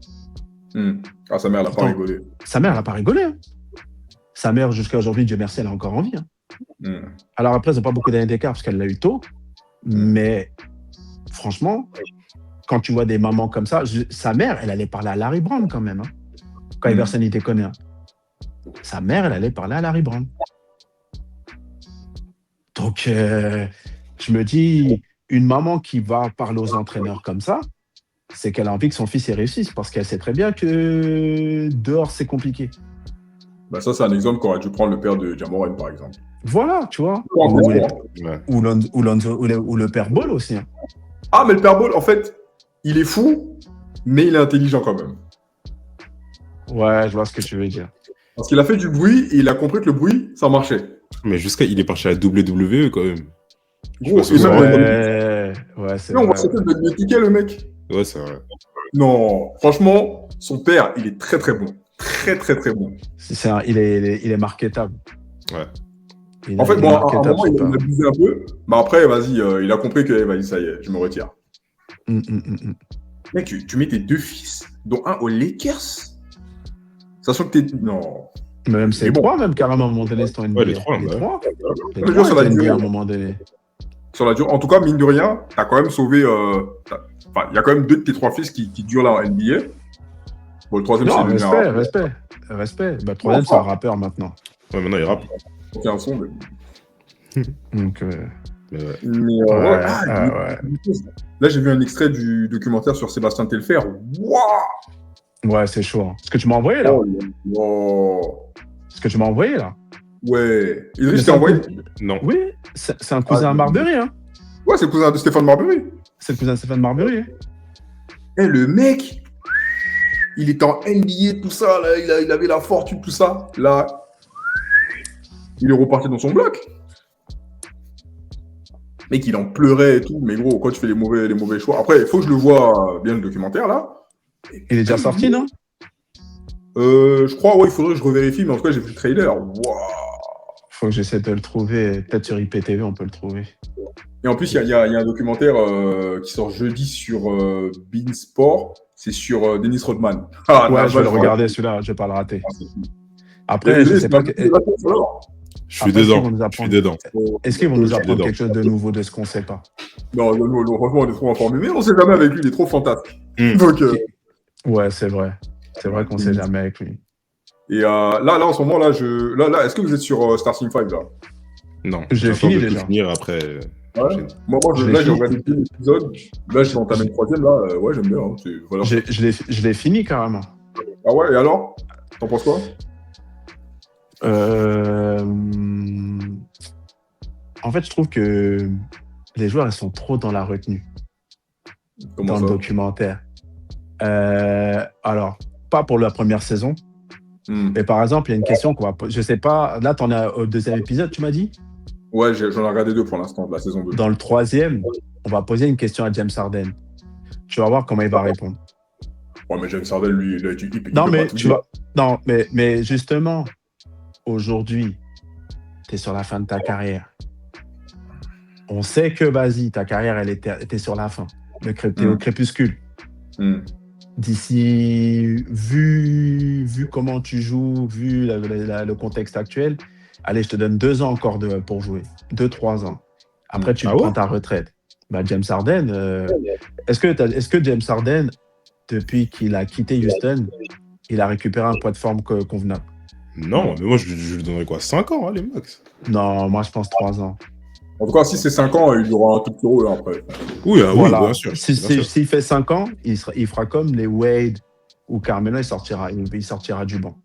Ah, sa mère, elle n'a pas rigolé. Sa mère, elle n'a pas rigolé. Hein. Sa mère, jusqu'à aujourd'hui, Dieu merci, elle a encore envie. Hein. Alors après, ils n'ont pas beaucoup d'années d'écart parce qu'elle l'a eu tôt. Mais franchement, quand tu vois des mamans comme ça, sa mère, elle allait parler à Larry Brown quand même. Hein. Quand Iverson, il déconne. Hein. Sa mère, elle allait parler à Larry Brown. Donc, je me dis, une maman qui va parler aux entraîneurs comme ça, c'est qu'elle a envie que son fils y réussisse parce qu'elle sait très bien que dehors, c'est compliqué. Bah ça, c'est un exemple qu'aurait dû prendre le père de Jamoran, par exemple. Voilà, tu vois. Ou le père Ball aussi. Hein. Ah, mais le père Ball, en fait, il est fou, mais il est intelligent quand même. Ouais, je vois ce que tu veux dire. Parce qu'il a fait du bruit et il a compris que le bruit, ça marchait. Mais il est parti à la WWE quand même. Gros, c'est vrai. Ouais, c'est vrai. On voit ça de ticket, le mec. Ouais, c'est vrai. Non, franchement, son père, il est très très bon. Très très très bon. Il est marketable. Ouais. En fait, bon, à un moment, il a abusé un peu. Mais après, vas-y, il a compris que, vas-y, ça y est, je me retire. Mec, tu mets tes deux fils, dont un aux Lakers. Sachant que t'es... Non. Même c'est bon. Trois, même carrément, à un moment donné, c'est en NBA. Ouais, les trois. Sur la durée, à un moment donné. Sur la durée. En tout cas, mine de rien, t'as quand même sauvé... Enfin, il y a quand même deux de tes trois fils qui durent là en NBA. Bon, le troisième, c'est respect. Bah, le troisième, c'est un rappeur maintenant. Ouais, maintenant, il rappe. Ok, un son, mais... Donc, Là, j'ai vu un extrait du documentaire sur Sébastien Telfair. Waouh! Ouais, c'est chaud. Hein. Ce que tu m'as envoyé, là. Ce que tu m'as envoyé, là. Ouais. Idriss, t'as envoyé? Non. Oui, c'est un cousin à Marbury, hein. Ouais, c'est le cousin de Stéphane Marbury. C'est le cousin de Stéphane Marbury. Eh, le mec, il était en NBA, tout ça, là, il avait la fortune, tout ça. Là, il est reparti dans son bloc. Mec, il en pleurait et tout. Mais gros, quand tu fais les mauvais choix... Après, il faut que je le voie bien, le documentaire, là. Il est déjà sorti, non? Je crois, ouais, il faudrait que je revérifie, mais en tout cas, j'ai vu le trailer. Waouh! Faut que j'essaie de le trouver. Peut-être sur IPTV, on peut le trouver. Et en plus, il y a un documentaire qui sort jeudi sur Beansport. C'est sur Dennis Rodman. Ah, Ouais, la je vais le vache, regarder, celui-là, je vais pas le rater. Ah, c'est fou. Après, je sais pas. Je Je suis Après, est-ce qu'ils dedans. vont nous Je suis apprendre- dedans. Est-ce qu'ils vont nous suis apprendre dedans. quelque chose de nouveau de ce qu'on sait pas? Non, franchement, on est trop informés. Mais on sait jamais avec lui, il est trop fantasque. Mm. Donc, Ouais, c'est vrai. C'est vrai qu'on sait jamais avec lui. et là, en ce moment, là, est-ce que vous êtes sur Starting 5 là? Non. J'ai j'attends fini de tout déjà. finir après. Ouais. Moi, Je l'ai là, j'ai fini. regardé deux épisodes. Là, je vais entamer le troisième. Là, ouais, j'aime bien. Hein. Voilà. Je l'ai fini carrément. Ah ouais, et alors? T'en penses quoi? En fait, je trouve que les joueurs, ils sont trop dans la retenue, Comment dans ça? le documentaire. Alors, pas pour la première saison, mais par exemple, il y a une question qu'on va poser. Je sais pas, là, tu en es au deuxième épisode, tu m'as dit? Ouais, j'en ai regardé deux pour l'instant, de la saison 2. Dans le troisième, on va poser une question à James Harden. Tu vas voir comment il va répondre. Ouais, mais James Harden, lui, il Non, peut mais pas tout tu dire. vas. Non, mais justement, aujourd'hui, tu es sur la fin de ta carrière. On sait que, vas-y, ta carrière, elle était sur la fin. T'es au crépuscule. D'ici, vu comment tu joues, vu le contexte actuel, allez, je te donne 2 ans encore pour jouer. 2-3 ans. Après, tu Ah prends ouais? ta retraite. Bah, James Harden, est-ce que James Harden, depuis qu'il a quitté Houston, il a récupéré un poids de forme convenable? Non, mais moi, je lui donnerais quoi? 5 ans, allez, max. Non, moi, je pense 3 ans. En tout cas, si c'est 5 ans, il y aura un tout petit rôle après. Oui, Voilà. oui, bien sûr. bien sûr. S'il fait 5 ans, il fera comme les Wade ou Carmelo, il sortira du banc.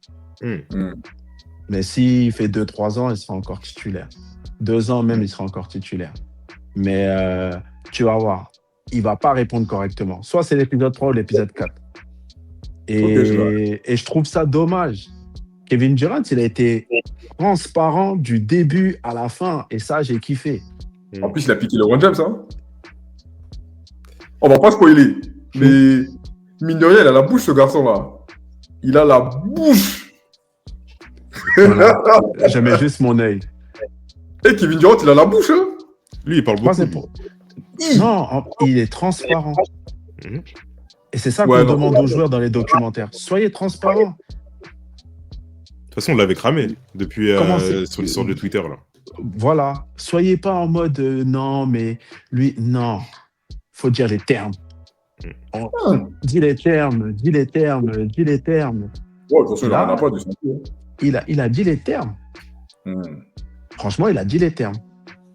Mais s'il fait 2-3 ans, il sera encore titulaire. 2 ans même, il sera encore titulaire. Mais tu vas voir, il ne va pas répondre correctement. Soit c'est l'épisode 3 ou l'épisode 4. Et je trouve ça dommage. Kevin Durant, il a été transparent du début à la fin. Et ça, j'ai kiffé. En plus, il a piqué LeBron James, hein. On va pas spoiler, mais mine de rien, il a la bouche, ce garçon-là. Il a la bouche. Voilà. Je mets juste mon œil. Et Kevin Durant, il a la bouche, hein. Lui, il parle Moi, beaucoup. c'est Non, il est transparent. Mhm. Et c'est ça Ouais, qu'on non. demande aux joueurs dans les documentaires. Soyez transparents. De toute façon, on l'avait cramé depuis Comment c'est- sur l'histoire de Twitter, là. Voilà. Soyez pas en mode non, mais lui, non. Faut dire les termes. Dis les termes, dis les termes, dis les termes. Ouais, de toute façon, il Là, en a pas de son coup, il a dit les termes. hein. Franchement, il a dit les termes.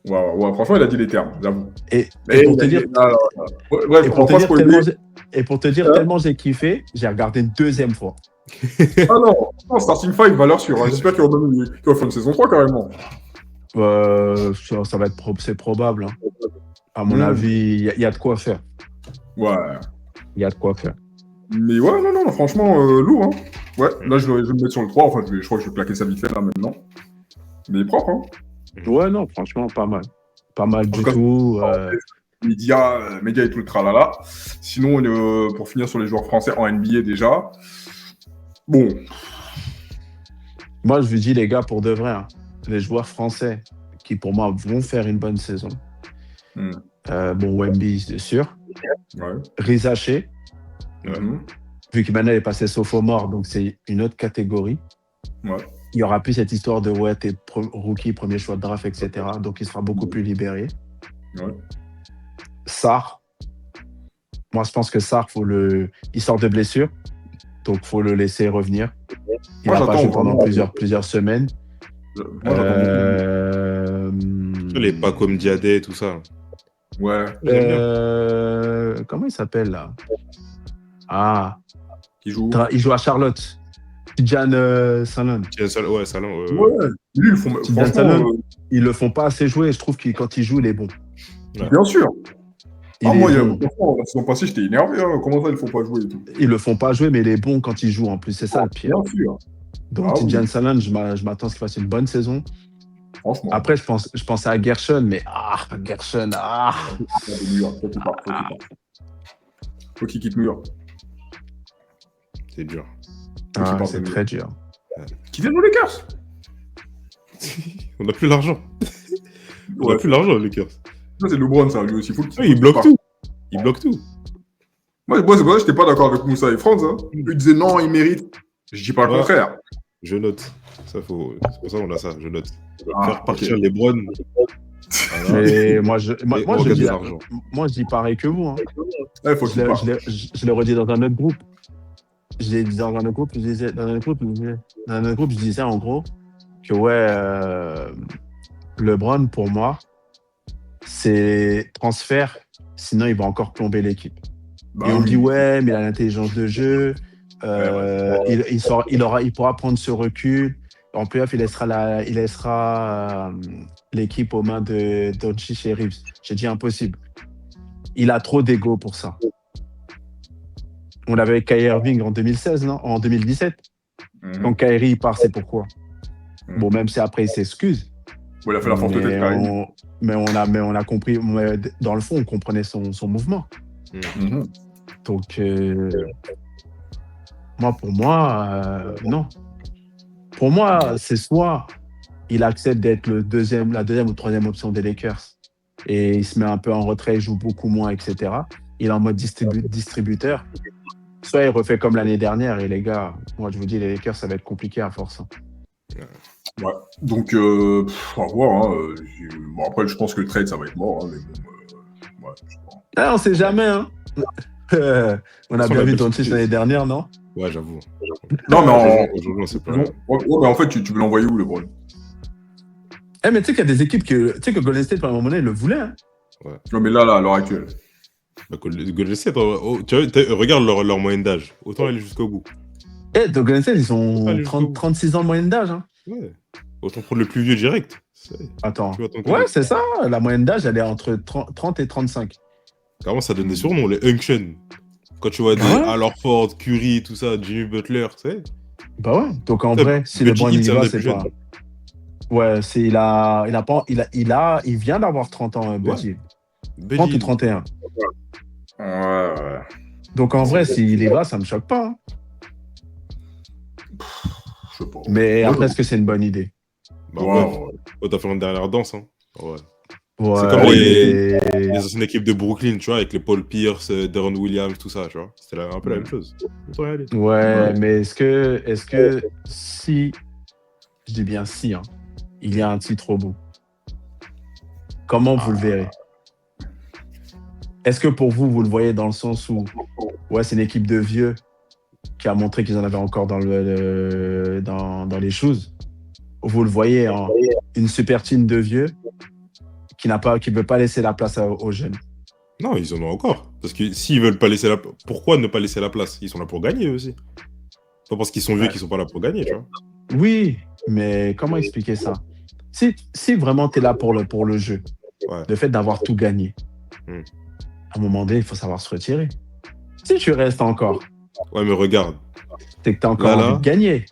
Ouais, franchement, il a dit les termes, j'avoue. Et Mais pour te dire, bref, et on pour va te pas dire spoiler. tellement j'ai kiffé, j'ai regardé une deuxième fois. Ah non, Starting 5, valeur sûre. Hein. J'espère qu'ils vont faire une saison 3 carrément. Ça va être c'est probable. Hein. À mon avis, il y a de quoi faire. Ouais. Il y a de quoi faire. Mais ouais, non, franchement, lourd. Hein. Ouais, là, je vais me mettre sur le 3. Enfin, je crois que je vais plaquer ça vite fait là maintenant. Mais propre, hein. Ouais, non, franchement, pas mal. Pas mal du cas, tout. Média et tout le tralala. Sinon, pour finir sur les joueurs français en NBA déjà. Bon. Moi, je vous dis, les gars, pour de vrai, hein, les joueurs français qui, pour moi, vont faire une bonne saison. Wemby, c'est sûr. Ouais. Rizaché, Mhm. vu que maintenant il est passé sophomore, donc c'est une autre catégorie. Ouais. Il n'y aura plus cette histoire de ouais, t'es rookie, premier choix de draft, etc. Donc il sera beaucoup plus libéré. Ouais. Sarr, moi je pense que Sarr, il sort de blessure, donc il faut le laisser revenir. Il Moi, n'a pas j'attends joué pendant vraiment. plusieurs semaines. Moi, Les pas comme Diadé et tout ça. ouais. Comment il s'appelle là? Ah, Qui joue. il joue à Charlotte. Tidjane Salon. Ouais, Salon. Ouais. Lui, ils font. Tidjane Franchement, Salon, ils le font pas assez jouer. Je trouve que quand il joue, il est bon. bien sûr. Il est Moi, bon. la saison passée, j'étais énervé. Hein. Comment ça, ils ne font pas jouer et tout. Ils le font pas jouer, mais il est bon quand il joue en plus. C'est ça le pire. Bien sûr. Donc Tidjane Salon, je m'attends à ce qu'il fasse une bonne saison. Franchement. Après, je pensais à Gershon, mais Gershon, Faut qu'il quitte New York. C'est dur. c'est très dur. Qui viennent aux Lakers. On n'a plus l'argent. On n'a Ouais, plus l'argent, les Lakers. ça, c'est LeBron, ça, lui aussi. Ouais, il bloque tout. Il bloque tout. Moi, c'est pour ça que j'étais pas d'accord avec Moussa et Franz. Hein. Eux, ils disaient non, il mérite. Je dis pas le Ouais. contraire. Je note. C'est pour ça qu'on a ça, je note. Ah, Faire partir ok. les Browns. Voilà. Mais moi, je organiser dis, l'argent. moi, je dis pareil que vous. Hein. Là, il faut Je qu'il l'ai- parte. je l'ai redit dans un autre groupe. Je l'ai dit dans un autre groupe, je disais, dans un autre groupe, je disais en gros que LeBron, pour moi, c'est transfert, sinon il va encore plomber l'équipe. Bah Et on oui. dit ouais, mais il a l'intelligence de jeu, il pourra prendre ce recul. En playoff, il laissera l'équipe aux mains de Doncic et Reeves. J'ai dit impossible. Il a trop d'ego pour ça. On l'avait avec Kyrie Irving en 2016, non? En 2017. Mhm. Quand Kyrie part, c'est pourquoi? Mhm. Bon, même si après il s'excuse. Bon, il a fait la force de tête, Karim. Mais on a compris. Mais dans le fond, on comprenait son mouvement. Mhm. Donc, pour moi, non. Pour moi, c'est soit il accepte d'être la deuxième ou troisième option des Lakers et il se met un peu en retrait, il joue beaucoup moins, etc. Il est en mode distributeur. Soit il refait comme l'année dernière et les gars, moi je vous dis, les Lakers, ça va être compliqué à force. Hein. Ouais. Donc, à voir. Hein. Bon, après, je pense que le trade, ça va être mort. Hein, mais bon, ouais, je sais pas. Ah, on sait jamais. Hein. On a bien vu Doncic l'année dernière, non? Ouais, j'avoue. Non, mais Aujourd'hui, on sait pas. mais en fait, tu veux l'envoyer où, LeBron? Mais tu sais qu'il y a des équipes que Golden State, par un moment donné, le voulait. Hein. Non, mais là, à l'heure actuelle. Golden State, tu vois, regarde leur moyenne d'âge. Autant aller jusqu'au bout. Donc Golden State, ils ont Allez, jusqu'au bout. 36 ans de moyenne d'âge. Hein. Ouais. Autant prendre le plus vieux direct. Attends. Tu vois, tant que- Ouais, c'est ça. La moyenne d'âge, elle est entre 30 et 35. Carrément, ça donne des surnoms, les Unction. Quand tu vois des Ouais. Al Horford, Curry, tout ça, Jimmy Butler, tu sais. Bah ouais. Donc en Ouais, vrai, si Buddy LeBron Hield, y c'est un va, des c'est plus pas. Ouais, il vient d'avoir 30 ans, Buddy. Buddy 30 ou Hield. 31. Ouais. Donc en vrai, s'il y va, ça me choque pas. Hein. Je sais pas. Mais Ouais, après, est-ce que c'est une bonne idée? Bah, ouais. ouais, t'as fait une dernière danse, hein. Ouais. Ouais. C'est comme mais- les anciennes équipes de Brooklyn, tu vois, avec les Paul Pierce, Deron Williams, tout ça, tu vois. C'était un peu la même chose. Autant y aller. Ouais, mais est-ce que si, je dis bien si, hein, il y a un titre au bout, comment vous le verrez? Est-ce que pour vous, vous le voyez dans le sens où, ouais, c'est une équipe de vieux qui a montré qu'ils en avaient encore dans les choses? Vous le voyez en une super team de vieux qui ne veut pas laisser la place aux jeunes? Non, ils en ont encore. Parce que s'ils veulent pas laisser la place, pourquoi ne pas laisser la place? Ils sont là pour gagner eux aussi. Pas parce qu'ils sont vieux qu'ils sont pas là pour gagner, tu vois. Oui, mais comment expliquer ça? Si vraiment tu es là pour le jeu, Ouais. le fait d'avoir tout gagné, à un moment donné, il faut savoir se retirer. Si tu restes encore, Ouais, mais regarde. c'est que tu as encore Là. envie de gagner.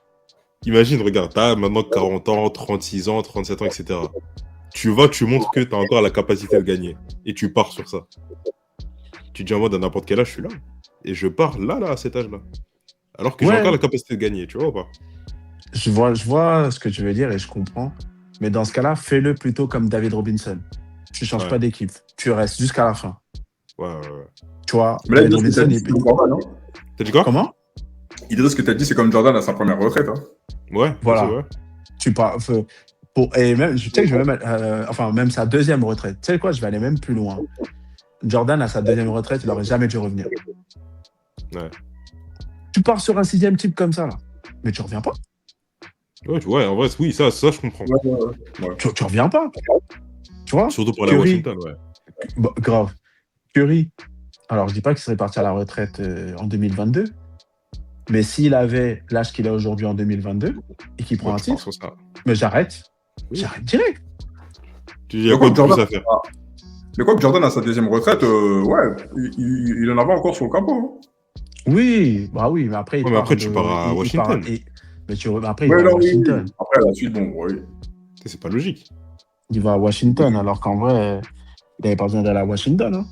Imagine, regarde, t'as maintenant 40 ans, 36 ans, 37 ans, etc. Tu montres que t'as encore la capacité de gagner. Et tu pars sur ça. Tu te dis en mode, à n'importe quel âge, je suis là. Et je pars là, à cet âge-là. Alors que j'ai Ouais. encore la capacité de gagner, tu vois ou pas? Je vois ce que tu veux dire et je comprends. Mais dans ce cas-là, fais-le plutôt comme David Robinson. Tu changes Ouais. pas d'équipe. Tu restes jusqu'à la fin. Ouais. Tu vois, Mais là, David il dit ce que t'as Robinson, dit, c'est comme Jordan, hein. T'as dit quoi? Comment? Il dit ce que t'as dit, c'est comme Jordan à sa première retraite. Hein. Ouais, Voilà. c'est vrai. Tu pars. Et même, je sais que je vais même, même sa deuxième retraite. Tu sais quoi, je vais aller même plus loin. Jordan, à sa deuxième retraite, il n'aurait jamais dû revenir. Ouais. Tu pars sur un 6e type comme ça, là. Mais tu reviens pas. Ouais, en vrai, oui, ça je comprends. Tu reviens pas. Tu vois? Surtout pour la Curry. Washington, ouais. Bon, grave. Curry. Alors, je dis pas qu'il serait parti à la retraite en 2022. Mais s'il avait l'âge qu'il a aujourd'hui en 2022 et qu'il prend Ouais, un tu pars titre, sur ça. mais j'arrête. Oui. J'arrête direct. Tu dis, il y a quoi de plus à faire? Mais quoi que Jordan à sa deuxième retraite, ouais, il en avait encore sur le capot. Hein. Oui, bah oui, mais après, Ouais, mais après, tu pars à Washington. Après, il va à non, oui, Washington. oui. Après, à la suite, bon, oui. C'est pas logique. Il va à Washington, alors qu'en vrai, il n'avait pas besoin d'aller à Washington. Hein.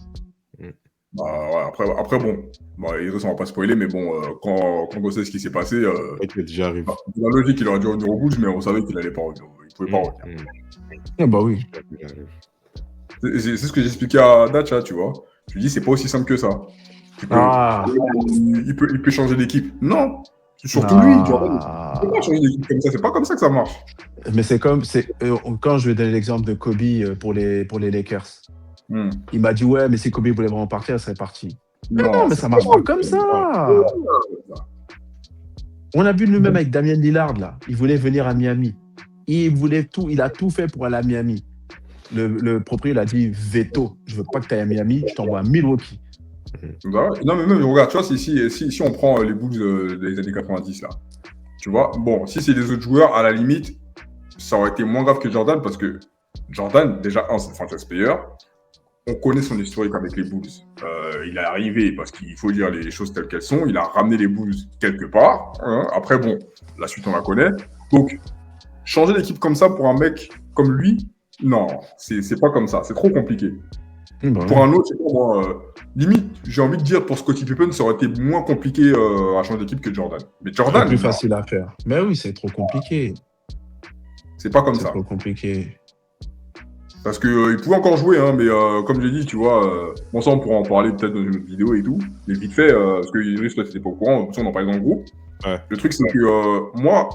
Bah, ouais, après bon, bah, les autres, on va pas spoiler, mais bon, quand on sait ce qui s'est passé, T'inquiète, j'arrive. la logique, il aurait dû revenir au Bulls, mais on savait qu'il allait pas revenir. Il pouvait pas revenir. Ah bah oui. J'arrive. C'est ce que j'expliquais à Dacha, tu vois. Je lui dis, c'est pas aussi simple que ça. Tu peux, Ah. il peut changer d'équipe. Non, surtout lui, Jordan. Ah. Il peut pas changer d'équipe comme ça. C'est pas comme ça que ça marche. Mais c'est comme quand je vais donner l'exemple de Kobe pour les Lakers. Il m'a dit ouais, mais si Kobe voulait vraiment partir, il serait parti. Non, mais ça marche pas comme ça. On a vu le même avec Damian Lillard là. Il voulait venir à Miami. Il a tout fait pour aller à Miami. Le propriétaire a dit veto. Je veux pas que tu ailles à Miami. Je t'envoie à Milwaukee. Bah ouais. Non, mais même, regarde, tu vois, si on prend les Bulls des années 90 là, tu vois, bon, si c'est des autres joueurs, à la limite, ça aurait été moins grave que Jordan parce que Jordan, déjà, c'est un franchise player. On connaît son historique avec les Bulls. Il est arrivé parce qu'il faut dire les choses telles qu'elles sont. Il a ramené les Bulls quelque part. Hein. Après, bon, la suite, on la connaît. Donc, changer d'équipe comme ça pour un mec comme lui, non, c'est pas comme ça. C'est trop compliqué. Pour un autre, c'est pour moi, limite, j'ai envie de dire, pour Scottie Pippen, ça aurait été moins compliqué à changer d'équipe que Jordan. Mais Jordan, C'est plus facile à faire. Mais oui, c'est trop compliqué. C'est pas comme ça. C'est trop compliqué. Parce qu'il pouvait encore jouer, hein, mais comme j'ai dit, tu vois, bon, ça on pourra en parler peut-être dans une autre vidéo et tout, mais vite fait, parce que Idriss, toi, t'étais pas au courant, ça on en parlait dans le groupe. Ouais. Le truc, c'est que moi,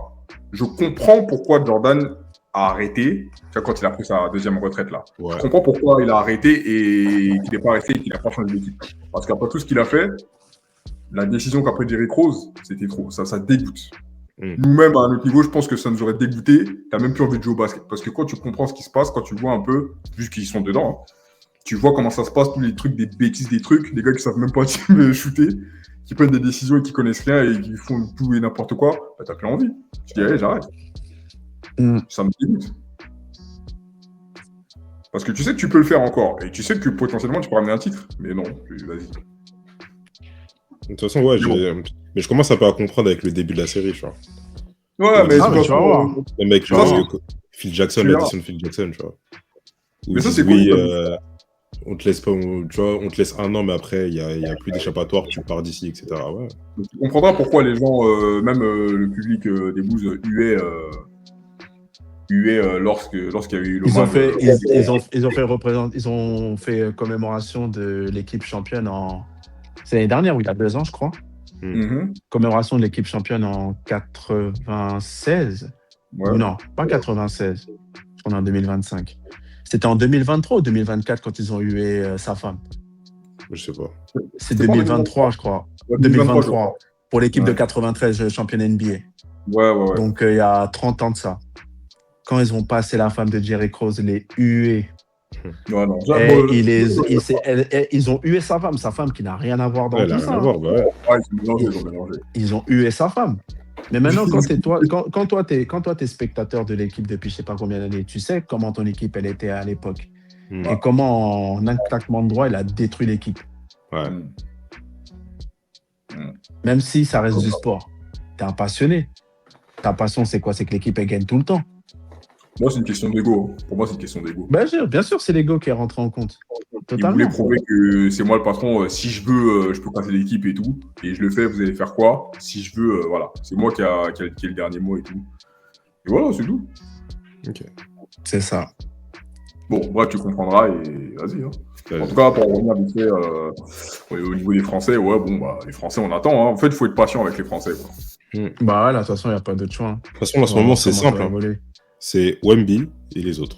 je comprends pourquoi Jordan a arrêté, quand il a pris sa deuxième retraite là. Ouais. Je comprends pourquoi il a arrêté et qu'il n'est pas resté et qu'il n'a pas changé d'équipe. Parce qu'après tout ce qu'il a fait, la décision qu'a pris Derrick Rose, c'était trop, ça dégoûte. Nous-mêmes, à notre niveau, je pense que ça nous aurait dégoûté. T'as même plus envie de jouer au basket. Parce que quand tu comprends ce qui se passe, quand tu vois un peu, vu qu'ils sont dedans, hein, tu vois comment ça se passe, tous les trucs, des bêtises, des trucs, des gars qui savent même pas shooter, qui prennent des décisions et qui connaissent rien et qui font tout et n'importe quoi, bah, t'as plus envie. Je dis, allez, j'arrête. Ça me dégoûte. Parce que tu sais que tu peux le faire encore. Et tu sais que potentiellement, tu peux ramener un titre. Mais non, vas-y. De toute façon, ouais, mais je commence un peu à comprendre avec le début de la série, tu vois. Ouais, mais tu vas voir. Le mec, Phil Jackson, l'addition de Phil Jackson, tu vois. Mais ça, c'est oui, on te laisse pas, tu vois, on te laisse un an, mais après, il y a plus d'échappatoire, tu pars d'ici, etc. Ouais. Tu comprendras pourquoi les gens, même le public des Bulls, huaient lorsqu'il y a eu le ils ont fait commémoration de l'équipe championne c'est l'année dernière, ou il y a 2 ans, je crois. Commémoration de l'équipe championne en 96. Ouais. Ou non, pas 96. On est en 2025. C'était en 2023 ou 2024 quand ils ont hué sa femme. Je sais pas. C'est 2023, je crois. Ouais, 2023. Pour l'équipe de 93 championne NBA. Ouais. Donc, il y a 30 ans de ça. Quand ils ont passé la femme de Derrick Rose, les hués. Ouais, non. Ils ont hué sa femme qui n'a rien à voir dans tout ça. Ils ont hué sa femme. Mais maintenant, quand toi, t'es spectateur de l'équipe depuis je sais pas combien d'années, tu sais comment ton équipe elle était à l'époque. Et comment, en un claquement de doigts, elle a détruit l'équipe. Ouais. Même si ça reste du sport. T'es un passionné. Ta passion, c'est quoi? C'est que l'équipe, elle gagne tout le temps. Moi, c'est une question d'ego. Pour moi, c'est une question d'ego. Bien sûr, c'est l'ego qui est rentré en compte. Totalement. Il voulait prouver que c'est moi le patron. Si je veux, je peux casser l'équipe et tout. Et je le fais, vous allez faire quoi? Si je veux, voilà. C'est moi qui ai le dernier mot et tout. Et voilà, c'est tout. Ok. C'est ça. Bon, bref, tu comprendras et vas-y. Hein. En tout cas, pour revenir vite fait au niveau des Français, les Français, on attend. Hein. En fait, il faut être patient avec les Français. Quoi. Bah ouais, de toute façon, il n'y a pas d'autre choix. Hein. De toute façon, en ce moment, c'est simple. Hein. C'est Wemby et les autres.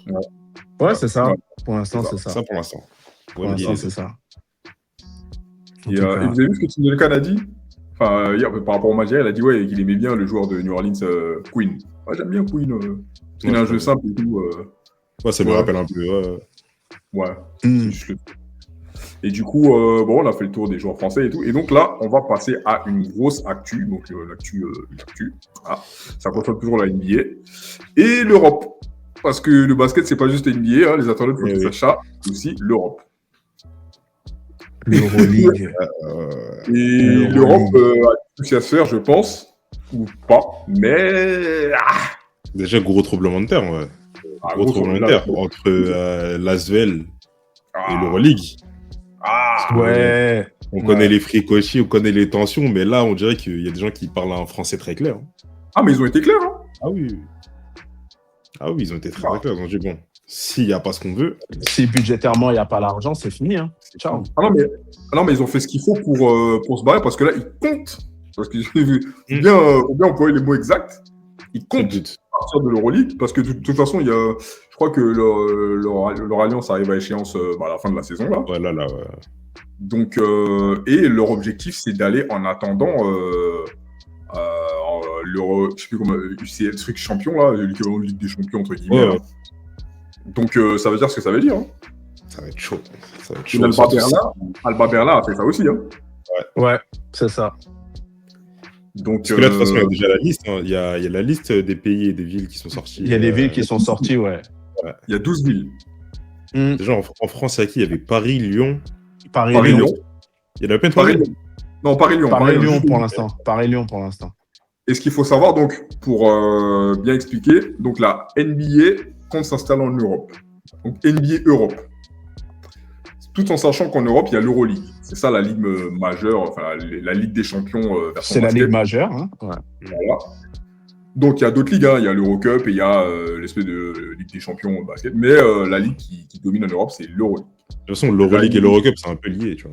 Ouais, c'est ça. Ouais. Pour l'instant, c'est ça. Ça, pour l'instant. Pour l'instant, c'est ça. Et vous avez vu ce que Tim Duncan a dit? Enfin, hier, par rapport au match, il a dit qu'il aimait bien le joueur de New Orleans, Queen. Ouais, j'aime bien Queen. Il a un jeu simple et tout. Ouais, ça me rappelle un peu. Ouais. Et du coup, on a fait le tour des joueurs français et tout. Et donc là, on va passer à une grosse actu. Donc l'actu. Ça concerne toujours la NBA. Et l'Europe. Parce que le basket, c'est pas juste NBA. Hein, les athlètes, faut qu'ils sachent ça. C'est aussi l'Europe. L'Euroleague. Et l'Europe a tout ce à se faire, je pense. Ou pas. Mais... Déjà, gros tremblement de terre, ouais. Gros tremblement de terre entre l'Asvel et l'Euroleague. Ah, Ouais. On connaît les fricochis, on connaît les tensions, mais là, on dirait qu'il y a des gens qui parlent un français très clair. Hein. Ah, mais ils ont été clairs. Hein. Ah oui. Ah oui, ils ont été très clairs. Ils ont dit, bon, s'il n'y a pas ce qu'on veut... Si budgétairement, il n'y a pas l'argent, c'est fini. Hein. Ciao. Ah non, mais ils ont fait ce qu'il faut pour se barrer, parce que là, ils comptent. Parce que bien employer les mots exacts. Ils comptent partir de l'Euroleague, parce que de toute façon, je crois que leur alliance arrive à échéance à la fin de la saison. Là. Ouais, là. Donc, et leur objectif, c'est d'aller en attendant l'Euro, je sais plus comment, UCL truc champion, là, l'équivalent de Ligue des Champions, entre guillemets. Ouais. Donc, ça veut dire ce que ça veut dire. Hein. Ça va être chaud. Alba Berlin a fait ça aussi. Hein. Ouais, c'est ça. Donc, parce que là, de toute façon, il y a déjà la liste. Hein. Il y a la liste des pays et des villes qui sont sortis. Il y a des villes qui sont sorties, ouais. Il y a 12 villes. Déjà, en France, il y a qui? Il y avait Paris, Lyon. Paris-Lyon. Il y en a plein de Paris. Non, Paris-Lyon. Paris-Lyon pour l'instant. Paris-Lyon pour l'instant. Et ce qu'il faut savoir, donc, pour bien expliquer, donc la NBA compte s'installer en Europe. Donc NBA Europe. Tout en sachant qu'en Europe, il y a l'Euroleague. C'est ça la ligue majeure, enfin la Ligue des Champions version C'est basket. la ligue majeure. Hein. Ouais. Voilà. Donc il y a d'autres ligues, hein. Il y a l'Eurocup et il y a l'espèce de Ligue des Champions basket. Mais la ligue qui domine en Europe, c'est l'Euroleague. De toute façon, l'Euroleague et l'Eurocup, c'est un peu lié, tu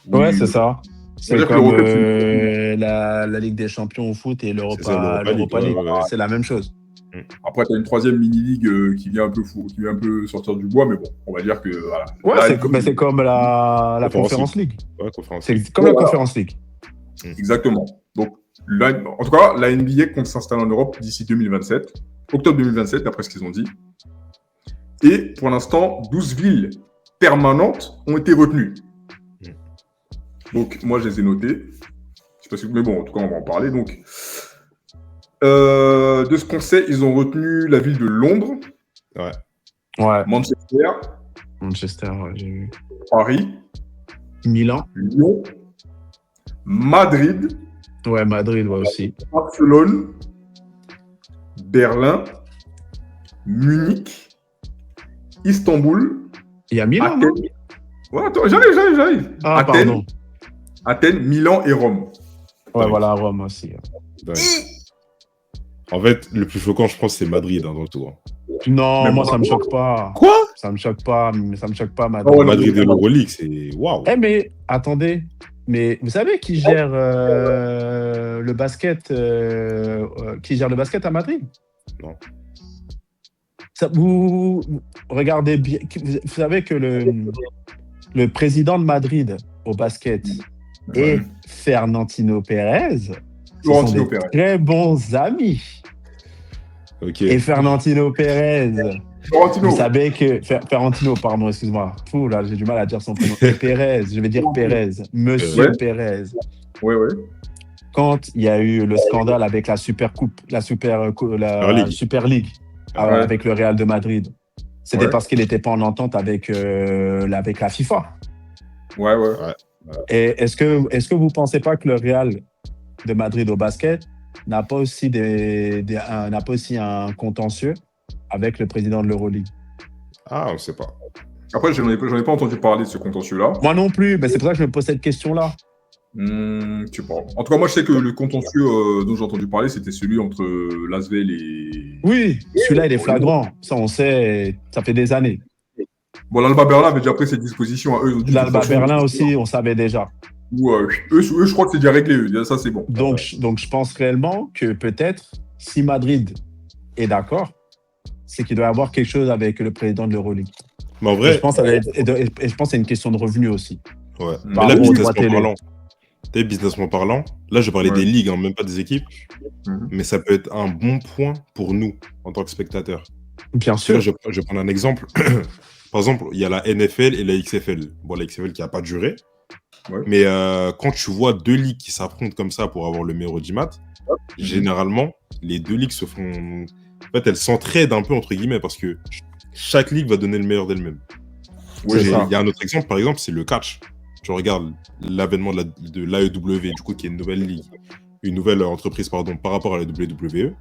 vois. Ouais, c'est ça. C'est C'est-à-dire comme que la Ligue des Champions au foot et C'est ça, l'Europa League. ouais. C'est la même chose. Après, tu as une troisième mini-ligue qui vient un peu sortir du bois, mais bon, on va dire que voilà. Ouais, Là, c'est comme la Conference League. Ouais, conférence. C'est comme la Conference League. Exactement. Donc, là, en tout cas, la NBA compte s'installer en Europe d'ici 2027, octobre 2027, d'après ce qu'ils ont dit. Et pour l'instant, 12 villes permanentes ont été retenues. Donc, moi, je les ai notées. Je sais pas si... Mais bon, en tout cas, on va en parler. Donc, de ce qu'on sait, ils ont retenu la ville de Londres, Ouais. Manchester, Manchester, ouais, j'ai vu. Paris, Milan. Lyon, Madrid, Ouais, Madrid, ouais, aussi. Barcelone, Berlin, Munich, Istanbul, Il y a Milan, non? Athènes. Ouais, attends, j'arrive. Ah, Athènes, pardon. Athènes, Milan et Rome. Ouais, voilà, Rome aussi. Dingue. En fait, le plus choquant, je pense, c'est Madrid dans le tour. Non, Mais moi, bon, ça me choque pas. Quoi? Ça me choque pas, Madrid. Oh, Madrid et l'Euroleague, c'est waouh. Eh, mais attendez, mais vous savez qui gère le basket à Madrid? Non. Vous regardez bien, vous savez que le président de Madrid au basket et Fernandino Pérez sont des Pérez. très bons amis. Ok. Et Fernandino Pérez, Florentino. vous savez que Ferrantino, pardon, excuse-moi. Fou, là, j'ai du mal à dire son prénom. Et Pérez, je vais dire Pérez, Monsieur Ouais. Pérez. Ouais. Quand il y a eu le scandale avec la Super League Ouais. avec le Real de Madrid, c'était Ouais. parce qu'il n'était pas en entente avec la FIFA. Ouais. Et est-ce que vous ne pensez pas que le Real de Madrid au basket n'a pas aussi un contentieux avec le président de l'Euroleague? Ah, on sait pas. Après, j'en ai pas entendu parler de ce contentieux-là. Moi non plus, mais c'est pour ça que je me pose cette question-là. Je sais pas. En tout cas, moi, je sais que le contentieux dont j'ai entendu parler, c'était celui entre Lasvel et... Oui, celui-là, il est flagrant. Ça, on sait, ça fait des années. Bon, l'Alba Berlin avait déjà pris ses dispositions à eux. L'Alba Berlin aussi, on savait déjà. Eux, je crois que c'est déjà réglé. Ça, c'est bon. Donc, je pense réellement que peut-être, si Madrid est d'accord, c'est qu'il doit y avoir quelque chose avec le président de l'Euroleague. Mais en Et vrai, je pense que c'est une question de revenus aussi. ouais. Mais Par là, rapport aux businessment droits télé. parlant, businessment parlant, là, je parlais Ouais. des ligues, hein, même pas des équipes, Mhm. mais ça peut être un bon point pour nous en tant que spectateurs. Bien Là, sûr. je vais prendre un exemple. Par exemple, il y a la NFL et la XFL. Bon, la XFL qui n'a pas duré. Ouais. Mais quand tu vois deux ligues qui s'affrontent comme ça pour avoir le meilleur audimat, généralement, les deux ligues se font... En fait, elles s'entraident un peu, entre guillemets, parce que chaque ligue va donner le meilleur d'elle-même. Ouais, Il ça. y a un autre exemple, par exemple, c'est le catch. Tu regardes l'avènement de l'AEW, du coup, qui est une nouvelle ligue, une nouvelle entreprise, pardon, par rapport à la WWE.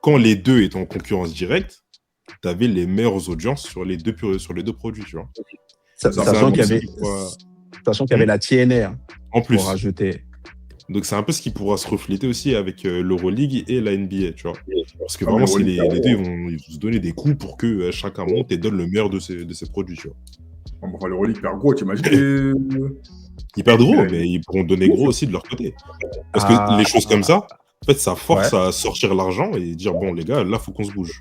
Quand les deux étaient en concurrence directe, tu avais les meilleures audiences sur les deux produits, tu vois. Sachant C'est un qu'il y bon avait, signe, quoi. Sachant qu'il y avait la TNR En plus. pour rajouter. Donc c'est un peu ce qui pourra se refléter aussi avec l'Euroleague et la NBA, tu vois. Parce que Ah, vraiment, mais c'est les l'Euroleague, deux ils vont se donner des coups pour que chacun monte et donne le meilleur de ses produits, tu vois. Enfin, l'Euroleague perd gros, t'imagines Ils perdent gros, Ouais. mais ils pourront donner gros aussi de leur côté. Parce que les choses comme ça, en fait, ça force à sortir l'argent et dire, bon, les gars, là, faut qu'on se bouge.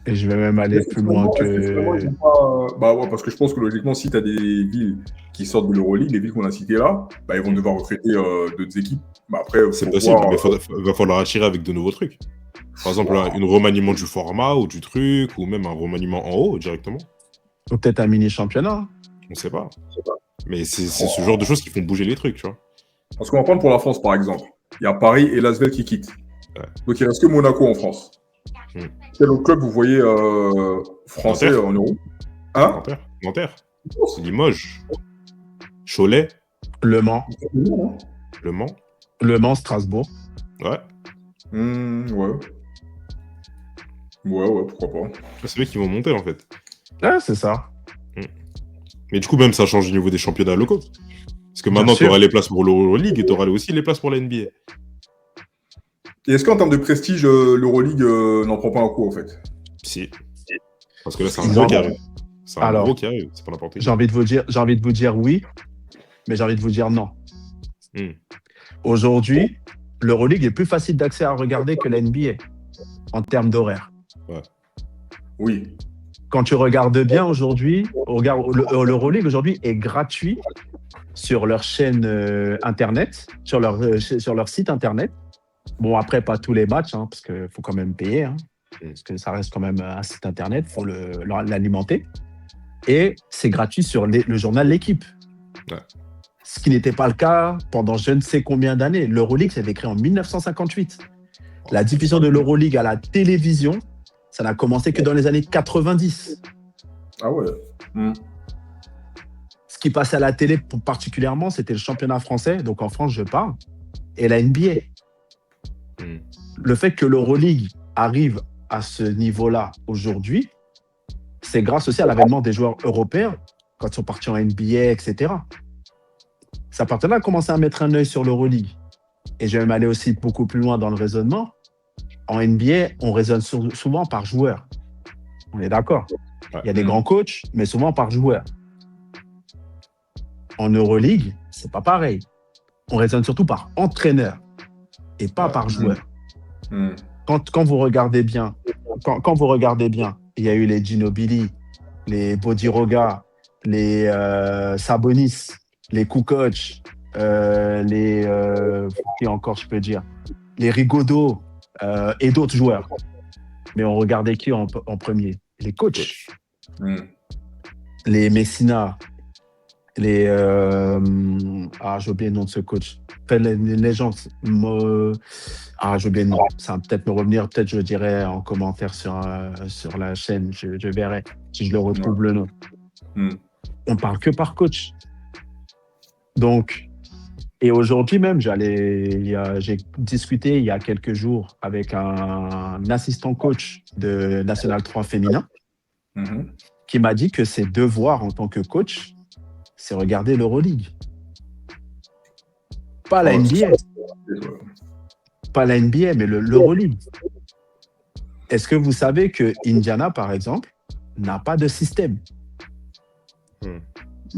Et je vais même aller plus loin que. Bah ouais, parce que je pense que logiquement, si tu as des villes qui sortent de l'Euroleague, les villes qu'on a citées là, bah, ils vont devoir recruter d'autres équipes. Bah, après, C'est faut possible, voir, mais il va falloir attirer avec de nouveaux trucs. Par exemple, un remaniement du format ou du truc, ou même un remaniement en haut directement. Ou peut-être un mini-championnat. On sait pas. Mais c'est ce genre de choses qui font bouger les trucs, tu vois. Parce qu'on va prendre pour la France, par exemple. Il y a Paris et Lasvel qui quittent. Ouais. Donc il reste que Monaco en France. Quel autre club vous voyez français Nanterre. en Europe? Hein? Nanterre. Limoges. Cholet. Le Mans. Le Mans. Le Mans, Strasbourg. Ouais. Ouais. Ouais, pourquoi pas. C'est eux qui vont monter, en fait. Ouais, c'est ça. Mais du coup, même, ça change au niveau des championnats locaux. Parce que Bien maintenant, tu sûr. auras les places pour l'Euroleague et tu auras aussi les places pour la NBA. Et est-ce qu'en termes de prestige, l'Euroleague n'en prend pas un coup, en fait? Si. Parce que là, c'est un Ils gros en- qui arrive. C'est un Alors, gros qui arrive. C'est pas n'importe qui. J'ai envie de vous dire oui, mais j'ai envie de vous dire non. Hmm. Aujourd'hui, l'Euroleague est plus facile d'accès à regarder que la NBA en termes d'horaire. Oui. Quand tu regardes bien aujourd'hui, l'Euroleague aujourd'hui est gratuit sur leur chaîne internet, sur leur site internet. Bon, après, pas tous les matchs, hein, parce qu'il faut quand même payer, hein, parce que ça reste quand même un site internet, il faut l'alimenter. Et c'est gratuit sur le journal L'Équipe. Ouais. Ce qui n'était pas le cas pendant je ne sais combien d'années. L'Euroleague, ça a été créé en 1958. La diffusion de l'Euroleague à la télévision, ça n'a commencé que dans les années 90. Ah ouais. Ce qui passait à la télé particulièrement, c'était le championnat français, donc en France, je parle, et la NBA. Le fait que l'Euroleague arrive à ce niveau-là aujourd'hui, c'est grâce aussi à l'avènement des joueurs européens, quand ils sont partis en NBA, etc. Ça partenait à commencer à mettre un œil sur l'Euroleague. Et je vais même aller aussi beaucoup plus loin dans le raisonnement. En NBA, on raisonne souvent par joueur. On est d'accord. Il y a des grands coachs, mais souvent par joueur. En Euroleague, c'est pas pareil. On raisonne surtout par entraîneur et pas par joueur. Quand vous regardez bien, il y a eu les Ginobili, les Bodiroga, les Sabonis, les Kukoc, qui encore je peux dire, les Rigaudot et d'autres joueurs. Mais on regardait qui en premier? Les coachs. Les Messina, les j'ai oublié le nom de ce coach. Les légendes. J'ai oublié le nom. Ça va peut-être me revenir. Peut-être je dirai en commentaire sur la chaîne. Je verrai si je le retrouve le nom. On parle que par coach. Donc, et aujourd'hui même, j'ai discuté il y a quelques jours avec un assistant coach de National 3 féminin qui m'a dit que ses devoirs en tant que coach, c'est regarder l'Euroleague. Pas la NBA. Pas la NBA, mais l'Euroleague. Est-ce que vous savez que Indiana, par exemple, n'a pas de système?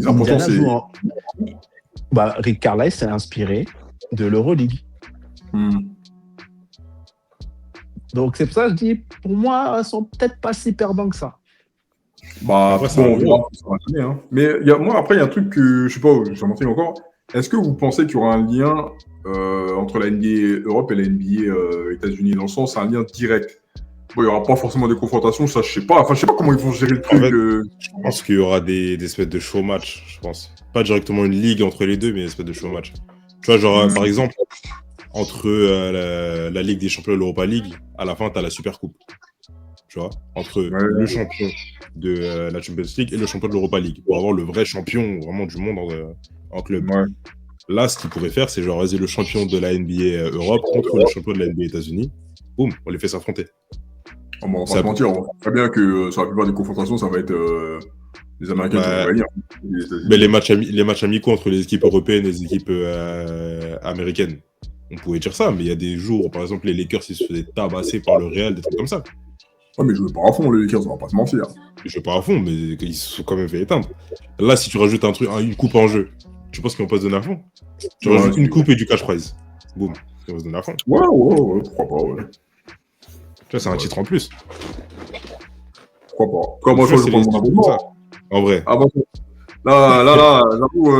Indiana joue en... Rick Carlisle s'est inspiré de l'Euroleague. Donc c'est pour ça que je dis, pour moi, ils sont peut-être pas si perdants que ça. Après, on verra ce que ça va donner, hein. Mais moi, après, il y a un truc que je sais pas, j'en m'en encore. Est-ce que vous pensez qu'il y aura un lien entre la NBA Europe et la NBA États-Unis, dans le sens, un lien direct? Bon, il n'y aura pas forcément des confrontations, ça, je sais pas. Enfin, je sais pas comment ils vont gérer le truc. Je pense qu'il y aura des espèces de show match, je pense. Pas directement une ligue entre les deux, mais une espèce de show match. Tu vois, genre, par exemple, entre la Ligue des Champions et l'Europa League, à la fin, tu as la Super Coupe. Tu vois, entre le champion de la Champions League et le champion de l'Europa League, pour avoir le vrai champion vraiment du monde en club. Là, ce qu'ils pourraient faire, c'est genre, vas-y, le champion de la NBA Europe contre le champion de la NBA États-Unis. Boum, on les fait s'affronter. On va pas se mentir, on sait très bien que sur la plupart des confrontations, ça va être Les Américains qui vont gagner. Les États-Unis. Mais les matchs amicaux entre les équipes européennes et les équipes américaines, on pouvait dire ça, mais il y a des jours, par exemple, les Lakers ils se faisaient tabasser par le Real, des trucs comme ça. Ouais, mais je jouaient pas à fond, les Lakers, on va pas se mentir. Ils jouaient pas à fond, mais ils se sont quand même fait éteindre. Là, si tu rajoutes une coupe en jeu, tu penses qu'ils vont pas se donner à fond? Tu rajoutes une coupe et du cash prize. Boum, ils vont se donner à fond. Ouais, pourquoi pas, ouais. Tu vois, c'est un titre en plus. Pourquoi pas? Pourquoi moi, je prends mon abonnement? En vrai. Ah, bon. Là, j'avoue,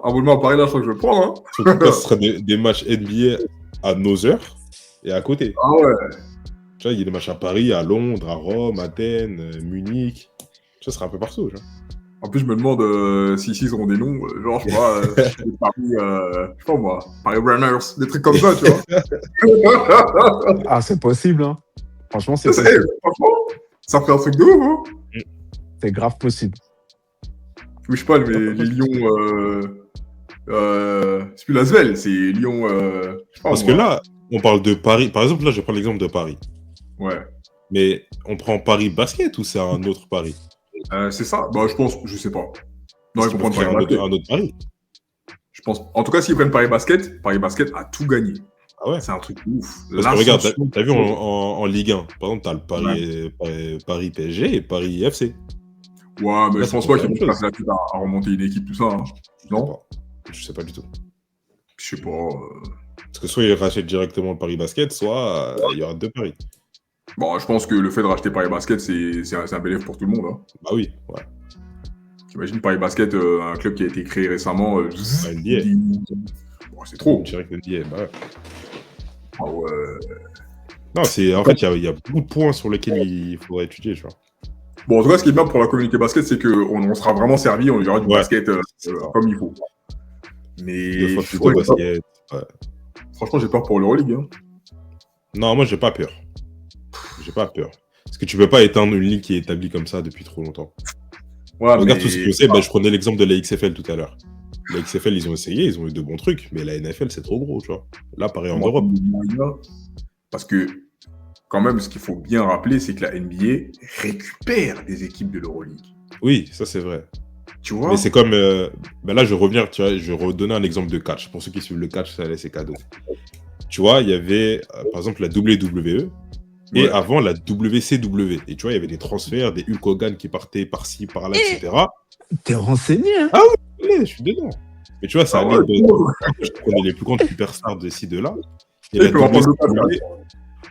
abonnement à Paris, là, je crois que je vais le prendre. Hein. Surtout que ce serait des matchs NBA à nos heures et à côté. Ah ouais. Tu vois, il y a des matchs à Paris, à Londres, à Rome, Athènes, Munich. Ça sera un peu partout. Tu vois. En plus, je me demande si ils auront des noms, genre, je sais pas, Paris, je sais pas moi, Paris Runners, des trucs comme ça, tu vois. Ah, c'est possible, hein. Franchement, c'est possible. Franchement, ça ferait un truc de ouf, hein. C'est grave possible. Je sais pas, les Lions, c'est plus l'Asvel, c'est Lyon, parce que là, on parle de Paris. Par exemple, là, je prends l'exemple de Paris. Ouais. Mais on prend Paris basket ou c'est un autre Paris? C'est ça. Bah, je pense, je sais pas. Non, ils vont prendre un autre Paris. Je pense. En tout cas, s'ils prennent Paris Basket a tout gagné. Ah ouais. C'est un truc ouf. Parce que regarde, t'as vu en Ligue 1, par exemple, t'as le Paris PSG et Paris FC. Ouais, mais là, je pense pas qu'ils vont passer la tête à remonter une équipe, tout ça. Hein. Non? Je sais pas du tout. Je sais pas. Parce que soit ils rachètent directement le Paris Basket, soit il y aura deux paris. Bon, je pense que le fait de racheter Paris Basket, c'est un bénéfice pour tout le monde. Hein. Bah oui, ouais. T'imagines Paris Basket, un club qui a été créé récemment. NBA. Bon, c'est trop. Direct NBA, bah ouais. Ah ouais. Non, en fait, il y a beaucoup de points sur lesquels il faudrait étudier, tu vois. Bon, en tout cas, ce qui est bien pour la communauté basket, c'est qu'on sera vraiment servi, on aura du basket comme il faut. Mais. Deux fois plus de basket. Ouais. Franchement, j'ai peur pour l'Euroleague. Hein. Non, moi, j'ai pas peur. J'ai pas peur. Parce que tu peux pas éteindre une ligue qui est établie comme ça depuis trop longtemps. Ouais, regarde tout ce que je sais. Je prenais l'exemple de la XFL tout à l'heure. La XFL, ils ont essayé, ils ont eu de bons trucs, mais la NFL, c'est trop gros, tu vois. Là, pareil en Europe. Parce que, quand même, ce qu'il faut bien rappeler, c'est que la NBA récupère des équipes de l'Euroleague. Oui, ça, c'est vrai. Tu vois? Mais c'est comme... là, je reviens, tu vois, je redonnais un exemple de catch. Pour ceux qui suivent le catch, ça c'est cadeau. Tu vois, il y avait, par exemple, la WWE et avant la WCW. Et tu vois, il y avait des transferts, des Hulk Hogan qui partaient par-ci, par-là, etc. T'es renseigné, hein? Ah oui, je suis dedans. Mais tu vois, ça allait je connais les plus grandes superstars de ci, de là. Et la WCW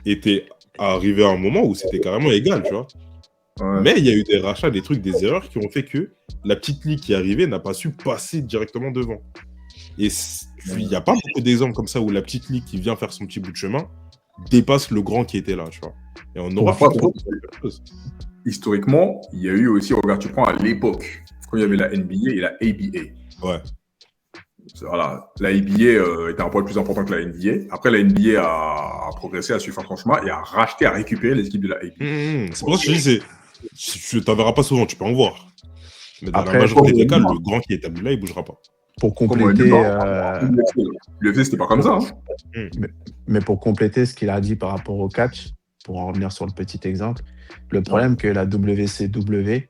était arrivé à un moment où c'était carrément égal, tu vois. Ouais. Mais il y a eu des rachats, des trucs, des erreurs qui ont fait que la petite ligue qui est arrivée n'a pas su passer directement devant. Et il n'y a pas beaucoup d'exemples comme ça où la petite ligue qui vient faire son petit bout de chemin dépasse le grand qui était là, tu vois. Et on aura fait quelque chose. Historiquement, il y a eu aussi, regarde, tu prends à l'époque, quand il y avait la NBA et la ABA. Ouais. Voilà, la ABA était un poil plus important que la NBA. Après, la NBA a progressé, a su faire son chemin et a racheté, a récupéré les équipes de la ABA. C'est pour ça que je dis, tu t'en verras pas souvent, tu peux en voir. Mais dans la majorité des cas, le grand qui est établi là, il bougera pas. Pour compléter... L'UFC, c'était pas comme ça. Hein. Mais pour compléter ce qu'il a dit par rapport au catch, pour en revenir sur le petit exemple, le problème que la WCW,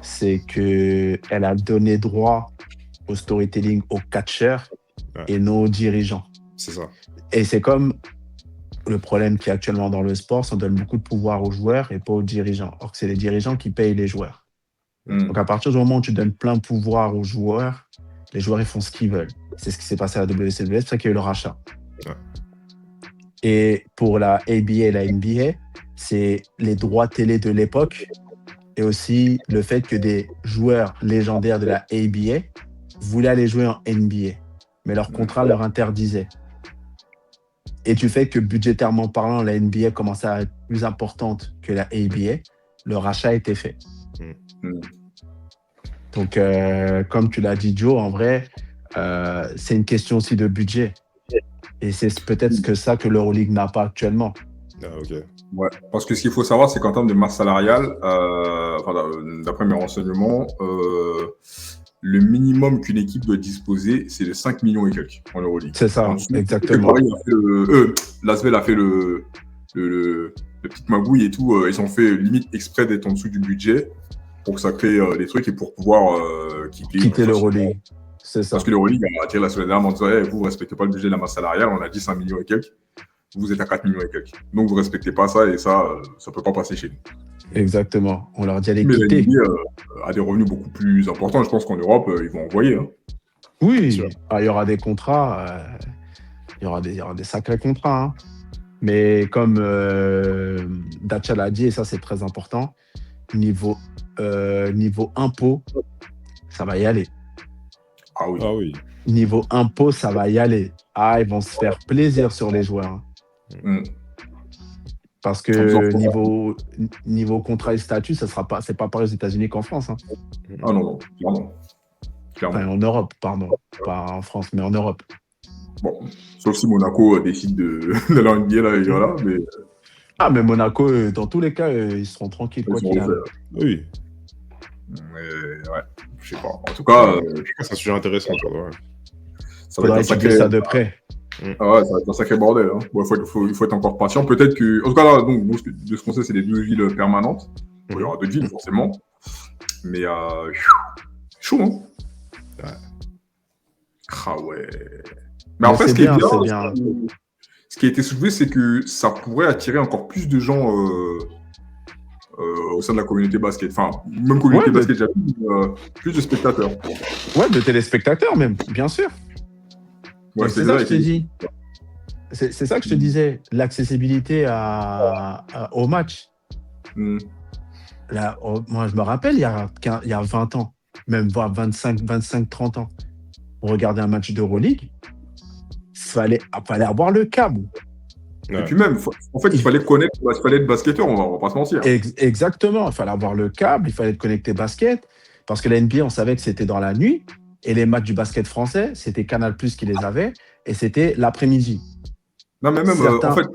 c'est qu'elle a donné droit au storytelling aux catcheurs et non aux dirigeants. C'est ça. Et c'est comme le problème qui est actuellement dans le sport, ça donne beaucoup de pouvoir aux joueurs et pas aux dirigeants. Or que c'est les dirigeants qui payent les joueurs. Donc à partir du moment où tu donnes plein de pouvoir aux joueurs, les joueurs ils font ce qu'ils veulent. C'est ce qui s'est passé à la WCW, c'est pour ça qu'il y a eu le rachat. Ouais. Et pour la ABA et la NBA, c'est les droits télé de l'époque et aussi le fait que des joueurs légendaires de la ABA voulaient aller jouer en NBA, mais leur contrat leur interdisait. Et du fait que budgétairement parlant, la NBA commençait à être plus importante que la ABA, le rachat a été fait. Donc, comme tu l'as dit, Joe, en vrai, c'est une question aussi de budget. Et c'est peut-être ça que l'Euroleague n'a pas actuellement. Ah, ok. Ouais, parce que ce qu'il faut savoir, c'est qu'en termes de masse salariale, d'après mes renseignements, le minimum qu'une équipe doit disposer, c'est de 5 millions et quelques en Euroleague. C'est ça, exactement. L'Asvel a fait le petit magouille et tout. Ils ont fait limite exprès d'être en dessous du budget pour que ça crée des trucs et pour pouvoir Quitter l'Euroleague. C'est ça. Parce que l'Euroleague a attiré la semaine dernière en disant vous ne respectez pas le budget de la masse salariale, on a dit 5 millions et quelques, vous êtes à 4 millions et quelques. Donc vous ne respectez pas ça et ça ne peut pas passer chez nous. Exactement. On leur dit allez Mais quitter. la NBA a des revenus beaucoup plus importants. Je pense qu'en Europe, ils vont envoyer. Hein. Oui, Sûr. il y aura des contrats. Il y aura des sacrés contrats. Hein. Mais comme Dacha l'a dit, et ça c'est très important, niveau impôt, ça va y aller. Ah oui. Ah oui. Niveau impôt, ça va y aller. Ah, ils vont se faire plaisir sur les joueurs. Hein. Mm. Parce Sans besoin que de niveau contrat et statut, c'est pas pareil aux États-Unis qu'en France. Hein. Ah non, clairement. Enfin, en Europe, pardon. Pas en France, mais en Europe. Bon, sauf si Monaco décide de la NBA, là, et voilà, mais Ah, mais Monaco, dans tous les cas, ils seront tranquilles. ils Quoi sont qu'il arrive. refaits. Oui. Mais ouais, je sais pas. En tout cas, C'est un sujet intéressant. Quoi, ouais. ça va Faudra être un étudier sacré... ça de près. Ah ouais, ça va être un sacré bordel. Hein. Bon, il faut être encore patient. Peut-être que... En tout cas, là, donc, de ce qu'on sait, c'est les 2 villes permanentes. Bon, il y aura d'autres villes, forcément. Mais chaud, hein. Ouais. Ah ouais. Mais en fait, c'est ce qui est bien, c'est bien. ce qui a été soulevé, c'est que ça pourrait attirer encore plus de gens au sein de la communauté basket. Enfin, même communauté Ouais, mais- basket, j'avoue, plus de spectateurs. Ouais, de téléspectateurs même, bien sûr. Ouais, Mais c'est ça que je te dis. C'est ça que je te disais. L'accessibilité au match. Mm. Là, moi, je me rappelle, il y a 20 ans, même voire 25, 30 ans, pour regarder un match d'Euroleague, il fallait avoir le câble. Et puis même, en fait, il fallait être basketteur, on va pas se mentir. Exactement. Il fallait avoir le câble, il fallait être connecté basket, parce que la NBA, on savait que c'était dans la nuit, et les matchs du basket français, c'était Canal+ qui les avait, et c'était l'après-midi. Non, mais même, Certains- en fait,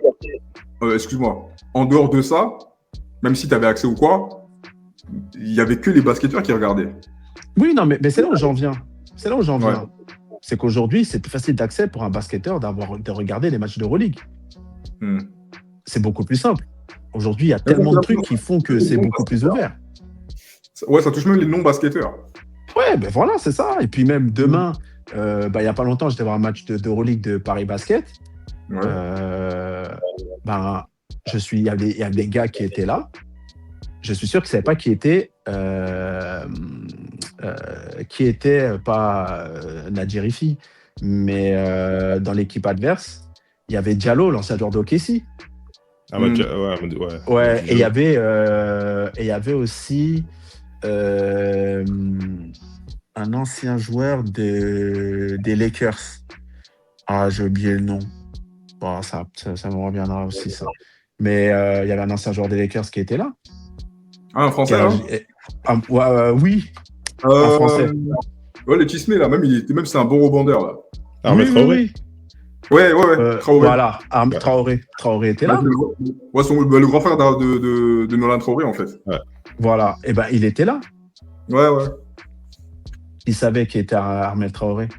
excuse-moi, en dehors de ça, même si tu avais accès ou quoi, il y avait que les basketteurs qui regardaient. Oui, non, mais c'est là où j'en viens. C'est là où j'en viens. Ouais. C'est qu'aujourd'hui, c'est plus facile d'accès pour un basketteur de regarder les matchs d'Euroleague. Hmm. C'est beaucoup plus simple. Aujourd'hui, il y a tellement de trucs qui font que c'est beaucoup plus ouvert. Ouais, ça touche même les non-basketteurs. Ouais, ben voilà, c'est ça. Et puis même demain, il n'y a pas longtemps, j'étais voir un match d'Euroleague de Paris Basket. Ouais. Il y a des gars qui étaient là. Je suis sûr qu'ils ne savaient pas qui était pas Nadir Ifi, mais dans l'équipe adverse, il y avait Diallo, l'ancien joueur d'OKC. Ah, ouais, ouais. Ouais, et il y avait aussi un ancien joueur des Lakers. Ah, j'ai oublié le nom. Bon, ça me reviendra aussi, ça. Mais il y avait un ancien joueur des Lakers qui était là. Ah, un français, là Oui, un français. Ouais, les Chismé, là, même c'est un bon rebondeur, là. Ahmed Traoré. Ouais. Traoré. Voilà, Traoré. Traoré était là. Ouais, le grand frère de Nolan Traoré, en fait. Ouais. Voilà, et ben il était là. Ouais. Il savait qui était Ahmed Traoré.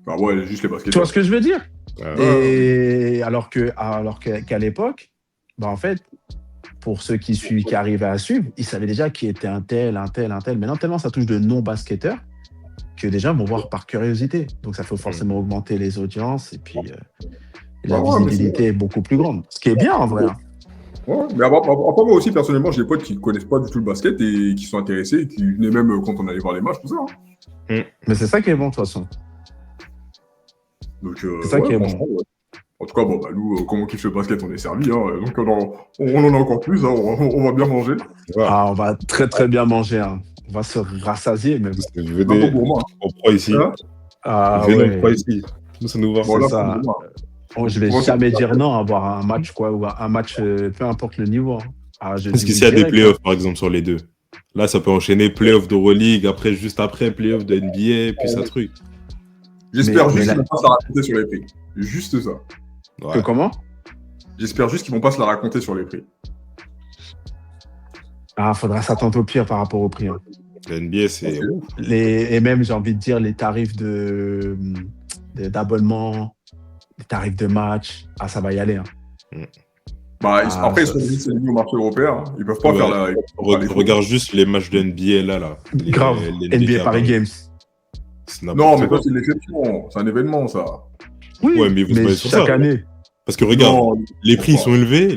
Bah ouais, juste les basketteurs. Tu vois ce que je veux dire? Ouais. Et alors qu'à l'époque, en fait, pour ceux qui arrivaient à suivre, ils savaient déjà qui était un tel. Maintenant, tellement ça touche de non-basketteurs que les gens vont voir par curiosité. Donc, ça faut forcément augmenter les audiences et puis la visibilité est beaucoup plus grande. Ce qui est bien en vrai. Hein. Ouais, mais après, moi aussi, personnellement, j'ai des potes qui ne connaissent pas du tout le basket et qui sont intéressés et qui venaient même quand on allait voir les matchs, tout ça. Hein. Mais c'est ça qui est bon, de toute façon. Donc, c'est ça qui est bon. Ouais. En tout cas, nous, comme on kiffe le basket, on est servi. Hein, donc, on en a encore plus. Hein, on va bien manger. Ouais. Ah, on va très, très bien manger. Hein. On va se rassasier, même. Venez, on prend ici. Hein Venez, on prend ici. Nous, ça nous va. C'est ça. Je vais jamais dire non à avoir un match, ou un match, peu importe le niveau. Hein. Parce qu'ici, il y a des playoffs, par exemple, sur les deux. Là, ça peut enchaîner playoffs d'Euroleague, juste après playoffs de NBA, puis ça truc. J'espère juste qu'ils vont pas se la raconter sur les prix. Juste ça. Ouais. Que comment? J'espère juste qu'ils vont pas se la raconter sur les prix. Ah, faudra s'attendre au pire par rapport au prix. Hein. La NBA, c'est... Et même, j'ai envie de dire, les tarifs d'abonnement, les tarifs de match, ça va y aller. Hein. Bah, Ah, après, ils ça, sont obligés de s'aligner au marché européen. Hein. Ils peuvent pas Ouais. faire la. Ils peuvent pas faire les Regarde juste les matchs de NBA là. grave. Les NBA Paris Games. C'est Non, n'importe mais quoi. ça, c'est une exception. C'est un événement, ça. Oui, Ouais, mais ils vont se mais baser sur chaque ça. année. Parce que regarde, Non, les prix pas. sont élevés,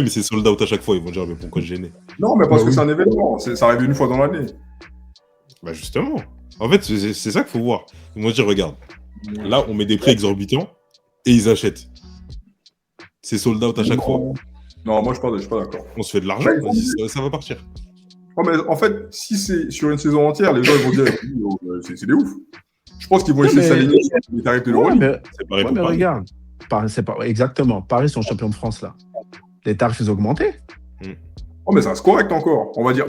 mais c'est sold out à chaque fois. Ils vont dire, mais pourquoi se gêner? Non, mais parce Bah que oui. c'est un événement. Ça arrive une fois dans l'année. Bah justement. En fait, c'est ça qu'il faut voir. Ils vont dire, regarde, là, on met des prix exorbitants et ils achètent. C'est sold out à chaque fois. Non, moi, je suis pas d'accord. On se fait de l'argent, Ouais, vas-y, ça va partir. Oh, mais en fait, si c'est sur une saison entière, les gens ils vont dire c'est des ouf. Je pense qu'ils vont essayer de mais- s'aligner sur les tarifs de Ouais, l'Euroleague. mais, C'est pareil ouais, pour mais Paris. regarde. C'est pas... Exactement. Paris sont champions de France, là. Les tarifs, ils ont augmenté. Oh, mais ça reste correct encore. On va dire,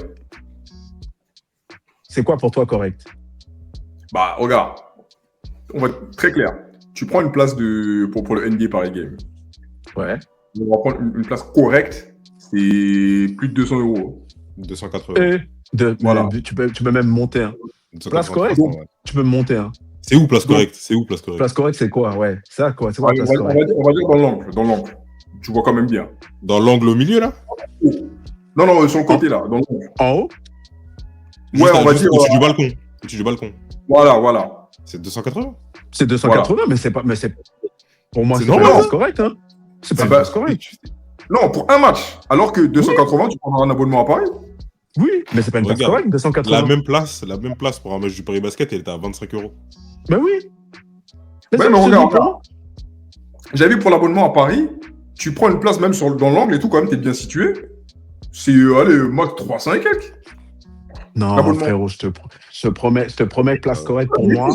C'est quoi pour toi correct? bah, regarde, on va être très clair. Tu prends une place pour le NBA Paris Game. Ouais. On va prendre une place correcte, c'est plus de 200 €. 280. Et Voilà. tu peux même monter. Hein. 283, Place correcte. ouais. Tu peux monter. Hein. C'est où place correcte? C'est où place correcte? Place correcte, c'est quoi? Ouais. C'est ça, quoi? C'est quoi, Allez, place on correcte? va dire dans l'angle. Tu vois quand même bien. Dans l'angle au milieu là? Non, sur le côté là, dans l'angle. En haut? Ouais, on va juste dire. au-dessus du balcon. Au-dessus du balcon. Voilà. C'est 280? C'est 280, mais c'est pas. Mais c'est... Pour moi, C'est c'est pas normal. une place correcte. Hein. C'est pas Ah une bah, place correcte. Non, pour un match. Alors que 280, tu prendras un abonnement à Paris. Oui, mais c'est pas une place Regarde, correcte, 280. La même place pour un match du Paris Basket, elle était à 25 €. Mais oui. Ouais, ça, mais je te regarde, dis pas. J'avais vu pour l'abonnement à Paris, tu prends une place même dans l'angle et tout, quand même, t'es bien situé. C'est, allez, max 300 et quelques. Non, L'abonnement. frérot, je te promets place correcte pour moi.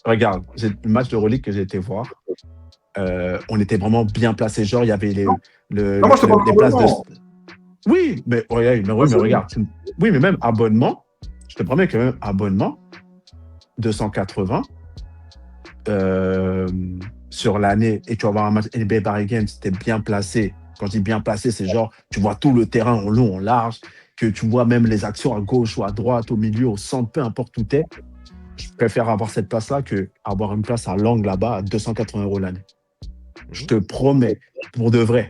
Regarde, j'ai le match de Euroleague que j'ai été voir. On était vraiment bien placés. Genre, il y avait Non, moi, je te parle les places de. d'abonnement. Oui, mais regarde. Oui, mais même abonnement, je te promets que même abonnement, 280 sur l'année, et tu vas avoir un match NBA Paris Games, t'es bien placé. Quand je dis bien placé, c'est genre, tu vois tout le terrain en long, en large, que tu vois même les actions à gauche ou à droite, au milieu, au centre, peu importe où t'es. Je préfère avoir cette place-là que avoir une place à l'angle là-bas à 280 € l'année. Je te promets, pour de vrai.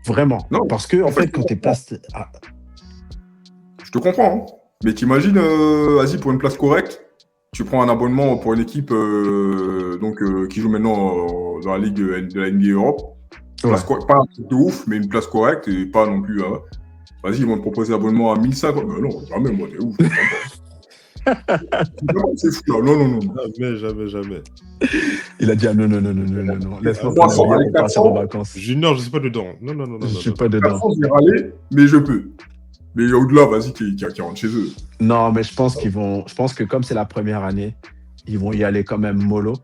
Vraiment. Non, Parce que, en fait, quand t'es placé. Je te comprends. Hein. Mais t'imagines, vas-y, pour une place correcte, tu prends un abonnement pour une équipe qui joue maintenant dans la Ligue de la NBA Europe. Place pas un truc de ouf, mais une place correcte et pas non plus. Vas-y, ils vont te proposer l'abonnement à 1050. Mais non, jamais, moi, t'es ouf. C'est fou, là. Non. Jamais. Il a dit non. Laisse-moi Moi, prendre un billet avec pour partir en 400, vacances. Junior, je suis pas dedans. Non. Je suis pas dedans. 400, je vais râler, mais je peux. Mais au-delà, vas-y, qui rentre chez eux. Non, mais je pense que comme c'est la première année, ils vont y aller quand même mollo.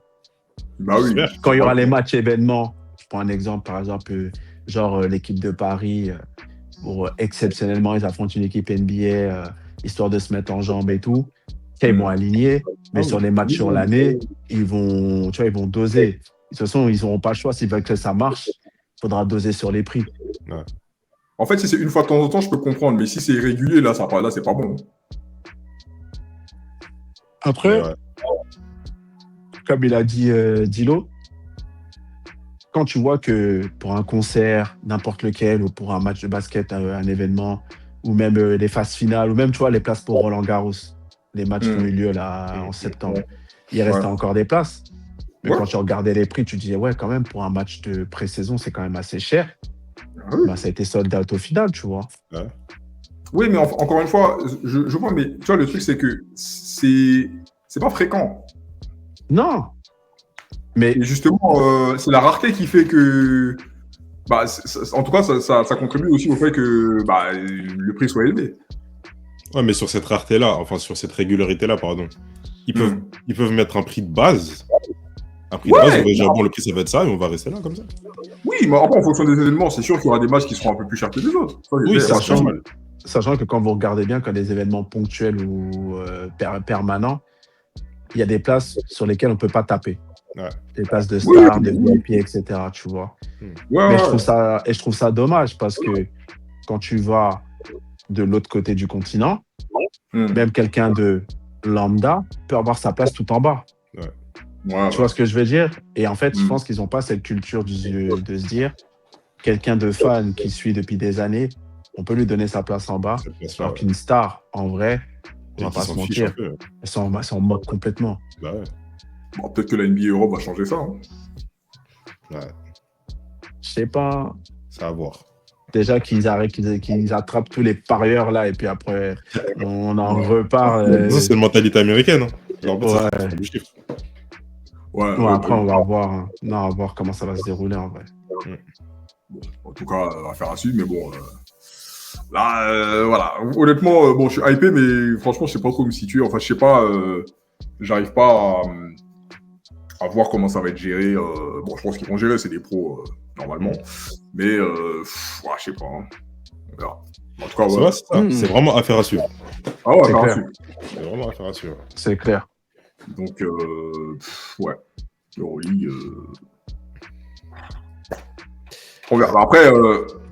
Bah oui. J'espère. Quand il y aura les matchs événements, je prends un exemple, par exemple, genre l'équipe de Paris, pour exceptionnellement, ils affrontent une équipe NBA, histoire de se mettre en jambes et tout. Ils vont aligner, mais sur les matchs sur l'année, ils vont doser. De toute façon, ils n'auront pas le choix. S'ils veulent que ça marche, il faudra doser sur les prix. En fait, si c'est une fois de temps en temps, je peux comprendre. Mais si c'est irrégulier, là, c'est pas bon. Après, Ouais. comme il a dit Dilo, quand tu vois que pour un concert, n'importe lequel, ou pour un match de basket, un événement, ou même les phases finales, ou même tu vois les places pour Roland Garros, les matchs qui ont eu lieu là en septembre, il restait encore des places. Mais quand tu regardais les prix, tu disais ouais, quand même pour un match de pré-saison, c'est quand même assez cher. Ah oui. Bah, ça a été sold out au final, tu vois. Oui, mais encore une fois, je vois, mais tu vois, le truc, c'est que c'est pas fréquent. Non. Mais Et justement, c'est la rareté qui fait que. Bah, en tout cas, ça contribue aussi au fait que le prix soit élevé. Ouais, mais sur cette rareté-là, enfin sur cette régularité-là, pardon, ils peuvent mettre un prix de base. Un prix de base, on va dire, bon, le prix, ça va être ça, et on va rester là, comme ça. Oui, mais après, en fonction des événements, c'est sûr qu'il y aura des matchs qui seront un peu plus chers que les autres. Oui, ça, c'est normal. Sachant que quand vous regardez bien, quand des événements ponctuels ou permanents, il y a des places sur lesquelles on ne peut pas taper. Ouais. Des places de stars, de VIP, etc. Tu vois. Mais je trouve ça dommage parce que quand tu vas de l'autre côté du continent, même quelqu'un de lambda peut avoir sa place tout en bas. Tu vois ce que je veux dire? Et en fait, je pense qu'ils n'ont pas cette culture de se dire quelqu'un de fan qui suit depuis des années, on peut lui donner sa place en bas. Alors qu'une star, en vrai, on va pas se mentir, elles sont en mode complètement. Bah ouais. Bon, peut-être que la NBA Europe va changer ça. Hein. Ouais. Je sais pas. C'est à voir. Déjà qu'ils attrapent tous les parieurs là, et puis après, on en repart. Ça, c'est une mentalité américaine. Hein. Genre, Ouais. Ouais, Après, on va voir. Hein. Non, on va voir comment ça va se dérouler en vrai. Bon, en tout cas, affaire à suivre, mais bon. Là, voilà. Honnêtement, bon, je suis hypé, mais franchement, je sais pas trop où me situer. Enfin, je sais pas. J'arrive pas à voir comment ça va être géré. Bon, je pense qu'ils vont gérer, c'est des pros normalement. Mais ouais, je sais pas. Hein. On verra. En tout cas, ouais. C'est ça. C'est vraiment affaire à suivre. Ah ouais, c'est clair. C'est vraiment affaire à suivre. C'est clair. Donc, ouais. Euroleague. On verra. Après,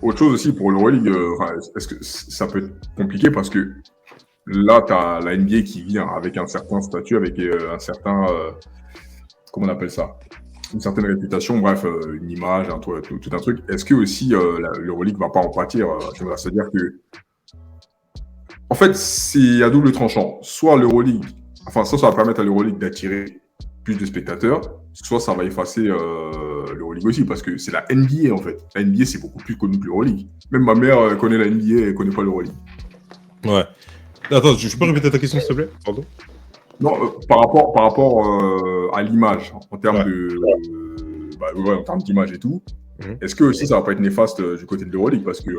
autre chose aussi pour l'Euroleague, est-ce que ça peut être compliqué parce que là, tu as la NBA qui vient avec un certain statut, avec un certain. Comment on appelle ça? Une certaine réputation, bref, une image, tout un truc. Est-ce que aussi l'Euroleague va pas en pâtir? C'est-à-dire que. En fait, c'est à double tranchant. Soit l'Euroleague. Enfin, ça va permettre à l'Euroleague d'attirer plus de spectateurs, soit ça va effacer l'Euroleague aussi, parce que c'est la NBA en fait. La NBA, c'est beaucoup plus connu que l'Euroleague. Même ma mère connaît la NBA, elle connaît pas l'Euroleague. Ouais. Attends, je peux répéter ta question, s'il te plaît? Pardon. Non, par rapport à l'image, en termes en termes d'image et tout, est-ce que aussi ça va pas être néfaste du côté de l'Euroleague, parce que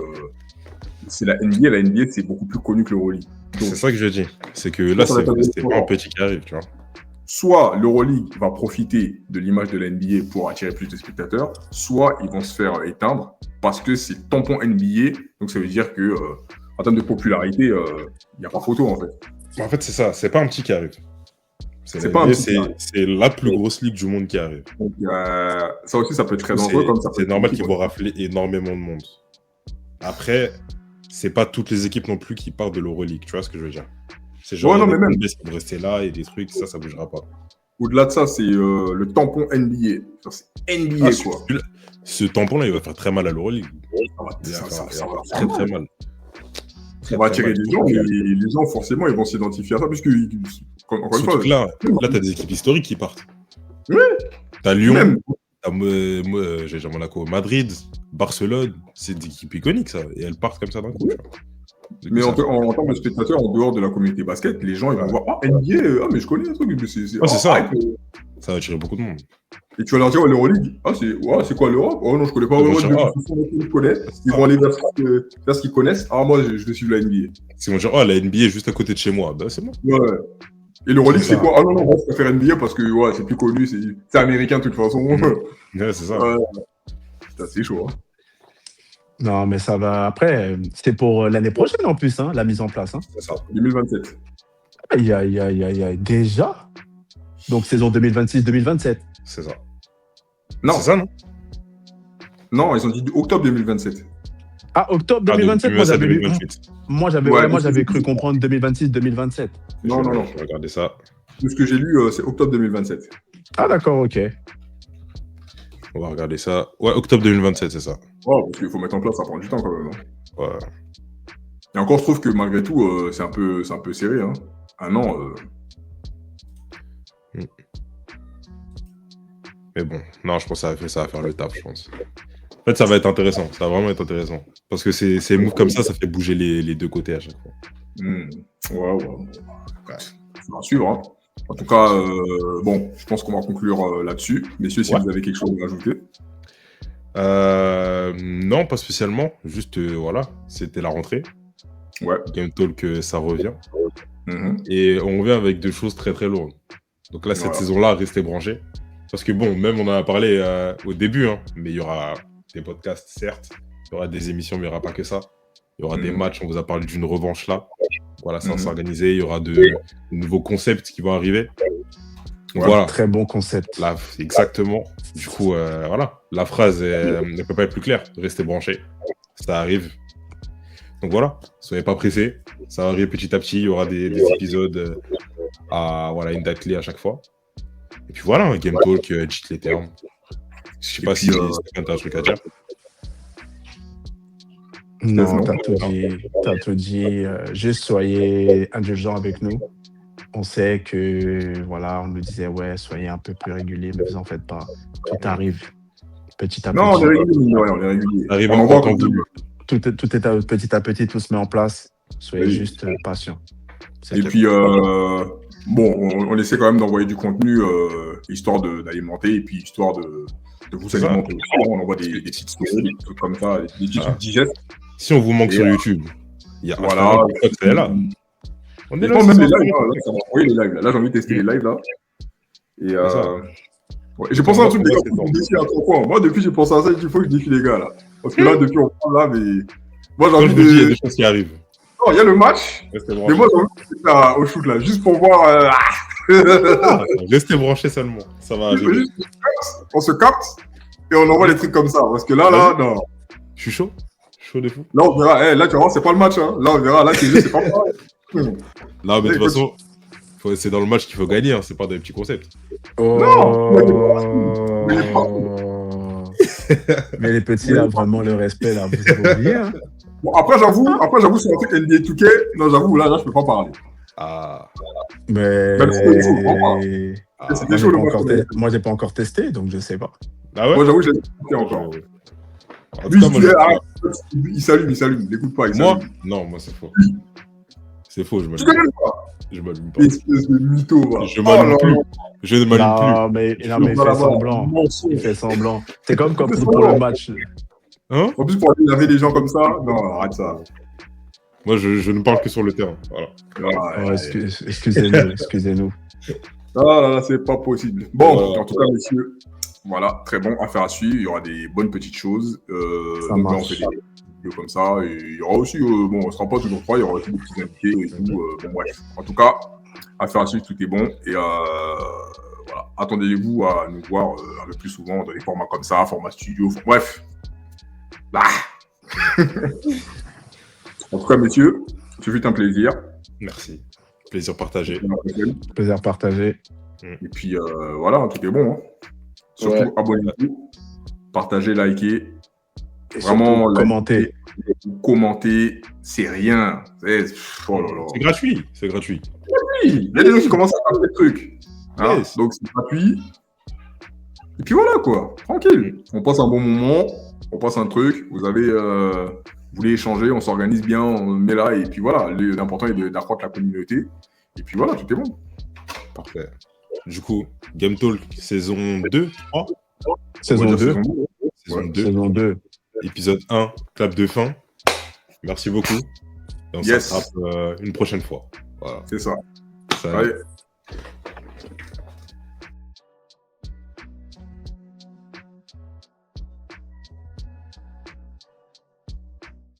c'est la NBA, c'est beaucoup plus connu que l'Euroleague. C'est ça que je dis. C'est que là, c'est pas un petit qui arrive, tu vois. Soit l'Euroleague va profiter de l'image de la NBA pour attirer plus de spectateurs, soit ils vont se faire éteindre parce que c'est tampon NBA. Donc ça veut dire que en termes de popularité, il n'y a pas photo en fait. En fait, c'est ça. C'est pas un petit qui arrive. C'est la plus grosse ligue du monde qui arrive. Donc, ça aussi, ça peut être très dangereux. C'est normal qu'ils vont rafler énormément de monde. Après, c'est pas toutes les équipes non plus qui partent de l'Euroleague. Tu vois ce que je veux dire? C'est genre, ouais, non, mais même. Qui vont rester là et des trucs, ça bougera pas. Au-delà de ça, c'est le tampon NBA. C'est NBA, quoi. Ce tampon-là, il va faire très mal à l'Euroleague. Ça va très, très mal. On va attirer des gens, et les gens, forcément, ils vont s'identifier à ça, puisque, encore une fois... Là, t'as des équipes historiques qui partent. Oui. T'as Lyon, t'as Monaco, Madrid, Barcelone, c'est des équipes iconiques, ça. Et elles partent comme ça d'un coup, tu vois. Mais en termes de spectateurs, en dehors de la communauté basket, les gens ils vont voir NBA, mais je connais un truc. C'est ça. Ça va attirer beaucoup de monde. Et tu vas leur dire l'Euroleague, c'est quoi l'Europe? Oh non, je connais pas l'Euroleague. Ils vont aller vers ce qu'ils connaissent. Ah, moi, je vais suivre la NBA. Ils vont dire, la NBA est juste à côté de chez moi. Ben, c'est bon. Ouais. Et l'Euroleague, c'est quoi? Ah non, on va faire NBA parce que c'est plus connu, c'est américain de toute façon. Ouais, c'est ça. C'est assez chaud. Hein. Non, mais ça va. Après, c'est pour l'année prochaine en plus, la mise en place. C'est ça, 2027. Il y a déjà. Donc, saison 2026-2027. C'est ça. Non. C'est ça, non? Non, ils ont dit octobre 2027. Ah, octobre 2027, moi j'avais cru comprendre 2026-2027. Non. Je vais regarder ça. Tout ce que j'ai lu, c'est octobre 2027. Ah, d'accord, ok. On va regarder ça. Ouais, octobre 2027, c'est ça. Ouais, parce qu'il faut mettre en place, ça prend du temps quand même. Hein. Ouais. Et encore, je trouve que malgré tout, c'est un peu serré. Hein. Un an. Mais bon, non, je pense que ça va faire le taf, je pense. En fait, ça va être intéressant. Ça va vraiment être intéressant. Parce que ces moves comme ça fait bouger les deux côtés à chaque fois. Ouais. On va suivre. Hein. En tout cas, bon, je pense qu'on va conclure là-dessus. Messieurs, si vous avez quelque chose à rajouter. Non, pas spécialement. Juste, voilà, c'était la rentrée. Ouais. Game Talk, ça revient. Et on revient avec deux choses très très lourdes. Donc là, cette saison-là, restez branchés. Parce que bon, même on en a parlé au début, mais il y aura des podcasts, certes. Il y aura des émissions, mais il n'y aura pas que ça. Il y aura des matchs, on vous a parlé d'une revanche là. Voilà, ça va s'organiser. Il y aura de nouveaux concepts qui vont arriver. Voilà. Très bon concept. Là, exactement. Du coup, voilà. La phrase ne peut pas être plus claire. Restez branchés. Ça arrive. Donc voilà. Soyez pas pressés. Ça va arriver petit à petit. Il y aura des épisodes à une date clé à chaque fois. Et puis voilà, Game Talk, cheat les termes. Je sais pas si tu as un truc à dire. Non, non. t'as tout dit. T'as tout dit. Juste soyez indulgents avec nous. On sait que, voilà, on nous disait, ouais, soyez un peu plus réguliers, mais vous en faites pas. Tout arrive petit à Non, on petit. est régulier, mine de rien, on est régulier. Arrive On en envoie temps quand voulu. Tout est petit à petit, tout se met en place. Soyez Oui. juste patients. C'est Et tout. puis, bon, on essaie quand même d'envoyer du contenu histoire d'alimenter et puis histoire de vous C'est ça. alimenter aussi. On envoie des petites stories, des trucs comme ça, des petits trucs digestes. Si on vous manque Et, sur YouTube, il y a voilà. Instagram, TikTok, c'est là. On est Et là bon, aussi même sur les lives, Instagram. là, ça m'a envoyé les lives. Là, j'ai envie de tester les lives, là. Et C'est ça. ouais. J'ai pensé à un truc, les gars, C'est faut que bon. je défie à 3 points. Moi, depuis, j'ai pensé à ça, il faut que je défie les gars, là. Parce que là, depuis, on parle là, mais. Moi, j'ai Quand envie je vous dis, il y a de. des choses qui arrivent. Non, il y a le match, Restez mais branchés. moi, j'ai envie de tester au shoot, là, juste pour voir. Ah, restez branchés seulement. Ça va arriver. Juste, on se capte et on envoie les trucs comme ça. Parce que là, non. Je suis chaud. Chaud de fou. Là, on verra. Là, tu vas voir, c'est pas le match. Hein. Là, on verra. Là, c'est pas pareil. Non, mais de toute façon, c'est dans le match qu'il faut gagner. Hein. C'est pas des petits concepts. Oh. Mais les petits, là, vraiment, le respect, là, vous avez oublié. Hein. Bon, après, j'avoue, sur un truc NBA 2K, non, j'avoue, là, je peux pas parler. Ah. Mais. Même si c'est chaud, vraiment. Ah. C'était chaud, le match. Moi, j'ai pas encore testé, donc je sais pas. Ah ouais. Moi, j'avoue, j'ai testé encore. En tout Lui, cas, moi, il s'allume. N'écoute pas, il moi, s'allume. non, moi c'est faux. C'est faux, je Tu m'allume. connais pas? Je m'allume pas. Espèce de mytho, va. Je m'allume plus. Je ne m'allume plus. Non, mais il fait semblant. Il fait semblant. C'est comme quand pour le match. Hein? En plus, pour aller laver les gens comme ça, non, arrête ça. Moi, je ne parle que sur le terrain. Voilà. Oh, excusez-nous. Ah là, c'est pas possible. Bon, Ouais. en tout cas, messieurs, voilà, très bon, affaire à suivre. Il y aura des bonnes petites choses. Ça Donc là, on marche. fait des vidéos comme ça. Et il y aura aussi, bon, on sera pas toujours trois, il y aura aussi des petits invités et tout. Bon, bref. En tout cas, affaire à suivre, tout est bon. Et voilà, attendez-vous à nous voir un peu plus souvent dans des formats comme ça, format studio. Bref. En tout cas, messieurs, ce fut un plaisir. Merci. Plaisir partagé. Plaisir partagé. Et puis voilà, tout est bon. Hein. Surtout, Ouais. abonnez-vous, partagez, likez. Et Vraiment, surtout, commentez. Commenter, c'est rien. Oh là là. C'est gratuit. C'est gratuit. Oui, il y a des gens qui commencent à faire des trucs. Hein. Yes. Donc c'est gratuit. Et puis voilà quoi, tranquille. On passe un bon moment, on passe un truc. Vous voulez échanger, on s'organise bien, on met là. Et puis voilà, l'important est d'accroître la communauté. Et puis voilà, tout est bon. Parfait. Du coup, Game Talk, saison 2, 3 Saison On va dire 2. saison deux. Saison Ouais. 2, Saison 2. épisode 1, clap de fin. Merci beaucoup. Et on Yes. s'attrape une prochaine fois. Voilà. C'est ça. Salut. Allez.